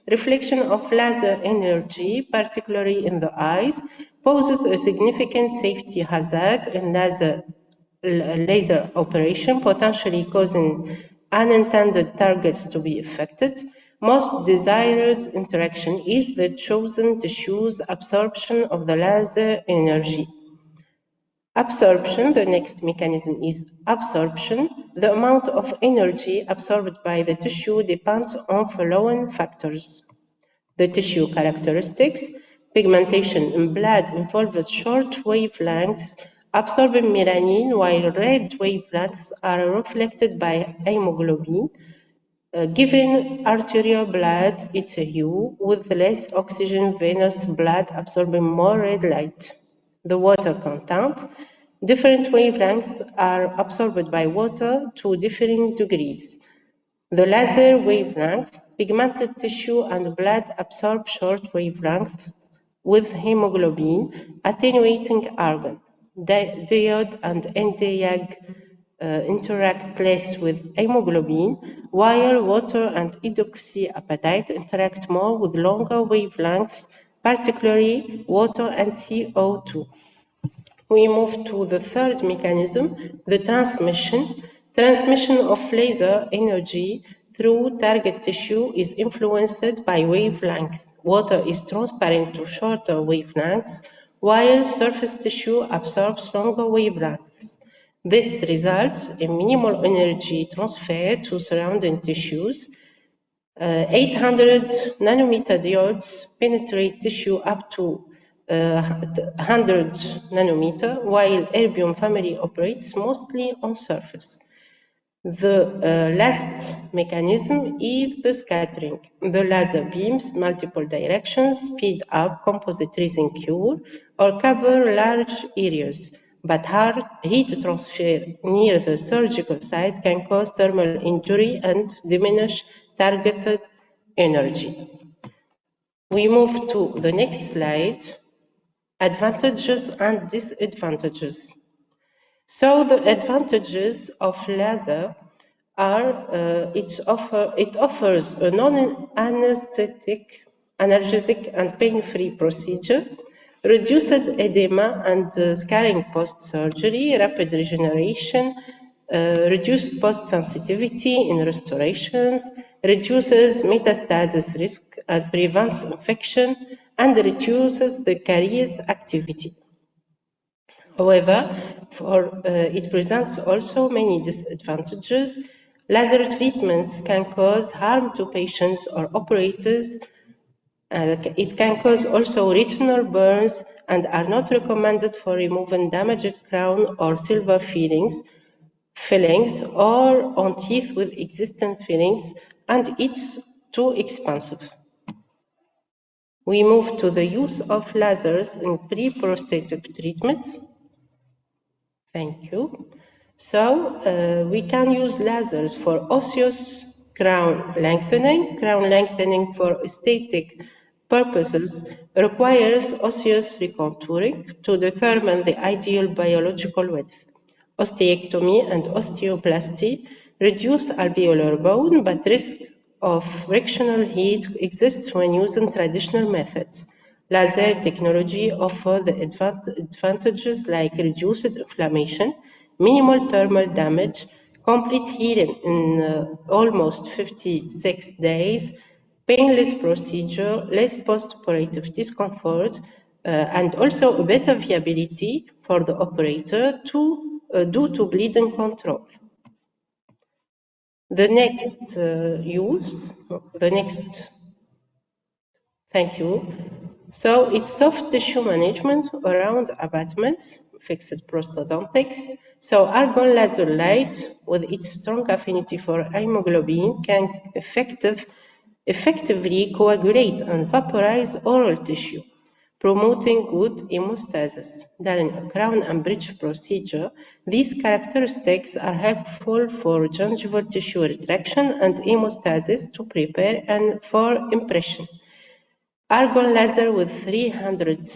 reflection of laser energy, particularly in the eyes, poses a significant safety hazard in laser operation, potentially causing unintended targets to be affected. Most desired interaction is the chosen tissue's absorption of the laser energy. Absorption, the next mechanism is absorption. The amount of energy absorbed by the tissue depends on following factors. The tissue characteristics, pigmentation in blood involves short wavelengths absorbing melanin, while red wavelengths are reflected by hemoglobin, giving arterial blood its hue, with less oxygen venous blood absorbing more red light. The water content. Different wavelengths are absorbed by water to differing degrees. The laser wavelength, pigmented tissue and blood absorb short wavelengths with hemoglobin, attenuating argon. Diode and Nd:YAG interact less with hemoglobin, while water and hydroxyapatite interact more with longer wavelengths, particularly water and CO2. We move to the third mechanism, the transmission. Transmission of laser energy through target tissue is influenced by wavelength. Water is transparent to shorter wavelengths, while surface tissue absorbs longer wavelengths. This results in minimal energy transfer to surrounding tissues. 800 nanometer diodes penetrate tissue up to 100 nanometer, while erbium family operates mostly on surface. The last mechanism is the scattering. The laser beams multiple directions, speed up composite resin cure, or cover large areas, but hard heat transfer near the surgical site can cause thermal injury and diminish targeted energy. We move to the next slide, advantages and disadvantages. So the advantages of laser are it offers a non-anesthetic, analgesic, and pain-free procedure. reduced edema and scarring post-surgery, rapid regeneration, reduced post-sensitivity in restorations, reduces metastasis risk and prevents infection, and reduces the caries activity. However, it presents also many disadvantages. Laser treatments can cause harm to patients or operators. It can cause also retinal burns and are not recommended for removing damaged crown or silver fillings or on teeth with existing fillings, and it's too expensive. We move to the use of lasers in pre-prosthetic treatments. Thank you. So we can use lasers for osseous crown lengthening. Crown lengthening for aesthetic purposes requires osseous recontouring to determine the ideal biological width. Osteectomy and osteoplasty reduce alveolar bone, but risk of frictional heat exists when using traditional methods. Laser technology offers the advantages like reduced inflammation, minimal thermal damage, complete healing in almost 56 days, painless procedure, less post-operative discomfort, and also a better viability for the operator due to bleeding control. The next thank you. So it's soft tissue management around abutments, fixed prosthodontics. So argon laser light, with its strong affinity for hemoglobin, can effectively coagulate and vaporize oral tissue, promoting good hemostasis. During a crown and bridge procedure, these characteristics are helpful for gingival tissue retraction and hemostasis to prepare and for impression. Argon laser with 300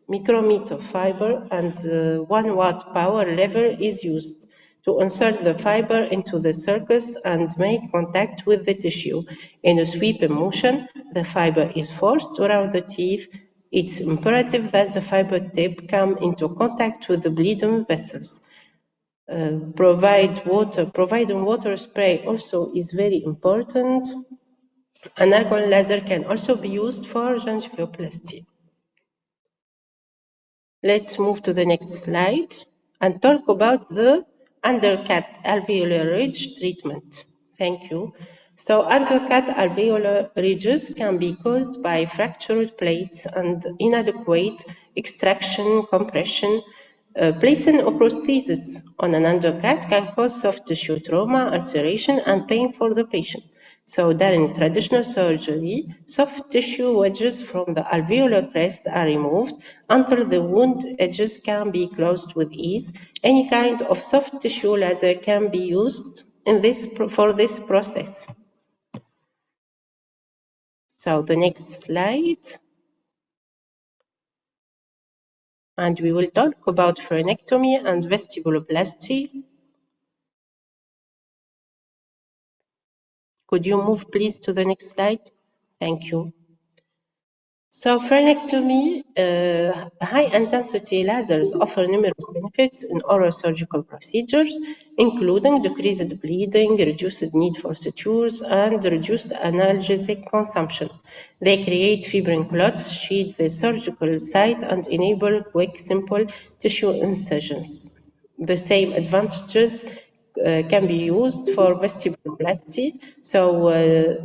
micrometer fiber and 1 watt power level is used to insert the fiber into the circus and make contact with the tissue. In a sweeping motion, the fiber is forced around the teeth. It's imperative that the fiber tip come into contact with the bleeding vessels. Providing water spray also is very important. An argon laser can also be used for gingivoplasty. Let's move to the next slide and talk about the undercut alveolar ridge treatment. Thank you. So undercut alveolar ridges can be caused by fractured plates and inadequate extraction compression. Placing a prosthesis on an undercut can cause soft tissue trauma, ulceration, and pain for the patient. So during traditional surgery, soft tissue wedges from the alveolar crest are removed until the wound edges can be closed with ease. Any kind of soft tissue laser can be used for this process. So the next slide. And we will talk about frenectomy and vestibuloplasty. Could you move please to the next slide? Thank you. So frenectomy, high-intensity lasers offer numerous benefits in oral surgical procedures, including decreased bleeding, reduced need for sutures, and reduced analgesic consumption. They create fibrin clots, sheet the surgical site, and enable quick, simple tissue incisions. The same advantages can be used for vestibuloplasty. So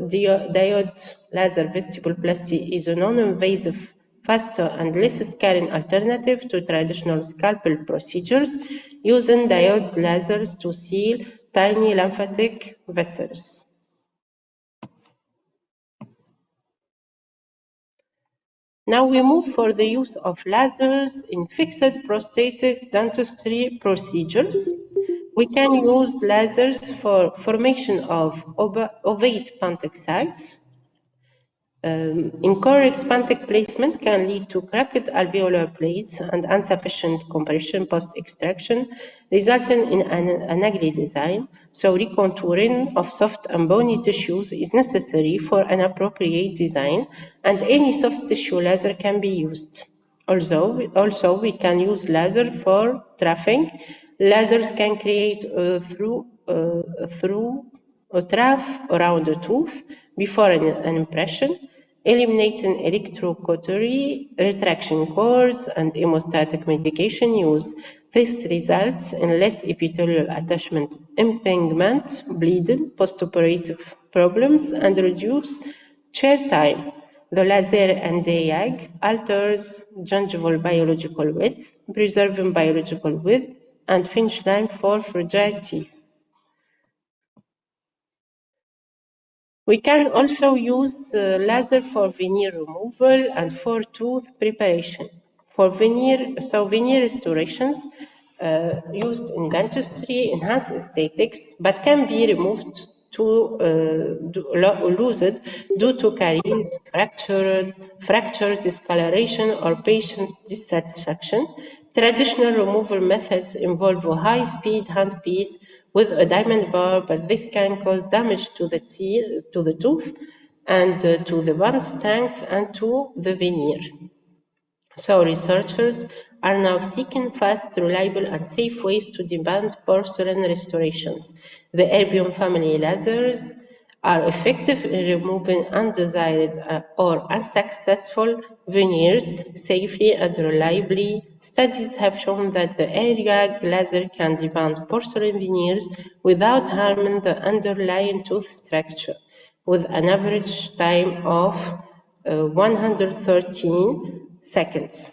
diode laser vestibuloplasty is a non-invasive, faster and less scarring alternative to traditional scalpel procedures using diode lasers to seal tiny lymphatic vessels. Now we move for the use of lasers in fixed prosthetic dentistry procedures. We can use lasers for formation of ovate Pantec sites. Incorrect Pantec placement can lead to cracked alveolar plates and insufficient compression post-extraction, resulting in an ugly design. So recontouring of soft and bony tissues is necessary for an appropriate design, and any soft tissue laser can be used. Also, we can use laser for troughing. Lasers can create through a trough around a tooth before an impression, eliminating electrocautery, retraction cords, and hemostatic medication use. This results in less epithelial attachment impingement, bleeding, postoperative problems, and reduce chair time. The laser and DIAG alters gingival biological width, preserving biological width and finish line for fragile teeth. We can also use laser for veneer removal and for tooth preparation. For veneer restorations used in dentistry enhance aesthetics, but can be removed loosened due to caries, fracture, discoloration, or patient dissatisfaction. Traditional removal methods involve a high-speed handpiece with a diamond bar, but this can cause damage to the tooth, and to the bond strength and to the veneer. So researchers are now seeking fast, reliable, and safe ways to debond porcelain restorations. The erbium family lasers are effective in removing undesired or unsuccessful veneers safely and reliably. Studies have shown that the area laser can debond porcelain veneers without harming the underlying tooth structure, with an average time of 113 seconds.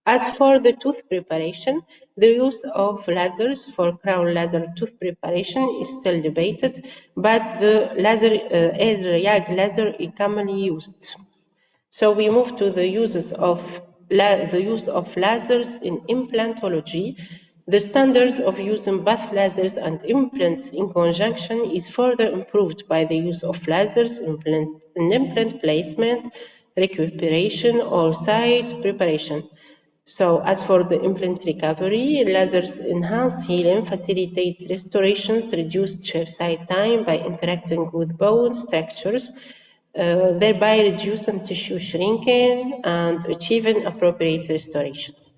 As for the tooth preparation, the use of lasers for crown laser tooth preparation is still debated, but the air-YAG laser is commonly used. So we move to the use of lasers in implantology. The standard of using both lasers and implants in conjunction is further improved by the use of lasers in implant placement, recuperation, or site preparation. So as for the implant recovery, lasers enhance healing, facilitate restorations, reduce chairside time by interacting with bone structures, thereby reducing tissue shrinking and achieving appropriate restorations.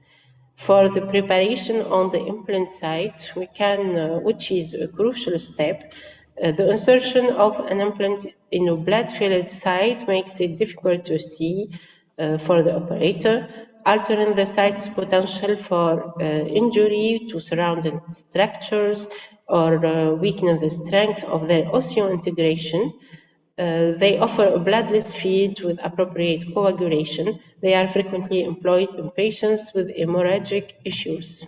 For the preparation on the implant site, which is a crucial step, the insertion of an implant in a blood-filled site makes it difficult to see for the operator, altering the site's potential for injury to surrounding structures or weakening the strength of their osseointegration. They offer a bloodless feed with appropriate coagulation. They are frequently employed in patients with hemorrhagic issues.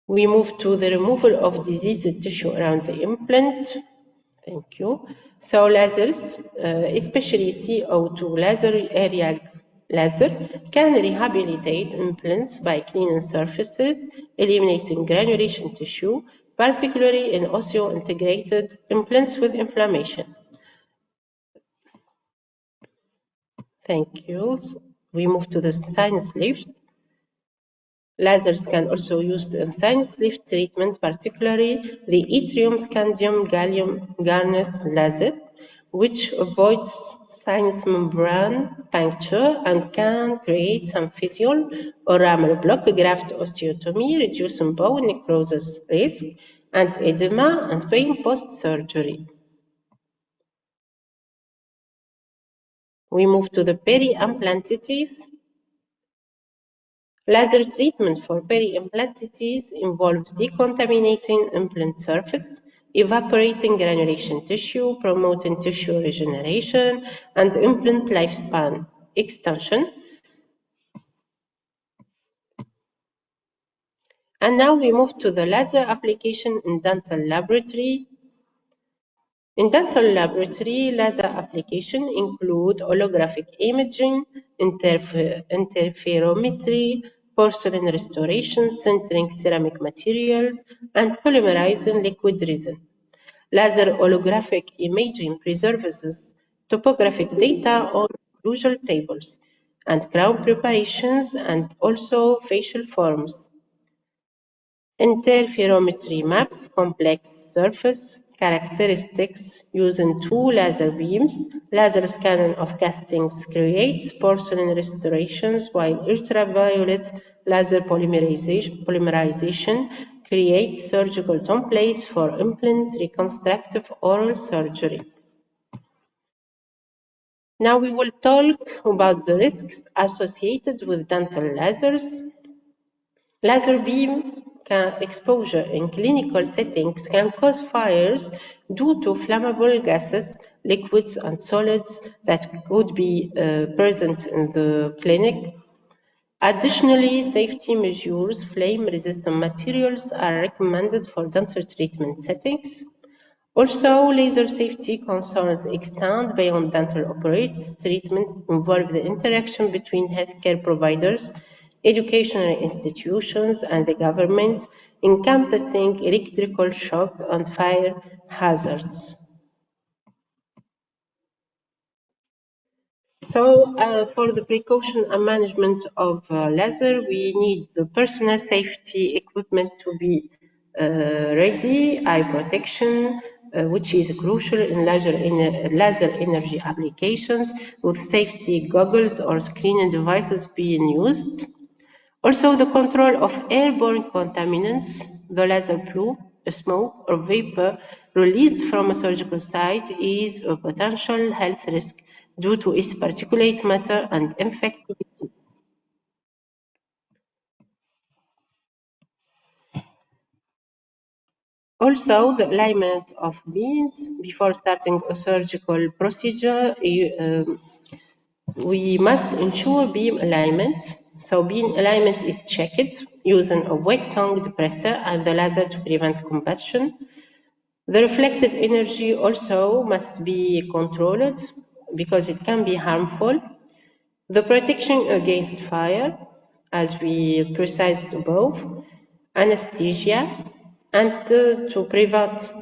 We move to the removal of diseased tissue around the implant. Thank you. So lasers, especially CO2 laser area laser, can rehabilitate implants by cleaning surfaces, eliminating granulation tissue, particularly in osseointegrated implants with inflammation. Thank you. We move to the sinus lift. Lasers can also be used in sinus lift treatment, particularly the yttrium scandium gallium garnet laser, which avoids sinus membrane puncture and can create some physical or ramer block graft osteotomy, reducing bone necrosis risk and edema and pain post-surgery. We move to the peri-implantitis. Laser treatment for peri-implantitis involves decontaminating implant surface, evaporating granulation tissue, promoting tissue regeneration, and implant lifespan extension. And now we move to the laser application in dental laboratory. In dental laboratory, laser application include holographic imaging, interferometry, porcelain restoration, sintering ceramic materials, and polymerizing liquid resin. Laser holographic imaging preserves topographic data on occlusal tables and crown preparations and also facial forms. Interferometry maps complex surface characteristics using two laser beams. Laser scanning of castings creates porcelain restorations, while ultraviolet laser polymerization creates surgical templates for implant reconstructive oral surgery. Now we will talk about the risks associated with dental lasers. Laser beam exposure in clinical settings can cause fires due to flammable gases, liquids, and solids that could be present in the clinic. Additionally, safety measures, flame-resistant materials are recommended for dental treatment settings. Also, laser safety concerns extend beyond dental operates. Treatment involve the interaction between healthcare providers, educational institutions, and the government, encompassing electrical shock and fire hazards. So, for the precaution and management of laser, we need the personal safety equipment to be ready, eye protection, which is crucial in laser energy applications, with safety goggles or screening devices being used. Also, the control of airborne contaminants, the laser plume, smoke, or vapor released from a surgical site is a potential health risk due to its particulate matter and infectivity. Also, the alignment of beams before starting a surgical procedure, we must ensure beam alignment. So beam alignment is checked using a wet tongue depressor and the laser to prevent combustion. The reflected energy also must be controlled because it can be harmful. The protection against fire, as we precised above, anesthesia, and to prevent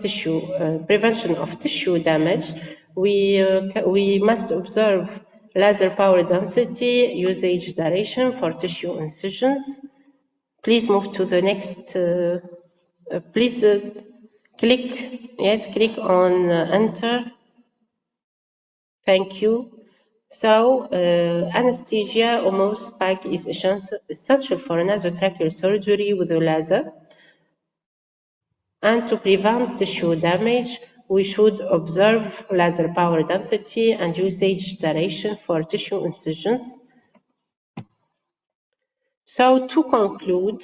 prevention of tissue damage, we must observe laser power density, usage duration for tissue incisions. Please move to the next. Please click on enter. Thank you. So, anesthesia or most pack is essential for nasotracheal surgery with a laser. And to prevent tissue damage, we should observe laser power density and usage duration for tissue incisions. So, to conclude,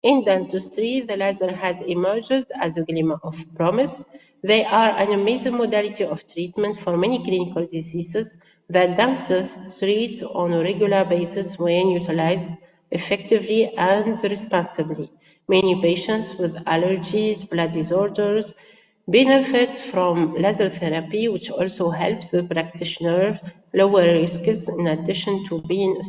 in dentistry, the laser has emerged as a glimmer of promise. They are an amazing modality of treatment for many clinical diseases that dentists treat on a regular basis when utilized effectively and responsibly. Many patients with allergies, blood disorders, benefit from laser therapy, which also helps the practitioner lower risks in addition to being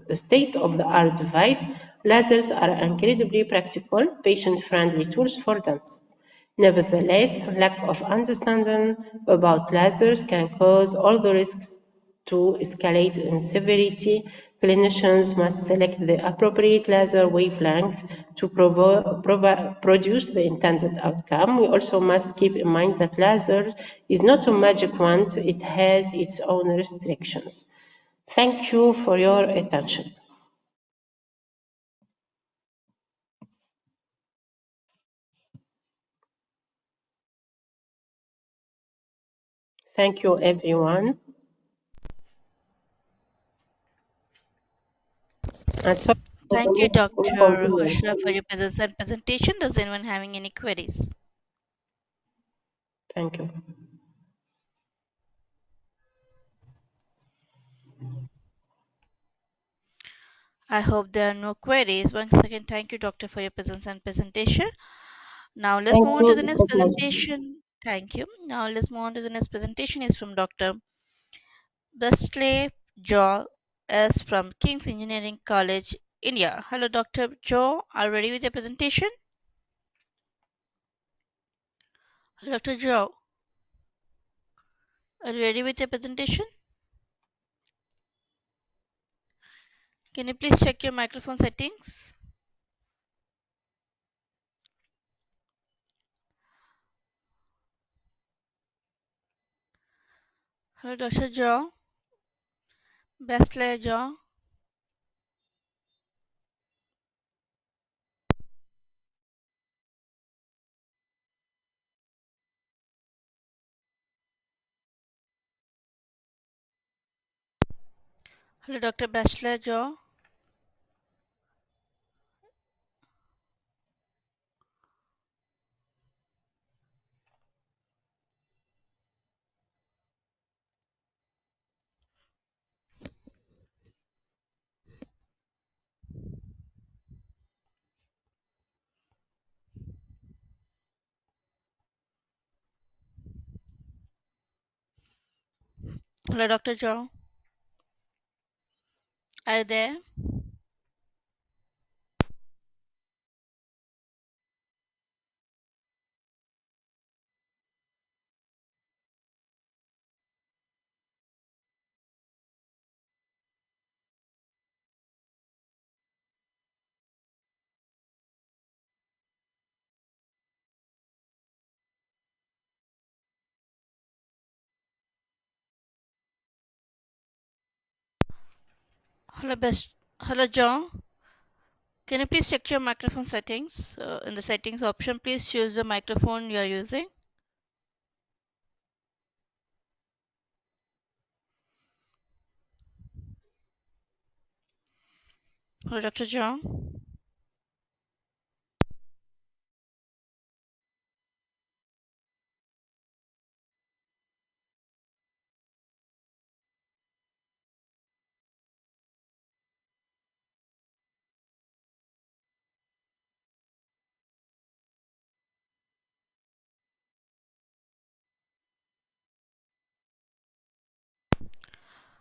a state-of-the-art device. Lasers are incredibly practical, patient-friendly tools for dentists. Nevertheless, lack of understanding about lasers can cause all the risks to escalate in severity. Clinicians must select the appropriate laser wavelength to produce the intended outcome. We also must keep in mind that laser is not a magic wand, it has its own restrictions. Thank you for your attention. Thank you, everyone. And sorry for the Thank you, Dr. Hushra, for inconvenience. your presence and presentation. Does anyone having any queries? Thank you. I hope there are no queries. Once again, thank you, Doctor, for your presence and presentation. Now let's Thank move on to you. the It's next a pleasure. presentation. Thank you. Now let's move on to the next presentation is from Dr. Wesley Joe S. from King's Engineering College, India. Hello, Dr. Joe. Are you ready with your presentation? Dr. Joe, are you ready with your presentation? Can you please check your microphone settings? Hello, Dr. Joe. Best layer Joe. Hello, Dr. Bachelor Joe. Hello, Dr. Joe. Are you there? Hello, Hello, Joe. Can you please check your microphone settings? In the settings option, please choose the microphone you are using. Hello, Dr. Joe.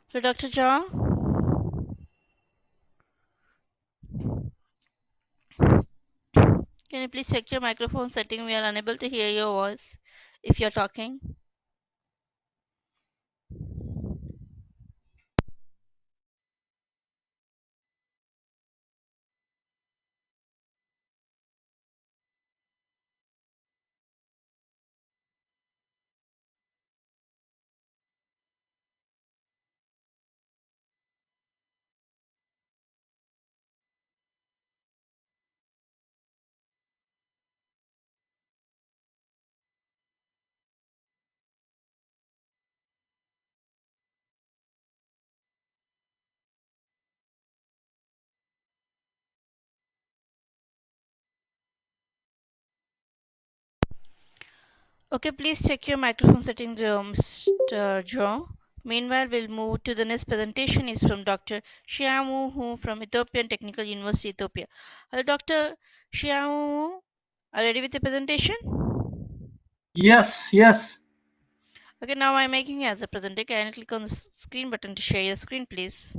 Hello, Dr. Joe. Can you please check your microphone setting? We are unable to hear your voice if you're talking. Okay, please check your microphone settings, Mr. Joe. Meanwhile, we'll move to the next presentation is from Dr. Shiamu Hu from Ethiopian Technical University, Ethiopia. Hello, Dr. Shiamu. Are you ready with the presentation? Yes, yes. Okay, now I'm making you as a presenter. Can you click on the screen button to share your screen, please?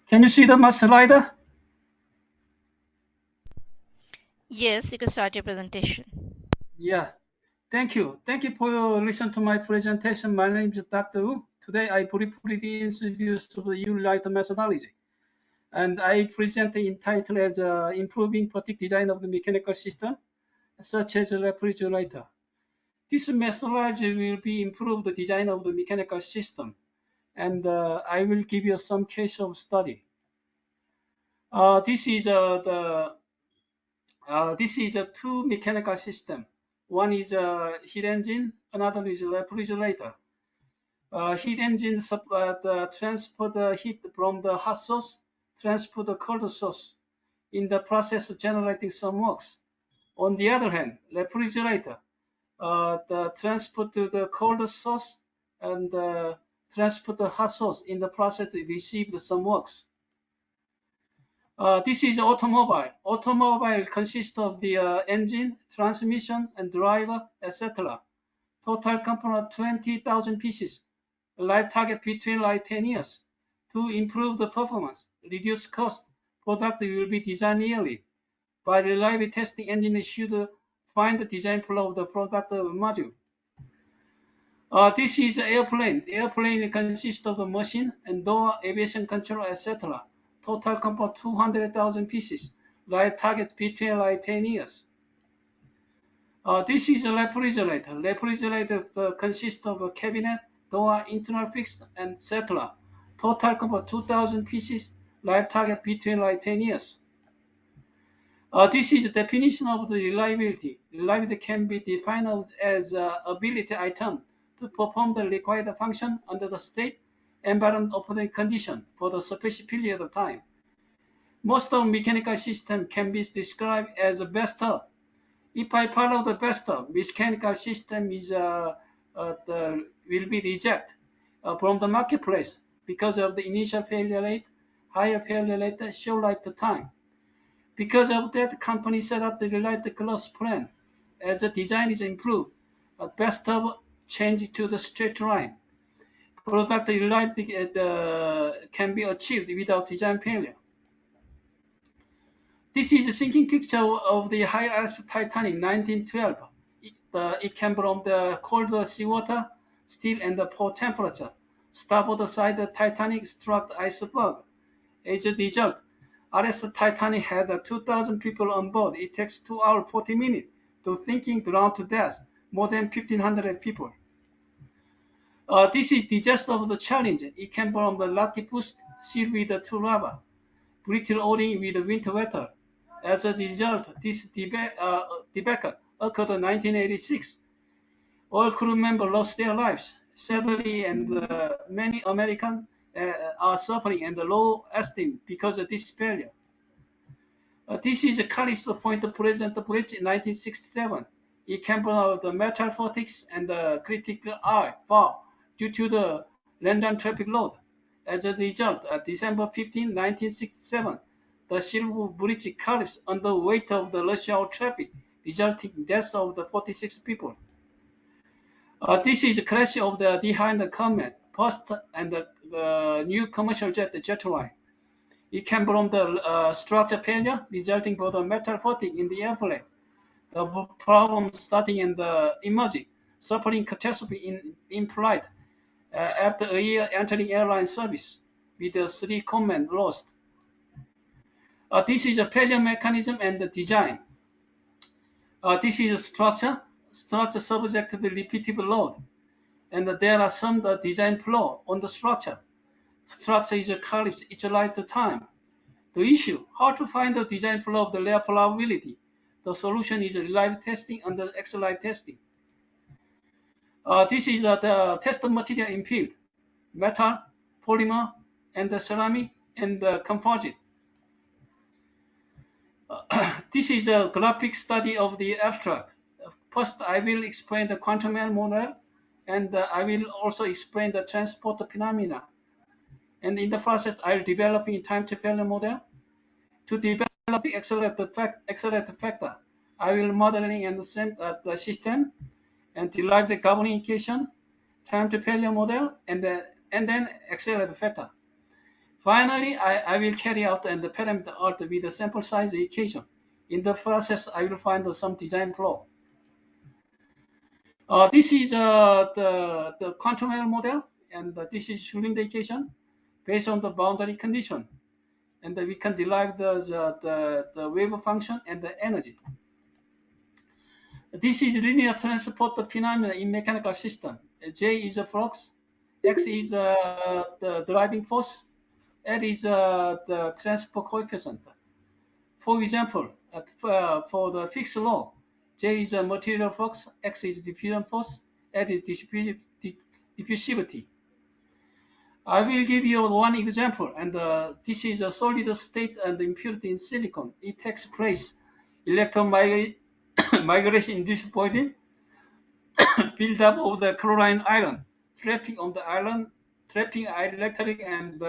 Can you see the map slider? Yes, you can start your presentation. Yeah. Thank you. Thank you for your listen to my presentation. My name is Dr. Wu. Today I briefly introduce the U-Light methodology. And I present in title as improving particle design of the mechanical system, such as a refrigerator. This methodology will be improve the design of the mechanical system. And I will give you some case of study. This is a two mechanical system. One is a heat engine, another is a refrigerator. Heat engine transport the heat from the hot source, transport the cold source, in the process generating some works. On the other hand, refrigerator, the transport to the cold source and transport the hot source, in the process receive some works. This is automobile. Automobile consists of the engine, transmission, and driver, etc. Total component 20,000 pieces. Life target between like 10 years. To improve the performance, reduce cost, product will be designed yearly. By reliability testing, engineers should find the design flaw of the product module. This is an airplane. The airplane consists of a machine and door, aviation control, etc. Total component 200,000 pieces. Life target between 10 years. This is a refrigerator. Refrigerator consists of a cabinet, door, internal fixed, and etc. Total component 2,000 pieces. Life target between 10 years. This is the definition of the reliability. Reliability can be defined as ability item to perform the required function under the state, environment, operating condition for the sufficient period of time. Most of mechanical system can be described as a best of. If I follow the best of, mechanical system will be rejected from the marketplace because of the initial failure rate, higher failure rate, short lifetime. Because of that, company set up the related close plan. As the design is improved, a best of change to the straight line. Product reliability can be achieved without design failure. This is a sinking picture of the HIS Titanic 1912. It came from the cold seawater, steel, and the poor temperature. Starboard side, the Titanic struck the iceberg. As a result, RS Titanic had 2,000 people on board. It takes 2 hours 40 minutes to sinking drowned to death, more than 1,500 people. This is disaster of the challenge. It came from the lucky boost sealed with 2 lava, brittle O-ring with winter weather. As a result, this debacle occurred in 1986. All crew members lost their lives. Sadly, and many Americans are suffering and low esteem because of this failure. This is a Calypso Point present bridge in 1967. It came out of the metal vortex and the critical fall due to the random traffic load. As a result, December 15, 1967, the Silver Bridge collapsed under the weight of the rush hour traffic, resulting in deaths of the 46 people. This is a crash of the behind the Comet, Post, and the new commercial jet line. It came from the structure failure resulting from the metal fatigue in the airplane. The problem starting in the emerging, suffering catastrophe in flight after a year entering airline service with the 3 crewmen lost. This is a failure mechanism and the design. This is a structure subject to the repeatable load. And there are some design flaw on the structure. Structure is a collapse each lifetime. The issue, how to find the design flaw of the layer probability. The solution is reliable testing under X-live testing. This is the test material in field, metal, polymer, and the ceramic, and the composite. This is a graphic study of the abstract. First, I will explain the quantum model, and I will also explain the transport phenomena. And in the process, I will develop a time to failure model. To develop the accelerator factor, I will modeling and the system and derive the governing equation, time to failure model, and then accelerator factor. Finally, I will carry out the parameter alt with the sample size equation. In the process, I will find some design flaw. This is the quantum error model, and this is Schrödinger equation based on the boundary condition. And we can derive the wave function and the energy. This is linear transport phenomena in mechanical system. J is a flux, X is the driving force, L is the transport coefficient. For example, for the fixed law, J is a material flux, X is diffusion force, L is diffusivity. I will give you one example, and this is a solid state and impurity in silicon. It takes place electron migration induced boiling, build up of the chlorine ion, trapping on the ion, trapping electric and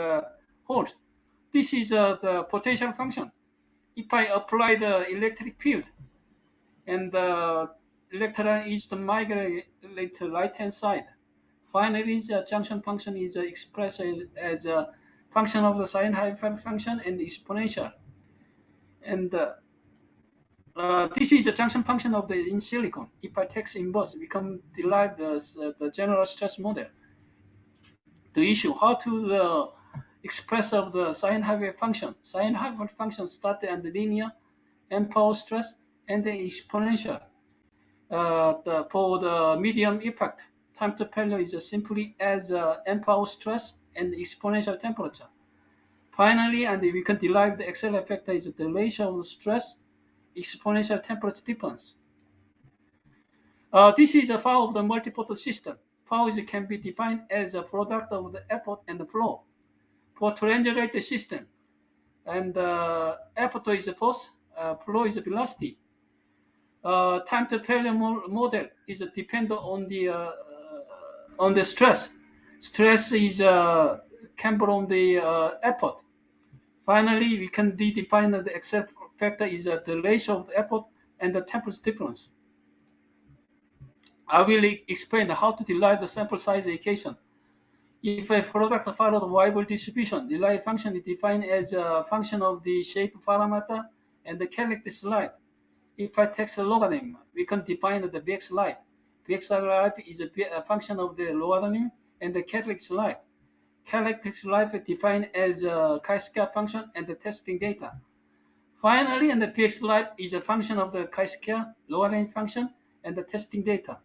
holes. This is the potential function. If I apply the electric field and the electron is to migrate to right hand side, finally the junction function is expressed as function of the sine hyphen function and the exponential. And this is the junction function of the in silicon. If I take inverse, we can derive the general stress model. The issue how to express of the sine hyphen function. Sine hyphen function started at the linear and power stress and the exponential. For the medium effect, time to failure is simply as n power stress and exponential temperature. Finally, and we can derive the XL effect is the ratio of the stress exponential temperature difference. This is a flow of the multiphoton system. Flow can be defined as a product of the effort and the flow. For triangulated system, and effort is the force, flow is the velocity. Time to failure model is dependent on the stress. Stress is come from the effort. Finally, we can define the XL factor is the ratio of the effort and the temperature difference. I will explain how to derive the sample size equation. If a product follows the variable distribution, the Lie function is defined as a function of the shape parameter and the characteristic life. If I take a logarithm, we can define the Bx life. Bx life is a function of the logarithm and the characteristic life. Characteristic life is defined as a chi-square function and the testing data. Finally, and the Bx life is a function of the chi-square logarithm function and the testing data.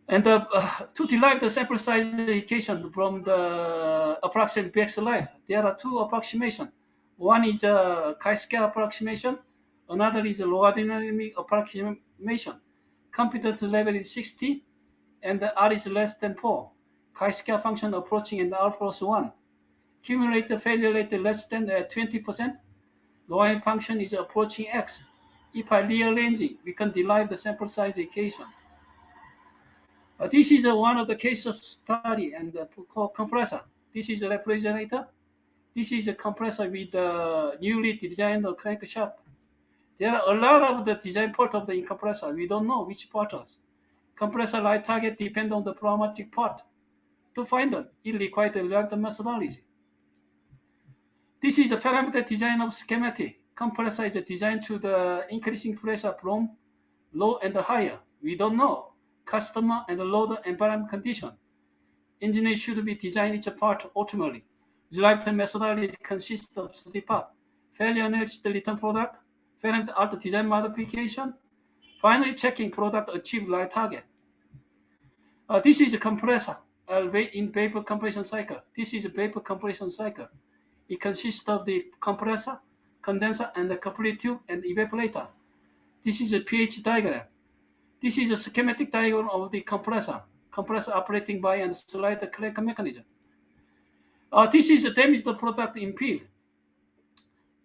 And to derive the sample size equation from the approximate Bx life, there are two approximations. One is a chi-square approximation, another is a logarithmic approximation. Confidence level is 60, and the R is less than 4. Chi-square function approaching and R plus 1. Cumulative failure rate less than 20%. Logarithm function is approaching X. If I rearrange it, we can derive the sample size equation. This is one of the case of study and called compressor. This is a refrigerator. This is a compressor with newly designed crankshaft. There are a lot of the design part of the compressor. We don't know which part is. Compressor light target depend on the problematic part. To find them, it requires a lot of methodology. This is a parameter design of schematic. Compressor is designed to the increasing pressure from low and higher. We don't know customer and load environment condition. Engineer should be design each part optimally. Reliable methodology consists of 3 parts. Failure analysis the return product, parameter alt design modification, finally checking product achieve light target. This is a compressor in vapor compression cycle. This is a vapor compression cycle. It consists of the compressor, condenser, and the complete tube and evaporator. This is a pH diagram. This is a schematic diagram of the compressor. Compressor operating by and slide the crank mechanism. This is a damaged product in field.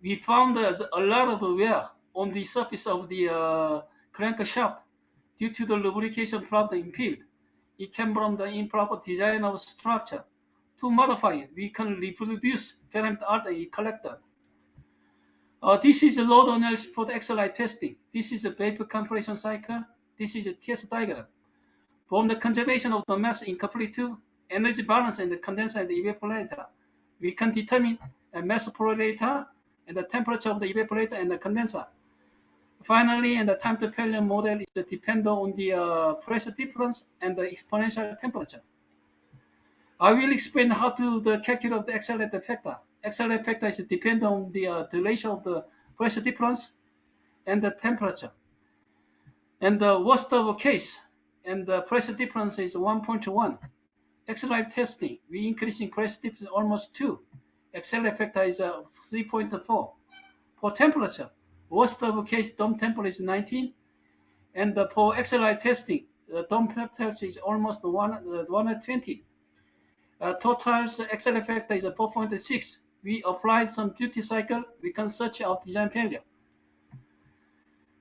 We found a lot of wear on the surface of the crankshaft due to the lubrication problem in field. It came from the improper design of structure. To modify it, we can reproduce parameter alt collector. This is a load analysis for the XLI testing. This is a vapor compression cycle. This is a TS diagram. From the conservation of the mass in complete tube, energy balance in the condenser and the evaporator, we can determine a mass per liter and the temperature of the evaporator and the condenser. Finally, and the time to failure model is dependent on the pressure difference and the exponential temperature. I will explain how to calculate the accelerated factor. Accelerated factor is dependent on the ratio of the pressure difference and the temperature. And the worst of case, and the pressure difference is 1.1. Accelerated testing, we increasing pressure difference almost 2. Accelerated factor is 3.4. For temperature, worst of case dome temperature is 19, and for accelerated testing, the dome temperature is almost 120. Total accelerated factor is 4.6. We applied some duty cycle, we can search out design failure.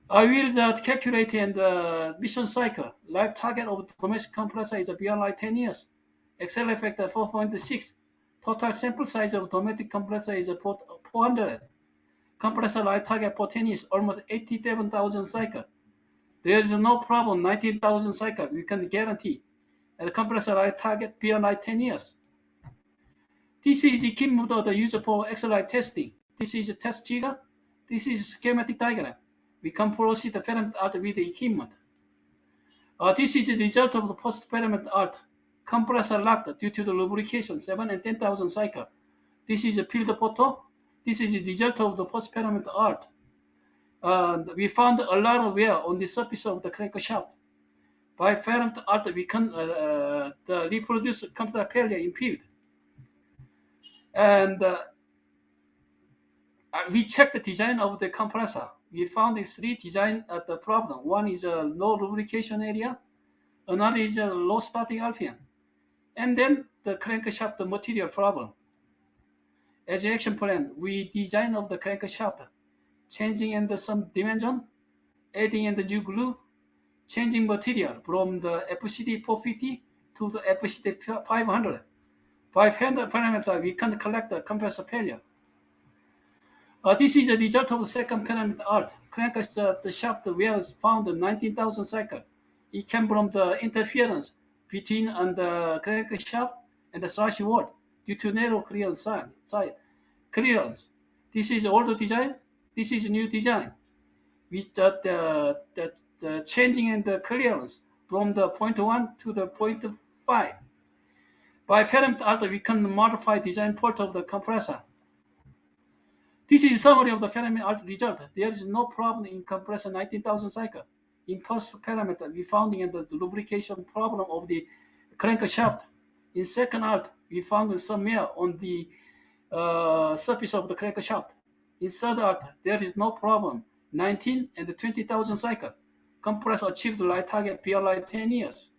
I will calculate in the mission cycle. Life target of the domestic compressor is beyond 10 years. Accelerated factor 4.6. Total sample size of domestic compressor is 400. Compressor life target for 10 years, almost 87,000 cycle. There is no problem, 19,000 cycle, we can guarantee. And the compressor life target beyond 10 years. This is equipment of the user for XLI testing. This is a test trigger. This is a schematic diagram. We can proceed the filament art with the equipment. This is the result of the post-filament art. Compressor locked due to the lubrication, 7 and 10,000 cycle. This is a field photo. This is the result of the post-filament art. We found a lot of wear on the surface of the crankshaft. By filament art, we can reproduce contact failure in field. And we checked the design of the compressor. We found three design the problem. One is a low lubrication area. Another is a low starting RPM. And then the crankshaft material problem. As an action plan, we design of the crankshaft, changing in some dimension, adding in the new glue, changing material from the FCD 450 to the FCD 500. By parameter, we can collect the compressor failure. This is a result of the second parameter art. Crankshaft the shaft was found 19,000 cycle. It came from the interference between the crankshaft and the slash wall due to narrow clearance side clearance. This is old design. This is new design. With the changing in the clearance from the 0.1 to the 0.5. By parameter art, we can modify design port of the compressor. This is a summary of the filament art result. There is no problem in compressor 19,000 cycle. In first parameter, we found in the lubrication problem of the crankshaft. In second art, we found some wear on the surface of the crankshaft. In third art, there is no problem. 19 and 20,000 cycle. Compressor achieved light target beyond 10 years.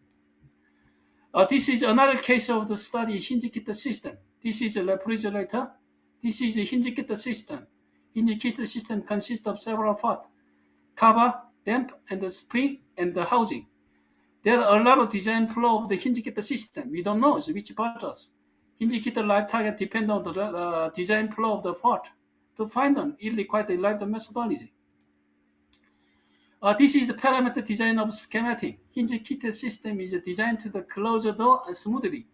This is another case of the study hinge kit system. This is a refrigerator. This is a hinge kit system. Hinge kit system consists of several parts: cover, damp, and the spring, and the housing. There are a lot of design flow of the hinge kit system. We don't know which parts. Hinge kit life target depend on the design flow of the part. To find them, it requires a live methodology. This is the parameter design of schematic. Hinge kit system is designed to close the door smoothly.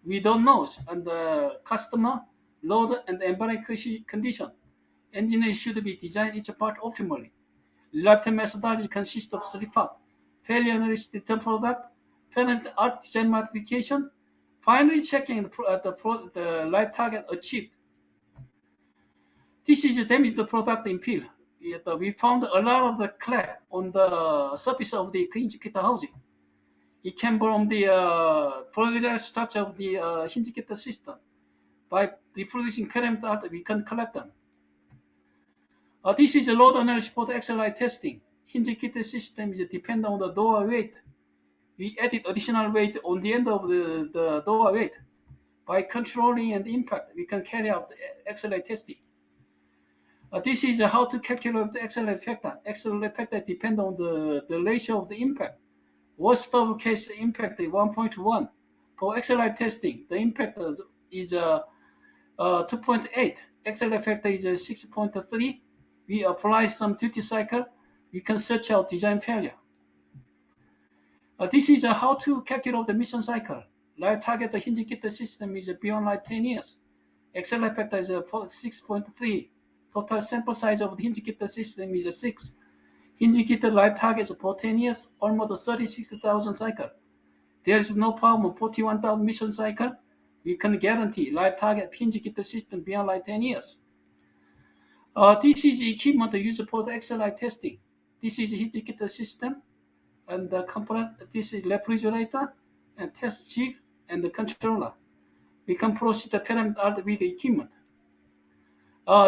We don't know and the customer, load, and environment condition. Engineer should be designed each part optimally. Lifetime methodology consists of three parts: failure analysis, return product, parent art design modification, finally checking the life target achieved. This is damaged product in field. We found a lot of the crack on the surface of the hinge kit housing. It came from the fragile structure of the hinge kit system. By reproducing parameters, we can collect them. This is a load analysis for the XLI testing. Hinge kit system is dependent on the door weight. We added additional weight on the end of the door weight. By controlling and impact, we can carry out the XLI testing. This is how to calculate the XLI factor. XLI factor depends on the ratio of the impact. Worst of case impact is 1.1. For XLI testing, the impact is 2.8. XLI factor is 6.3. We apply some duty cycle. We can search out design failure. This is how to calculate the mission cycle. Life target the hinge kit system is beyond 10 years. XLI factor is 6.3. Total sample size of the hinge kit system is 6. Hinge kit life target for 10 years, almost 36,000 cycle. There is no problem 41,000 mission cycle. We can guarantee life target hinge kit system beyond 10 years. This is equipment used for the XLI testing. This is hinge kit system, and this is refrigerator, and test jig, and the controller. We can proceed the parameter art with the equipment.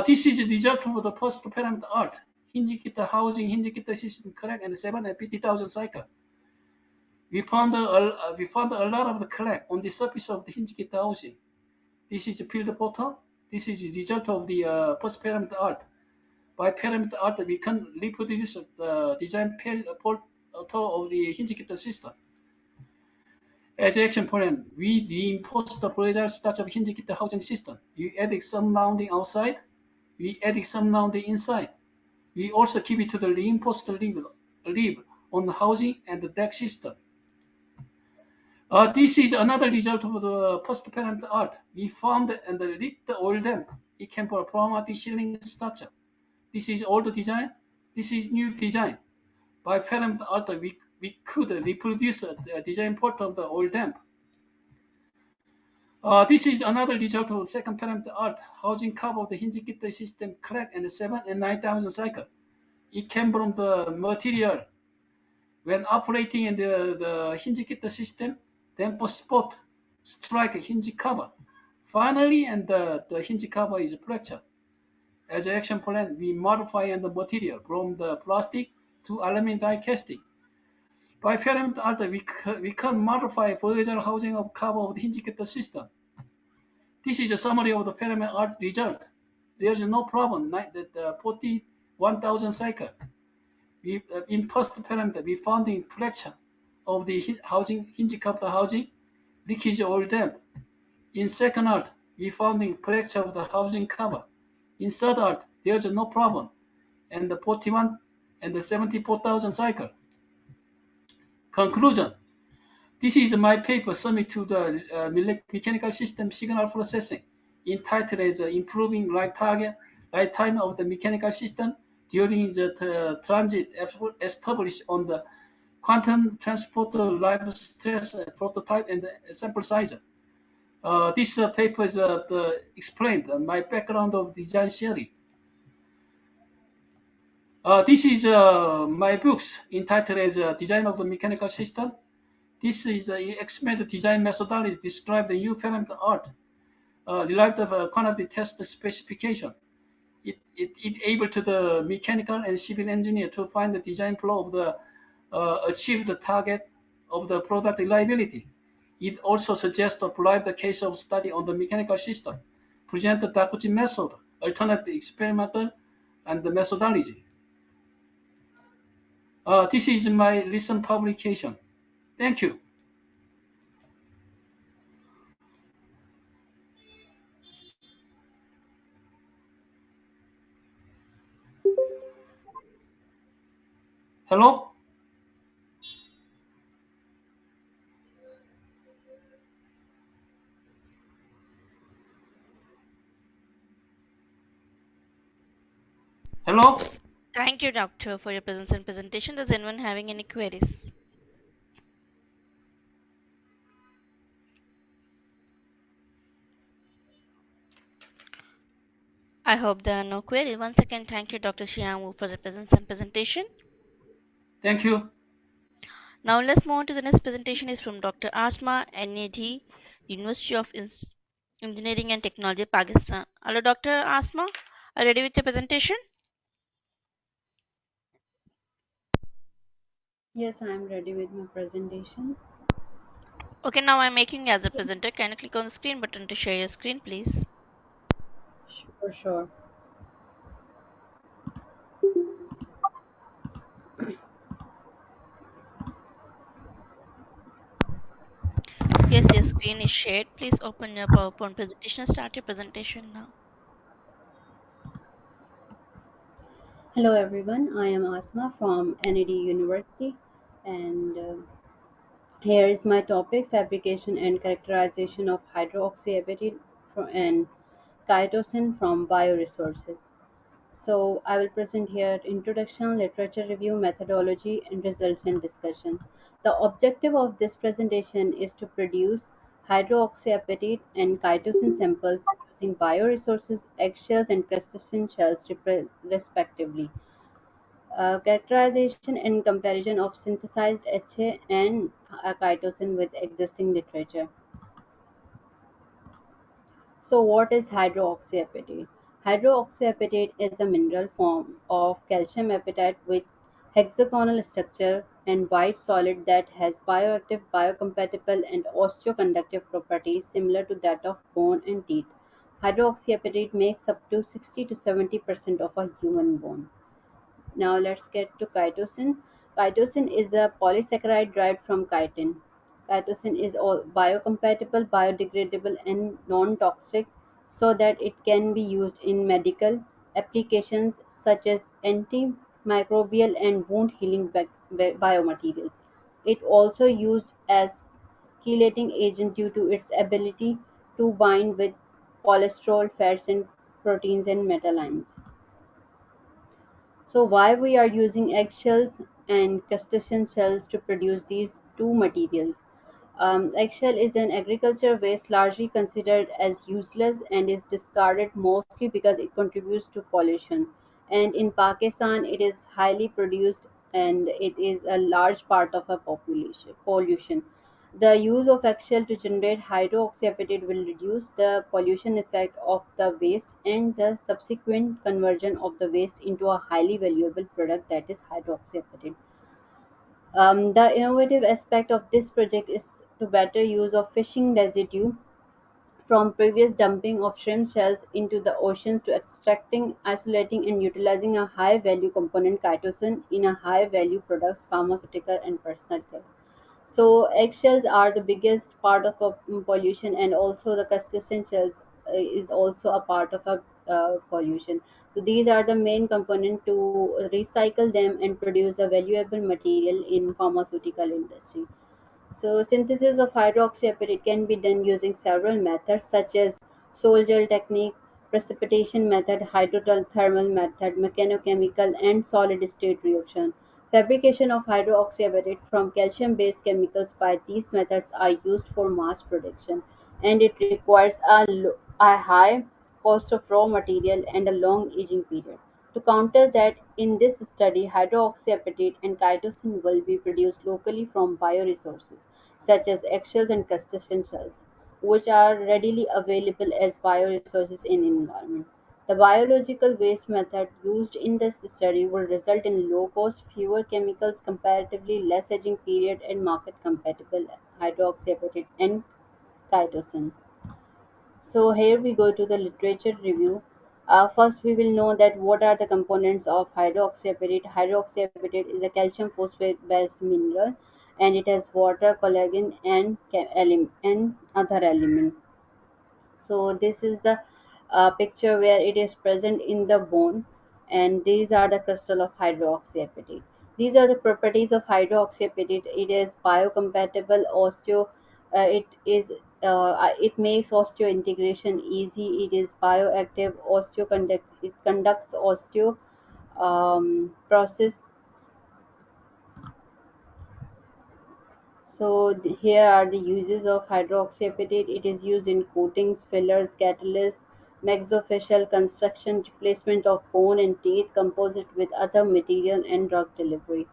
This is the result of the post parameter art. Hinge kit housing, hinge kit system crack, and 750,000 cycle. We found a lot of the crack on the surface of the hinge kit housing. This is a field photo. This is the result of the post parameter art. By parameter art, we can reproduce the design photo of the hinge kit system. As an action plan, we reinforce the fragile structure of hinge kit housing system. We added some rounding outside. We added some rounding inside. We also keep it to the reinforced rib on the housing and the deck system. This is another result of the post-parent art. We found and lit the old lamp. It came from a ceiling structure. This is old design. This is new design. By parent art, we could reproduce the design part of the old lamp. This is another result of second parent art. Housing cover of the hinge kit system crack in the 7 and 9,000 cycle. It came from the material. When operating in the hinge kit system, damper spot strike hinge cover. Finally, and the hinge cover is fractured. As an action plan, we modify the material from the plastic to aluminum die casting. By filament art, we can modify further housing of cover of the hinge kit system. This is a summary of the filament art result. There is no problem that 41,000 cycle. In first parameter, we found in fracture of the housing hinge cover housing, leakage oil dam. In second art, we found in fracture of the housing cover. In third art, there is no problem, and the 41 and the 74,000 cycle. Conclusion. This is my paper submitted to the mechanical system signal processing, entitled as Improving Lifetime of the Mechanical System during the transit established on the quantum transporter life stress prototype and sample size. This paper is explained my background of design theory. This is my books entitled as Design of the Mechanical System. This is expanded design methodology describe the new filament art, derived of quantity test specification. It able to the mechanical and civil engineer to find the design flow of the achieve the target of the product reliability. It also suggests to apply the case of study on the mechanical system, present the Dakuchi method, alternate experimental, and the methodology. This is my recent publication. Thank you. Hello? Hello? Thank you, Doctor, for your presence and presentation. Does anyone having any queries? I hope there are no queries. Once again, thank you, Dr. Shiamu, for the presence and presentation. Thank you. Now let's move on to the next presentation is from Dr. Asma, NAD, University of Engineering and Technology, Pakistan. Hello, Dr. Asma. Are you ready with your presentation? Yes, I am ready with my presentation. Okay, now I'm making you as a presenter. Can you click on the screen button to share your screen, please? Sure, sure. Yes, your screen is shared. Please open your PowerPoint presentation and start your presentation now. Hello, everyone. I am Asma from NAD University, and here is my topic: fabrication and characterization of hydroxyapatite and chitosan from bioresources. So I will present here introduction, literature review, methodology, and results and discussion. The objective of this presentation is to produce hydroxyapatite and chitosan samples using bioresources, eggshells, and crustacean shells respectively. Characterization and comparison of synthesized HA and chitosan with existing literature. So, what is hydroxyapatite? Hydroxyapatite is a mineral form of calcium apatite with hexagonal structure and white solid that has bioactive, biocompatible, and osteoconductive properties similar to that of bone and teeth. Hydroxyapatite makes up to 60 to 70% of a human bone. Now let's get to chitosan. Chitosan is a polysaccharide derived from chitin. Chitosan is all biocompatible, biodegradable, and non-toxic, so that it can be used in medical applications such as antimicrobial and wound healing biomaterials. It also used as chelating agent due to its ability to bind with cholesterol, fats, and proteins and metal ions. So why we are using eggshells and crustacean shells to produce these two materials? Eggshell is an agriculture waste largely considered as useless and is discarded mostly because it contributes to pollution. And in Pakistan, it is highly produced and it is a large part of our population pollution. The use of eggshell to generate hydroxyapatite will reduce the pollution effect of the waste and the subsequent conversion of the waste into a highly valuable product that is hydroxyapatite. The innovative aspect of this project is to better use of fishing residue from previous dumping of shrimp shells into the oceans to extracting, isolating, and utilizing a high-value component chitosan in a high-value products, pharmaceutical, and personal care. So eggshells are the biggest part of a pollution, and also the crustacean shells is also a part of a pollution. So these are the main component to recycle them and produce a valuable material in pharmaceutical industry. So synthesis of hydroxyapatite can be done using several methods such as sol gel technique, precipitation method, hydrothermal method, mechanochemical, and solid state reaction. Fabrication of hydroxyapatite from calcium-based chemicals by these methods are used for mass production, and it requires a high cost of raw material and a long aging period. To counter that, in this study, hydroxyapatite and chitosan will be produced locally from bioresources such as eggshells and crustacean shells, which are readily available as bioresources in environment. The biological waste method used in this study will result in low cost, fewer chemicals, comparatively less aging period, and market compatible hydroxyapatite and chitosan. So here we go to the literature review. First, we will know that what are the components of hydroxyapatite. Hydroxyapatite is a calcium phosphate-based mineral, and it has water, collagen, and and other element. So this is the picture where it is present in the bone, and these are the crystal of hydroxyapatite. These are the properties of hydroxyapatite. It is biocompatible, it makes osteointegration easy. It is bioactive, osteoconduct. It conducts osteo process. So here are the uses of hydroxyapatite. It is used in coatings, fillers, catalysts, maxillofacial construction, replacement of bone and teeth, composite with other material, and drug delivery.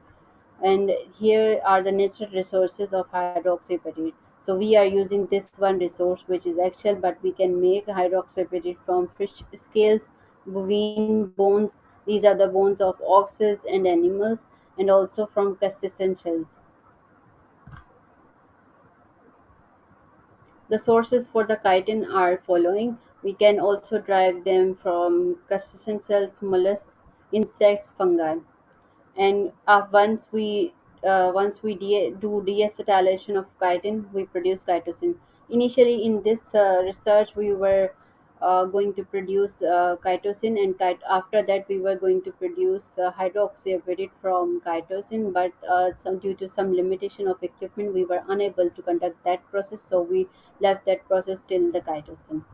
And here are the natural resources of hydroxyapatite. So we are using this one resource, which is eggshell, but we can make hydroxyapatite from fish scales, bovine bones. These are the bones of oxes and animals, and also from crustacean shells. The sources for the chitin are following. We can also derive them from crustacean shells, mollusks, insects, fungi. And once we do deacetylation of chitin, we produce chitosan. Initially, in this research, we were going to produce chitosan, and after that, we were going to produce hydroxyapatite from chitosan. But due to some limitation of equipment, we were unable to conduct that process, so we left that process till the chitosan.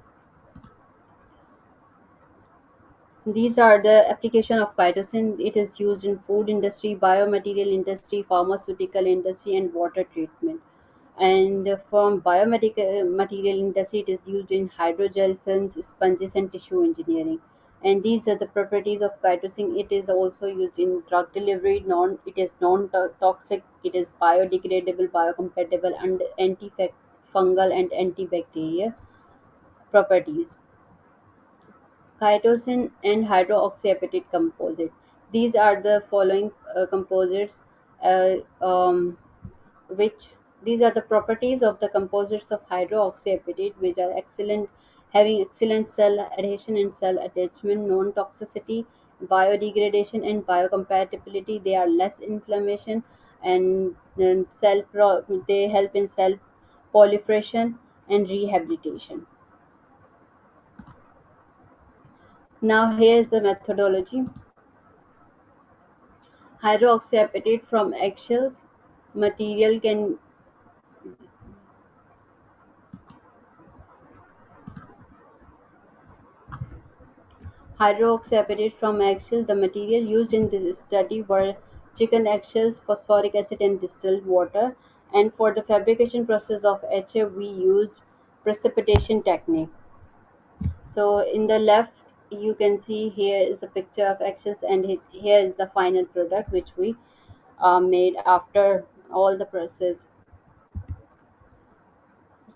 These are the application of chitosan. It is used in food industry, biomaterial industry, pharmaceutical industry, and water treatment. And from biomedical material industry, it is used in hydrogel films, sponges, and tissue engineering. And these are the properties of chitosan. It is also used in drug delivery. It is non-toxic. It is biodegradable, biocompatible, and antifungal and antibacterial properties. Chitosan and hydroxyapatite composite. These are the following composites, uh, um, which these are the properties of the composites of hydroxyapatite, which are excellent, having excellent cell adhesion and cell attachment, non-toxicity, biodegradation, and biocompatibility. They are less inflammation, and then they help in cell proliferation and rehabilitation. Now here is the methodology. Hydroxyapatite from eggshells. Material can hydroxyapatite from eggshell. The material used in this study were chicken eggshells, phosphoric acid, and distilled water. And for the fabrication process of HA, we used precipitation technique. So in the left, you can see here is a picture of eggshells, and here is the final product which we made after all the process.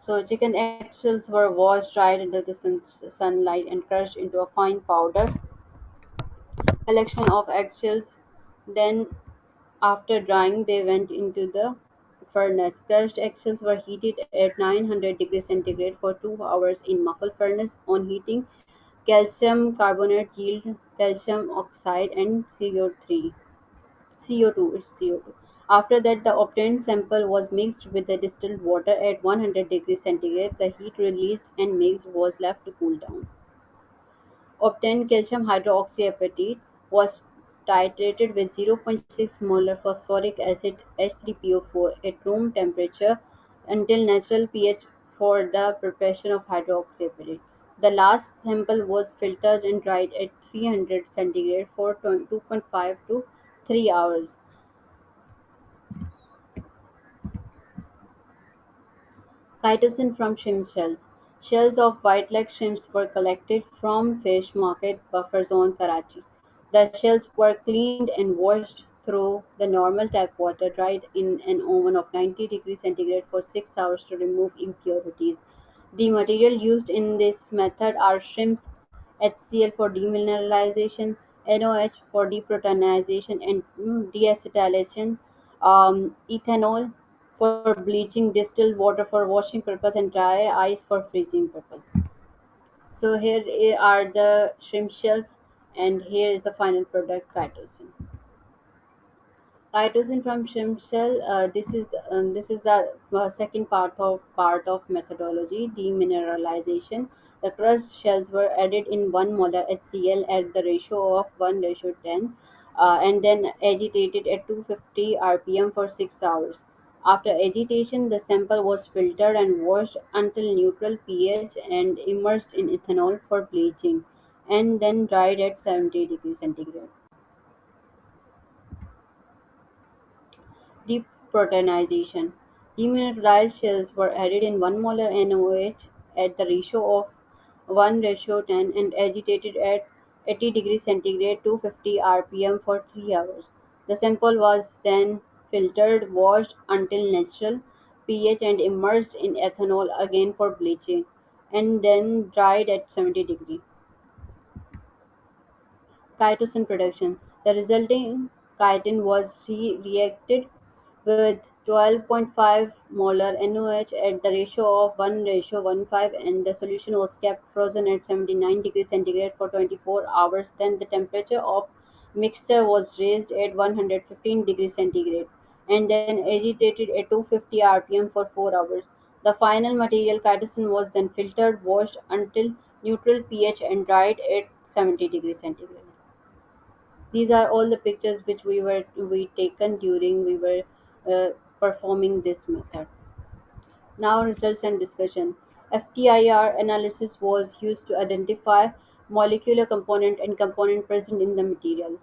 So chicken eggshells were washed, dried under the sunlight, and crushed into a fine powder. Collection of eggshells. Then, after drying, they went into the furnace. Crushed eggshells were heated at 900 degrees centigrade for 2 hours in muffle furnace. On heating, calcium carbonate yield calcium oxide and CO3. CO2 is CO2. After that, the obtained sample was mixed with the distilled water at 100 degrees centigrade. The heat released and mixed was left to cool down. Obtained calcium hydroxyapatite was titrated with 0.6 molar phosphoric acid H3PO4 at room temperature until natural pH for the preparation of hydroxyapatite. The last sample was filtered and dried at 300 centigrade for 2.5 to 3 hours. Chitosan from shrimp shells. Shells of white-leg shrimps were collected from fish market buffer zone Karachi. The shells were cleaned and washed through the normal tap water, dried in an oven of 90 degrees centigrade for 6 hours to remove impurities. The material used in this method are shrimps, HCl for demineralization, NOH for deproteinization and deacetylation, ethanol for bleaching, distilled water for washing purpose, and dry ice for freezing purpose. So here are the shrimp shells, and here is the final product, chitosan. Chitosan from shrimp shell. This is the second part of methodology, demineralization. The crushed shells were added in 1 molar HCl at the ratio of 1:10, and then agitated at 250 rpm for 6 hours. After agitation, the sample was filtered and washed until neutral pH and immersed in ethanol for bleaching, and then dried at 70 degrees centigrade. Deproteinization: demineralized shells were added in 1 molar NaOH at the ratio of 1:10 and agitated at 80 degrees centigrade (250 rpm) for 3 hours. The sample was then filtered, washed until natural pH and immersed in ethanol again for bleaching, and then dried at 70 degrees. Chitosan production: the resulting chitin was reacted with 12.5 molar NaOH at the ratio of 1:15, and the solution was kept frozen at 79 degrees centigrade for 24 hours. Then the temperature of mixture was raised at 115 degrees centigrade and then agitated at 250 rpm for 4 hours. The final material, chitosan, was then filtered, washed until neutral pH and dried at 70 degrees centigrade. These are all the pictures which we taken during we were performing this method. Now results and discussion. FTIR analysis was used to identify molecular component and component present in the material.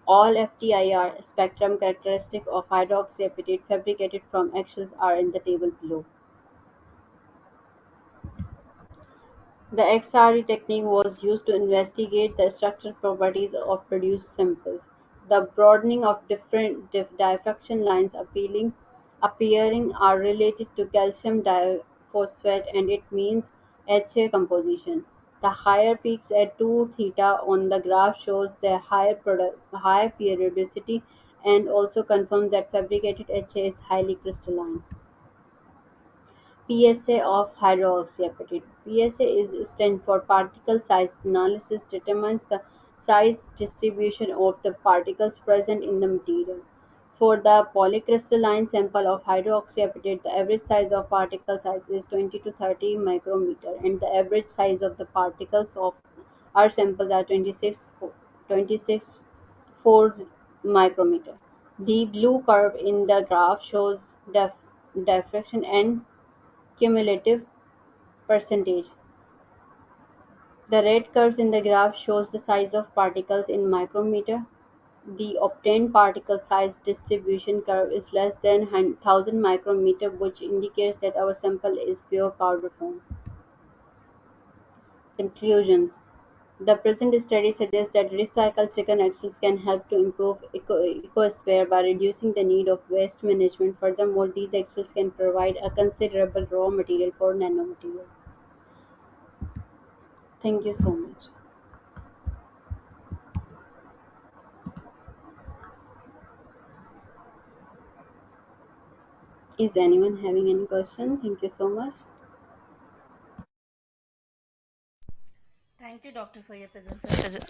All FTIR spectrum characteristic of hydroxyapatite fabricated from eggshells are in the table below. The XRE technique was used to investigate the structural properties of produced samples. The broadening of different diffraction lines appearing are related to calcium diphosphate and it means HA composition. The higher peaks at 2 theta on the graph shows the higher periodicity and also confirms that fabricated HA is highly crystalline. PSA of hydroxyapatite. PSA is stand for particle size analysis, determines the size distribution of the particles present in the material. For the polycrystalline sample of hydroxyapatite, the average size of particle size is 20 to 30 micrometer, and the average size of the particles of our samples are 26 4 micrometer. The blue curve in the graph shows diffraction and cumulative percentage. The red curves in the graph shows the size of particles in micrometer. The obtained particle size distribution curve is less than 1000 micrometer, which indicates that our sample is pure powder form. Conclusions: the present study suggests that recycled chicken axles can help to improve ecosphere by reducing the need of waste management. Furthermore, these axles can provide a considerable raw material for nanomaterials. Thank you so much. Is anyone having any question? Thank you so much. Thank you, Doctor, for your presence.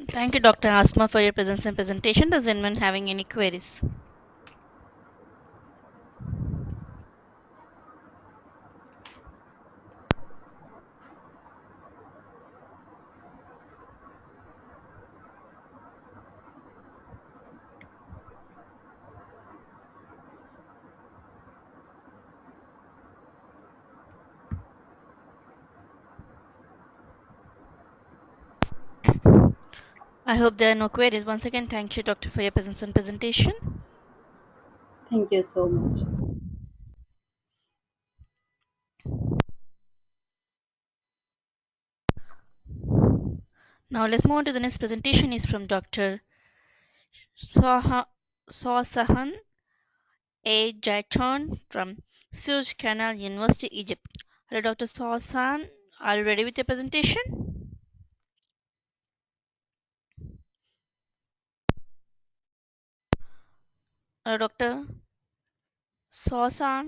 Thank you, Dr. Asma, for your presence and presentation. Does anyone having any queries? I hope there are no queries. Once again, thank you, Doctor, for your presence and presentation. Thank you so much. Now let's move on to the next presentation. Is from Dr. Sahan A. Jaiton from Suez Canal University, Egypt. Hello, Dr. Sahan. Are you ready with your presentation? Hello, Dr. Sahan.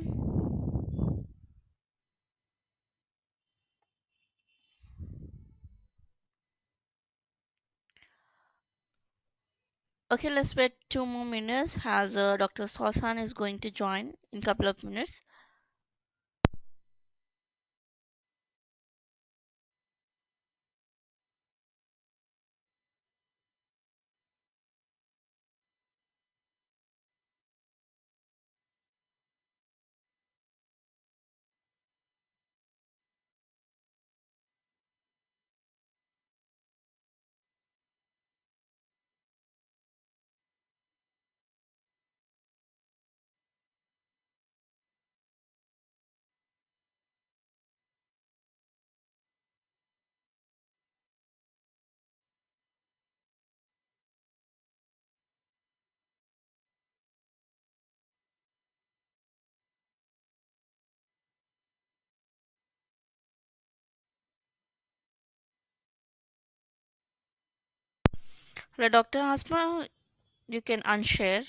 Okay, let's wait 2 more minutes as Dr. Sahan is going to join in a couple of minutes. Hello, Dr. Asma. You can unshare.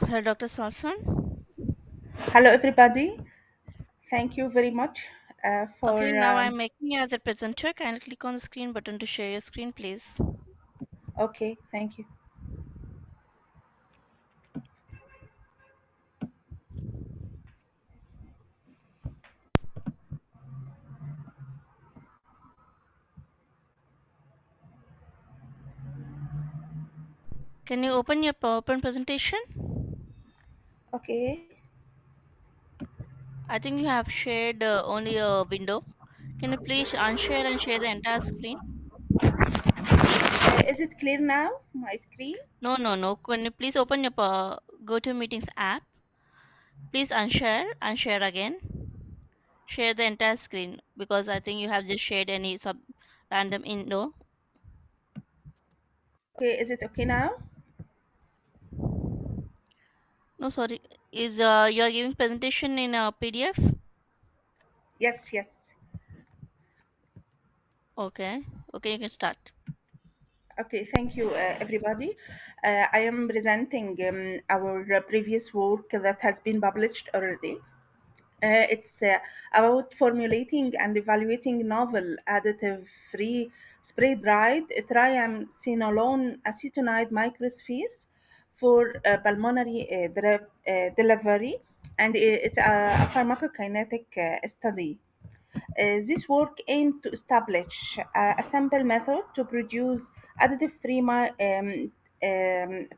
Hello, Dr. Salson. Hello, everybody. Thank you very much Okay, for. now I'm making you as a presenter. Kindly click on the screen button to share your screen, please. Okay, thank you. Can you open your PowerPoint presentation? Okay. I think you have shared only a window. Can you please unshare and share the entire screen? Is it clear now, my screen? No, no, no. Can you please open your GoToMeetings app? Please unshare and share again. Share the entire screen because I think you have just shared any sub random window. Okay, is it okay now? No, sorry. Is you are giving presentation in a PDF? Yes, yes. Okay. Okay, you can start. Okay, thank you, everybody. I am presenting our previous work that has been published already. It's about formulating and evaluating novel additive-free spray-dried triamcinolone acetonide microspheres for pulmonary delivery, and it's a pharmacokinetic study. This work aimed to establish a sample method to produce additive-free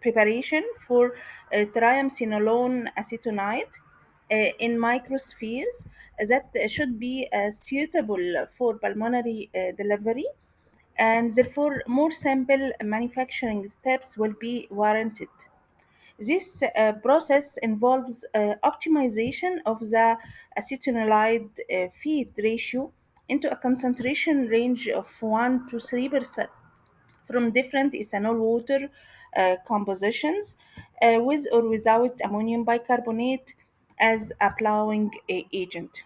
preparation for triamcinolone acetonide in microspheres that should be suitable for pulmonary delivery, and therefore more sample manufacturing steps will be warranted. This process involves optimization of the acetonolide feed ratio into a concentration range of 1 to 3% from different ethanol water compositions, with or without ammonium bicarbonate as a plowing agent.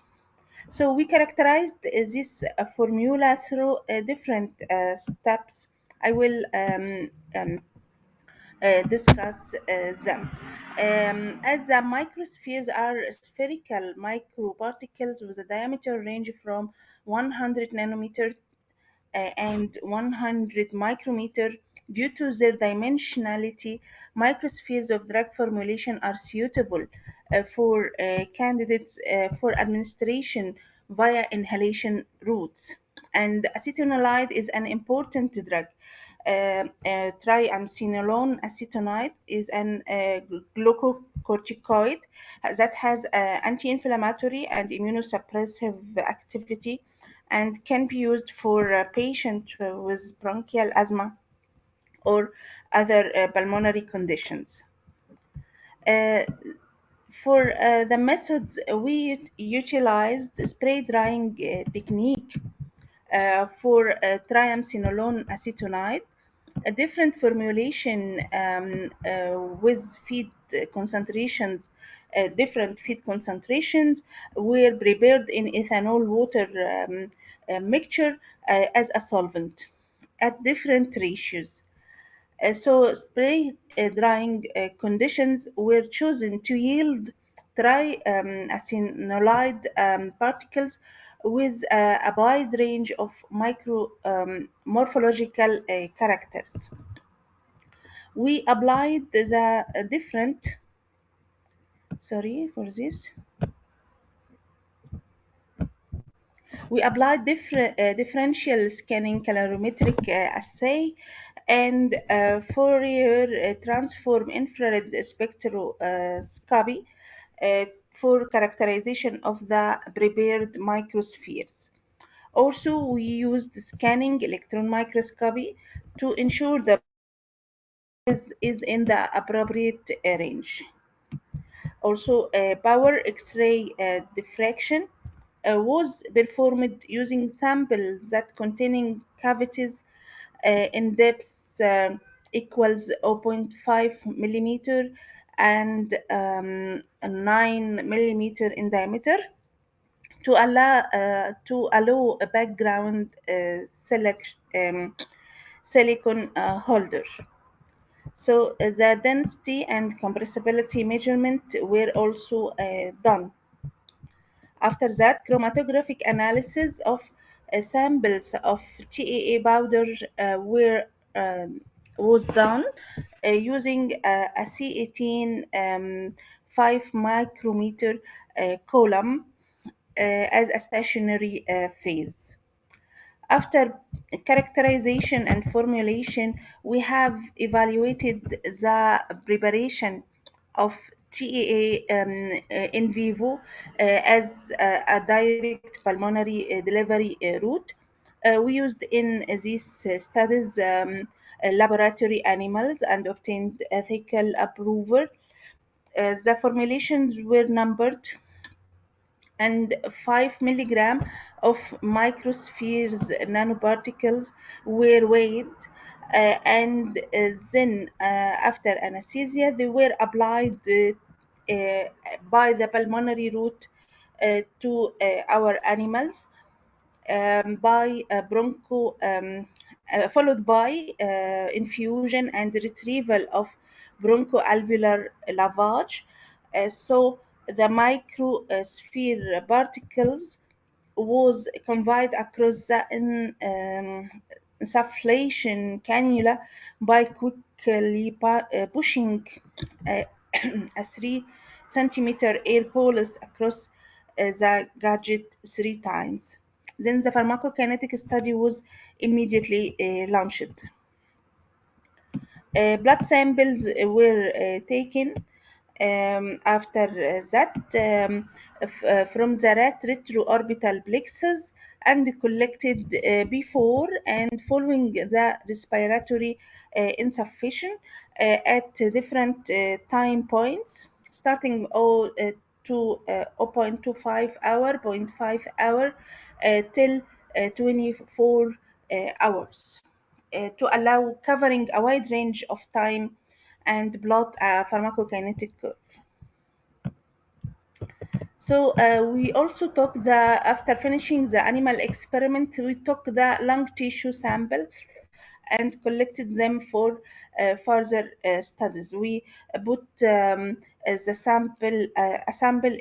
So we characterized this formula through different steps. I will discuss them. As the microspheres are spherical microparticles with a diameter range from 100 nanometer and 100 micrometer. Due to their dimensionality, microspheres of drug formulation are suitable for candidates for administration via inhalation routes. And acetonolide is an important drug. Triamcinolone acetonide is an glucocorticoid that has anti-inflammatory and immunosuppressive activity and can be used for a patient with bronchial asthma or other pulmonary conditions. Uh, for the methods, we utilized spray drying technique for triamcinolone acetonide. A different formulation with feed concentrations, different feed concentrations were prepared in ethanol water mixture as a solvent at different ratios. So spray drying conditions were chosen to yield triacinolide particles with a wide range of micro morphological characters. We applied the different, sorry for this, we applied differential scanning calorimetric assay and Fourier transform infrared spectroscopy for characterization of the prepared microspheres. Also, we used scanning electron microscopy to ensure the is in the appropriate range. Also, power X-ray diffraction was performed using samples that containing cavities in depth equals zero point 0.5 millimeter and 9 millimeter in diameter to allow a background silicon holder. So the density and compressibility measurement were also done. After that, chromatographic analysis of samples of TAA powder was done using a C18 5 micrometer column as a stationary phase. After characterization and formulation, we have evaluated the preparation of TAA in vivo as a direct pulmonary delivery route. We used in these studies laboratory animals and obtained ethical approval. The formulations were numbered and 5 milligram of microspheres nanoparticles were weighed and then after anesthesia they were applied by the pulmonary route to our animals by followed by infusion and retrieval of bronchoalveolar lavage. So the microsphere particles was conveyed across the insufflation cannula by quickly pushing uh, a 3 centimeter air bolus across the gadget 3 times. Then the pharmacokinetic study was immediately launched. Blood samples were taken after that from the rat retroorbital plexus and collected before and following the respiratory insufficiency at different time points, starting to 0.25 hour, zero point 0.5 hour till 24 hours to allow covering a wide range of time and plot a pharmacokinetic curve. So we also took after finishing the animal experiment, we took the lung tissue sample and collected them for further studies. We put a sample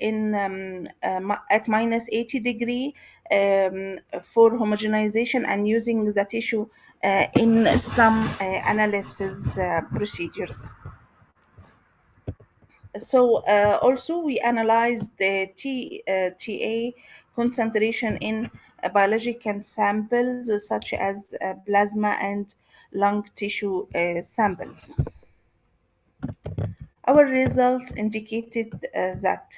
in at minus 80 degree for homogenization and using the tissue in some analysis procedures. So also we analyzed the TA concentration in biological samples such as plasma and lung tissue samples. Our results indicated that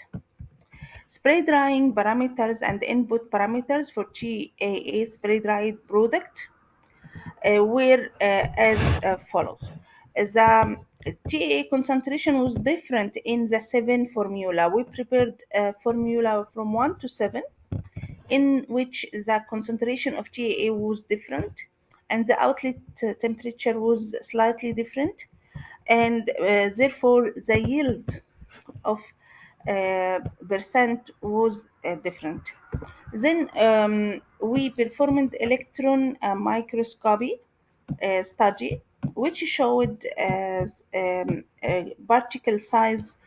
spray drying parameters and input parameters for TAA spray dried product were as follows. The TA concentration was different in the 7 formula. We prepared a formula from 1 to 7 in which the concentration of TA was different and the outlet temperature was slightly different, and therefore the yield of percent was different. Then we performed electron microscopy study, which showed particle size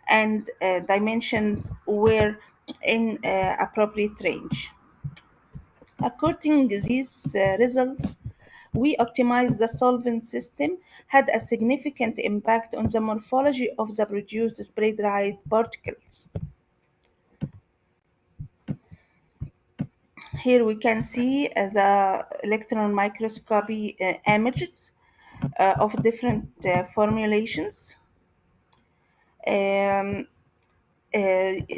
and dimensions were in appropriate range. According to these results, we optimized the solvent system had a significant impact on the morphology of the produced spray dried particles. Here we can see the electron microscopy images of different formulations um,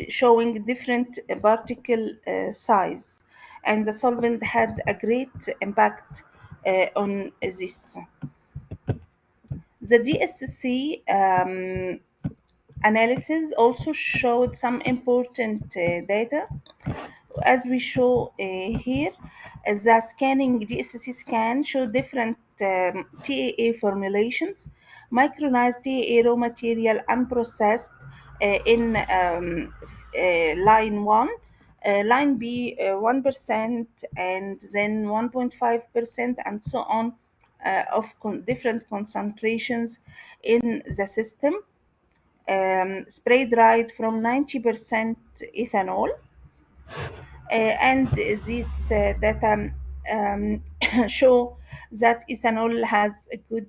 showing different particle size, and the solvent had a great impact on this. The DSC analysis also showed some important data as we show here. The scanning DSC scan showed different TAA formulations, micronized TAA raw material unprocessed in line 1, line B 1%, and then 1.5%, and so on of different concentrations in the system, spray dried from 90% ethanol, and these data show that ethanol has a good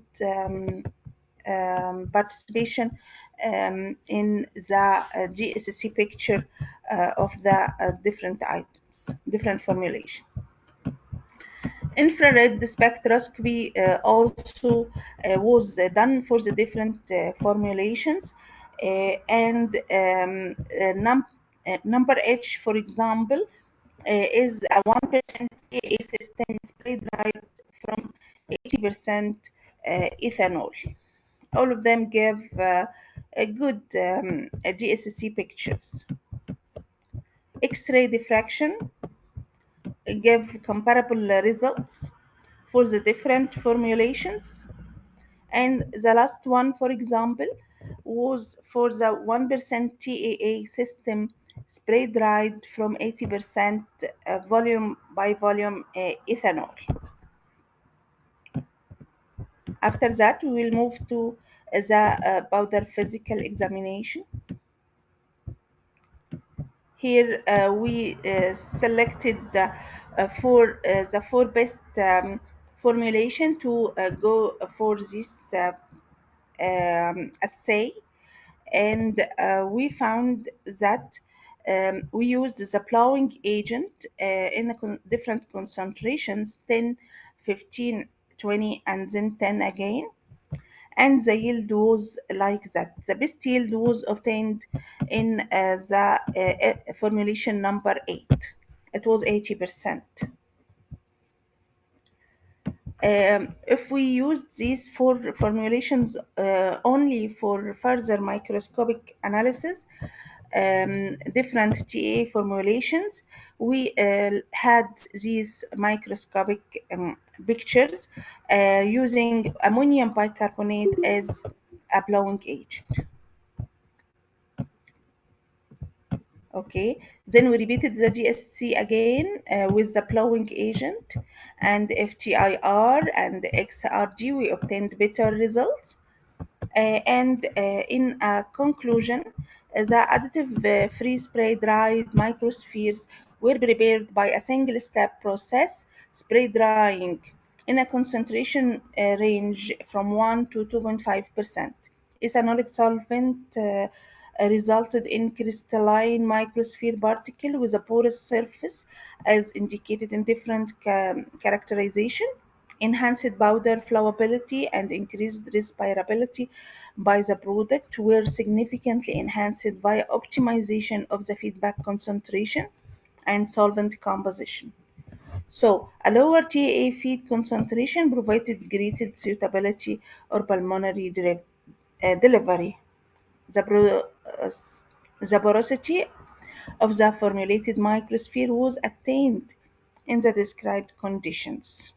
participation in the GSC picture of the different items, different formulation. Infrared spectroscopy also was done for the different formulations, and number H, for example, is a 1% AA system spray dried from 80% ethanol. All of them give a good GSC pictures. X-ray diffraction give comparable results for the different formulations. And the last one, for example, was for the 1% TAA system spray dried from 80% volume by volume ethanol. After that, we will move to the powder physical examination. Here we selected the four best formulation to go for this assay, and we found that we used the plowing agent in different concentrations, 10, 15, 20, and then 10 again, and the yield was like that. The best yield was obtained in the formulation number 8. It was 80%. If we use these four formulations only for further microscopic analysis, different TA formulations, we had these microscopic pictures using ammonium bicarbonate as a blowing agent. Okay, then we repeated the GSC again with the plowing agent and FTIR and XRG. We obtained better results. And in conclusion, the additive free spray dried microspheres were prepared by a single step process, spray drying in a concentration range from 1 to 2.5%. Ethanolic solvent resulted in crystalline microsphere particle with a porous surface as indicated in different characterization. Enhanced powder flowability and increased respirability by the product were significantly enhanced by optimization of the feedback concentration and solvent composition. So, a lower TA feed concentration provided greater suitability or pulmonary delivery. The porosity of the formulated microsphere was attained in the described conditions.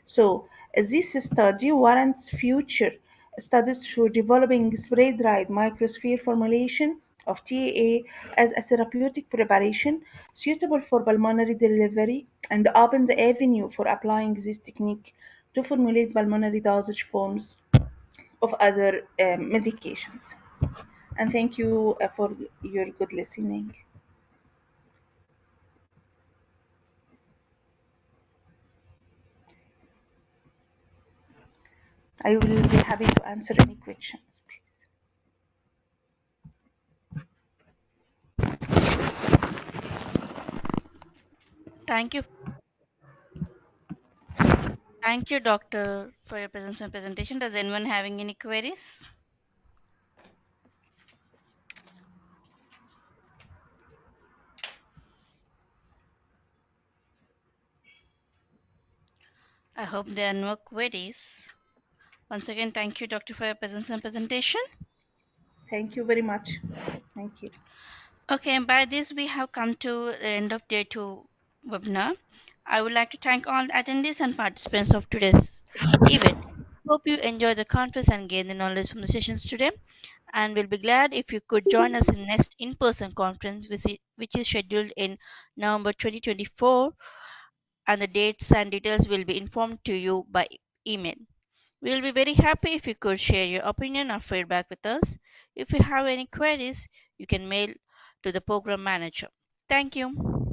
So, this study warrants future studies for developing spray-dried microsphere formulation of TAA as a therapeutic preparation suitable for pulmonary delivery, and opens the avenue for applying this technique to formulate pulmonary dosage forms of other medications. And thank you for your good listening. I will be happy to answer any questions, please. Thank you. Thank you, Doctor, for your presence and presentation. Does anyone having any queries? I hope there are no queries. Once again, thank you, Doctor, for your presence and presentation. Thank you very much. Thank you. Okay, and by this we have come to the end of day 2 webinar. I would like to thank all the attendees and participants of today's event. Hope you enjoy the conference and gain the knowledge from the sessions today. And we'll be glad if you could join us in next in-person conference which is scheduled in November 2024, and the dates and details will be informed to you by email. We will be very happy if you could share your opinion or feedback with us. If you have any queries, you can mail to the program manager. Thank you.